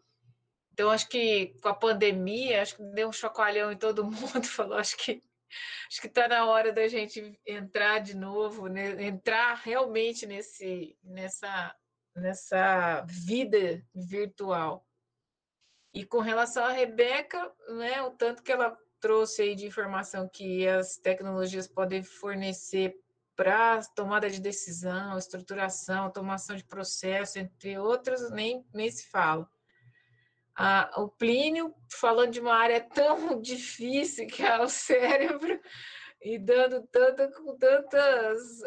Então, acho que com a pandemia, acho que deu um chacoalhão em todo mundo, falou, acho que está na hora da gente entrar de novo, né? Entrar realmente nessa vida virtual. E com relação à Rebeca, né, o tanto que ela trouxe aí de informação que as tecnologias podem fornecer para tomada de decisão, estruturação, automação de processo, entre outras, nem se fala. O Plínio, falando de uma área tão difícil que é o cérebro, e dando tantas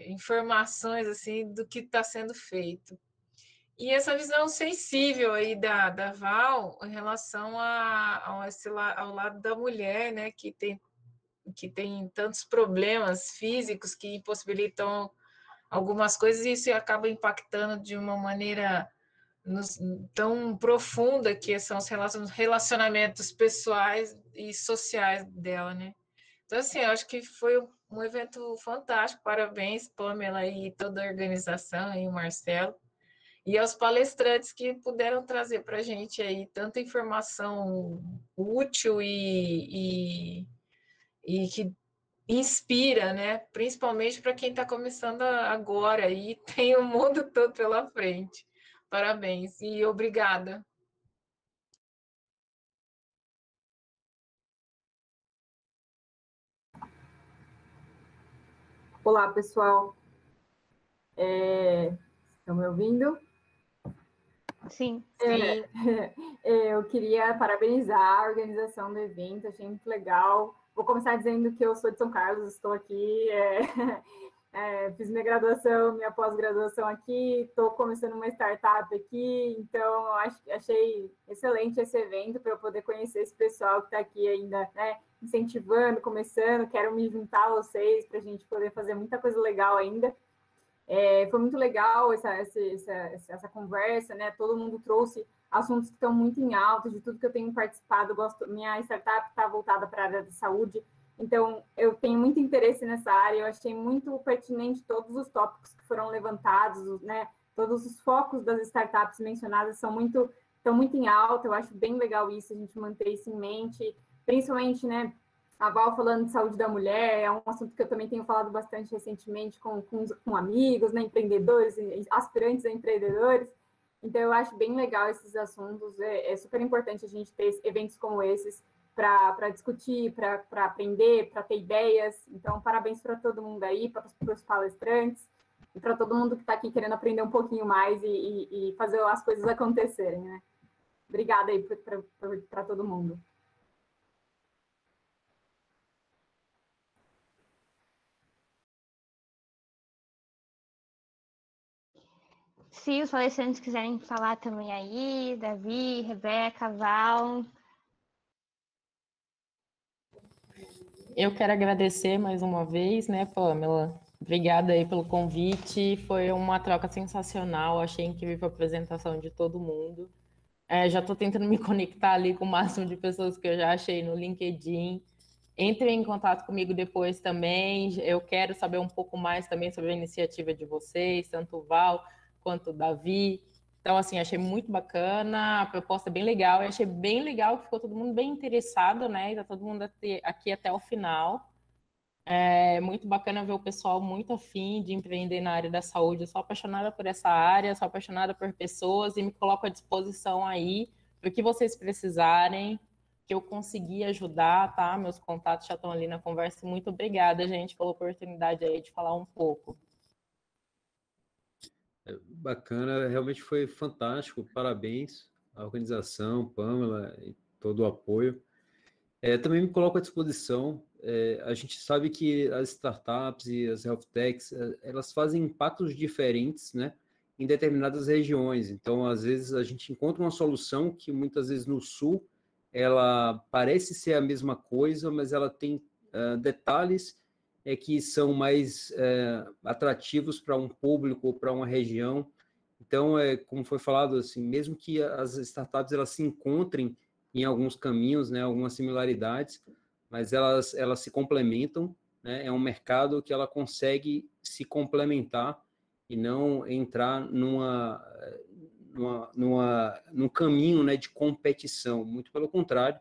informações assim do que está sendo feito. E essa visão sensível aí da Val em relação ao lado da mulher, né, que tem tantos problemas físicos que impossibilitam algumas coisas, e isso acaba impactando de uma maneira tão profunda, que são os relacionamentos pessoais e sociais dela, né? Então, assim, eu acho que foi um evento fantástico. Parabéns, Pamela, e toda a organização, e o Marcelo, e aos palestrantes que puderam trazer para a gente aí tanta informação útil e que inspira, né? Principalmente para quem está começando agora e tem o mundo todo pela frente. Parabéns e obrigada. Olá, pessoal. Estão me ouvindo? Sim. Eu queria parabenizar a organização do evento, achei muito legal. Vou começar dizendo que eu sou de São Carlos, estou aqui, fiz minha graduação, minha pós-graduação aqui, estou começando uma startup aqui, então achei excelente esse evento para eu poder conhecer esse pessoal que está aqui ainda, né, incentivando, começando, quero me juntar a vocês para a gente poder fazer muita coisa legal ainda. Foi muito legal essa conversa, né? Todo mundo trouxe assuntos que estão muito em alta, de tudo que eu tenho participado. Minha startup está voltada para a área da saúde, então eu tenho muito interesse nessa área. Eu achei muito pertinente todos os tópicos que foram levantados, né? Todos os focos das startups mencionadas estão muito em alta. Eu acho bem legal isso, a gente manter isso em mente, principalmente, né? A Val falando de saúde da mulher, é um assunto que eu também tenho falado bastante recentemente com amigos, né, empreendedores, aspirantes a empreendedores. Então, eu acho bem legal esses assuntos. É super importante a gente ter eventos como esses para discutir, para aprender, para ter ideias. Então, parabéns para todo mundo aí, para os palestrantes e para todo mundo que está aqui querendo aprender um pouquinho mais e fazer as coisas acontecerem, né? Obrigada aí para todo mundo. Se os palestrantes quiserem falar também aí, Davi, Rebeca, Val. Eu quero agradecer mais uma vez, né, Pamela? Obrigada aí pelo convite, foi uma troca sensacional, achei incrível a apresentação de todo mundo. Já estou tentando me conectar ali com o máximo de pessoas que eu já achei no LinkedIn. Entrem em contato comigo depois também, eu quero saber um pouco mais também sobre a iniciativa de vocês, tanto o Val quanto o Davi. Então, assim, achei muito bacana, a proposta é bem legal, e achei bem legal que ficou todo mundo bem interessado, né, e tá todo mundo aqui até o final. É muito bacana ver o pessoal muito afim de empreender na área da saúde. Eu sou apaixonada por essa área, sou apaixonada por pessoas e me coloco à disposição aí para o que vocês precisarem, que eu consegui ajudar, tá? Meus contatos já estão ali na conversa. Muito obrigada, gente, pela oportunidade aí de falar um pouco. Bacana, realmente foi fantástico. Parabéns à organização, Pamela, e todo o apoio. Também me coloco à disposição. A gente sabe que as startups e as health techs, elas fazem impactos diferentes, né, em determinadas regiões. Então, às vezes, a gente encontra uma solução que, muitas vezes, no Sul, ela parece ser a mesma coisa, mas ela tem detalhes que são mais atrativos para um público ou para uma região. Então, como foi falado, assim, mesmo que as startups elas se encontrem em alguns caminhos, né, algumas similaridades, mas elas se complementam, né, é um mercado que ela consegue se complementar e não entrar num caminho, né, de competição, muito pelo contrário,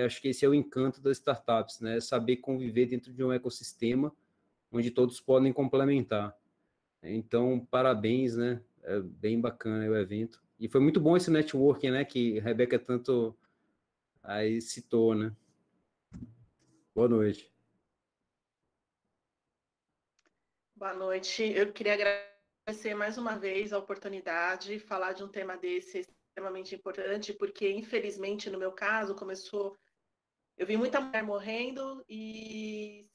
acho que esse é o encanto das startups, né, saber conviver dentro de um ecossistema onde todos podem complementar. Então, parabéns, né, é bem bacana o evento, e foi muito bom esse networking, né, que a Rebeca tanto aí citou, né? Boa noite. Boa noite. Eu queria agradecer mais uma vez a oportunidade, falar de um tema desse extremamente importante, porque, infelizmente, no meu caso, eu vi muita mulher morrendo e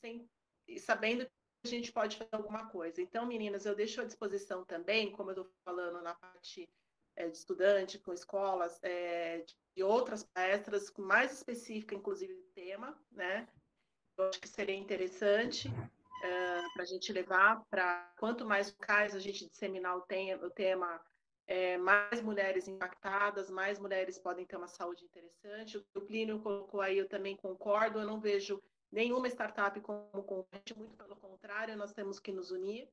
sabendo que a gente pode fazer alguma coisa. Então, meninas, eu deixo à disposição também, como eu estou falando na parte de estudante, com escolas, de outras palestras, mais específica, inclusive, do tema, né? Eu acho que seria interessante para a gente levar para quanto mais locais a gente disseminar o tema, mais mulheres impactadas, mais mulheres podem ter uma saúde interessante. O que o Plínio colocou aí, eu também concordo, eu não vejo nenhuma startup como concorrente, muito pelo contrário, nós temos que nos unir.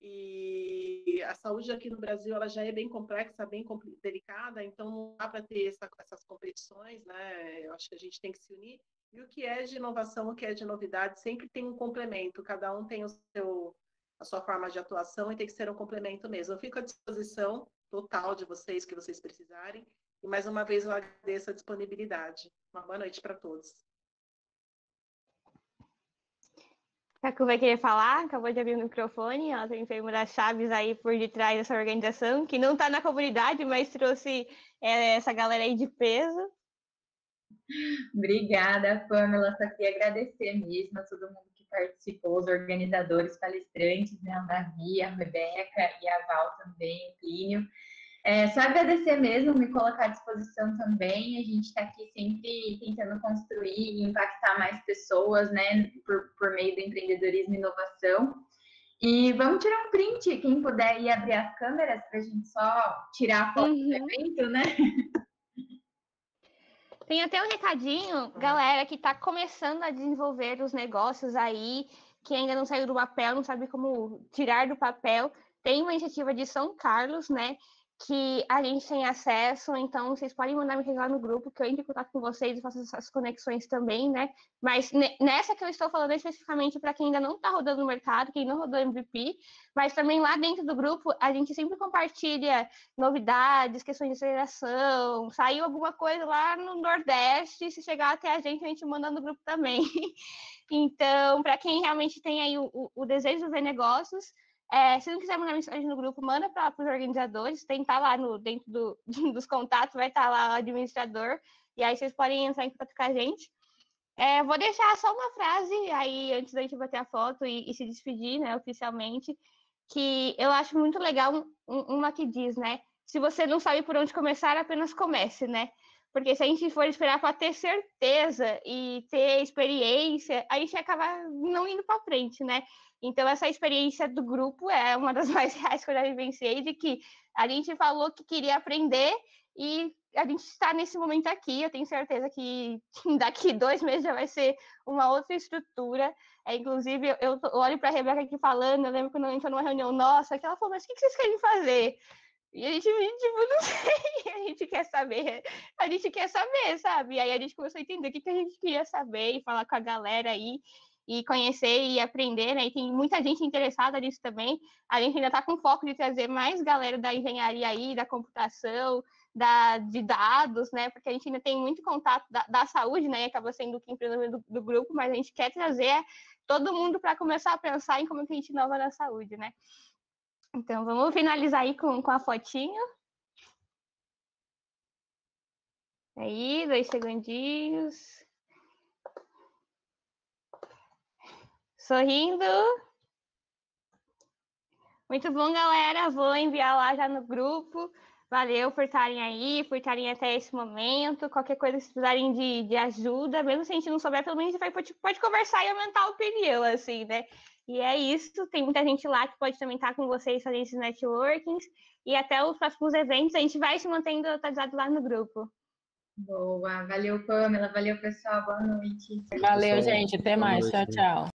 E a saúde aqui no Brasil ela já é bem complexa, bem delicada, então não dá para ter essas competições, né? Eu acho que a gente tem que se unir. E o que é de inovação, o que é de novidade, sempre tem um complemento, cada um tem a sua forma de atuação e tem que ser um complemento mesmo. Eu fico à disposição total de vocês, que vocês precisarem, e mais uma vez eu agradeço a disponibilidade. Uma boa noite para todos. Cacu vai querer falar, acabou de abrir o microfone, ela também foi uma das chaves aí por detrás dessa organização, que não está na comunidade, mas trouxe essa galera aí de peso. Obrigada, Pamela. Só queria agradecer mesmo a todo mundo que participou, os organizadores, palestrantes, né? A Davi, a Rebeca e a Val também, o Plínio. Só agradecer mesmo, me colocar à disposição também. A gente está aqui sempre tentando construir e impactar mais pessoas, né? Por meio do empreendedorismo e inovação. E vamos tirar um print, quem puder ir abrir as câmeras para a gente só tirar a foto do evento, né? Tem até um recadinho, galera, que está começando a desenvolver os negócios aí, que ainda não saiu do papel, não sabe como tirar do papel. Tem uma iniciativa de São Carlos, né, que a gente tem acesso, então vocês podem mandar mensagem lá no grupo, que eu entro em contato com vocês e faço essas conexões também, né? Mas nessa que eu estou falando especificamente para quem ainda não está rodando no mercado, quem não rodou MVP, mas também lá dentro do grupo a gente sempre compartilha novidades, questões de aceleração, saiu alguma coisa lá no Nordeste, se chegar até a gente manda no grupo também. Então, para quem realmente tem aí o desejo de ver negócios, se não quiser mandar mensagem no grupo, manda para os organizadores, tem que estar lá dentro dos contatos, vai estar lá o administrador, e aí vocês podem entrar em contato com a gente. Vou deixar só uma frase aí, antes da gente bater a foto e se despedir, né, oficialmente, que eu acho muito legal, uma que diz, né, se você não sabe por onde começar, apenas comece, né? Porque se a gente for esperar para ter certeza e ter experiência, a gente acaba não indo para frente, né? Então, essa experiência do grupo é uma das mais reais que eu já vivenciei, de que a gente falou que queria aprender e a gente está nesse momento aqui. Eu tenho certeza que daqui 2 meses já vai ser uma outra estrutura. Inclusive, eu olho para a Rebeca aqui falando, eu lembro quando eu entrou numa reunião nossa, que ela falou, mas o que vocês querem fazer? E a gente, tipo, não sei, a gente quer saber, sabe? E aí a gente começou a entender o que a gente queria saber e falar com a galera aí, e conhecer e aprender, né? E tem muita gente interessada nisso também. A gente ainda está com foco de trazer mais galera da engenharia aí, da computação, de dados, né? Porque a gente ainda tem muito contato da saúde, né? E acaba sendo o que empreendedor do grupo, mas a gente quer trazer todo mundo para começar a pensar em como que a gente inova na saúde, né? Então, vamos finalizar aí com a fotinho. Aí, 2 segundinhos. Sorrindo. Muito bom, galera. Vou enviar lá já no grupo. Valeu por estarem aí, por estarem até esse momento. Qualquer coisa que vocês precisarem de ajuda, mesmo se a gente não souber, pelo menos a gente pode conversar e aumentar a opinião, assim, né? E é isso. Tem muita gente lá que pode também estar com vocês fazendo esses networkings. E até os próximos eventos, a gente vai se mantendo atualizado lá no grupo. Boa. Valeu, Pamela. Valeu, pessoal. Boa noite. Valeu, gente. Até mais. Tchau, tchau.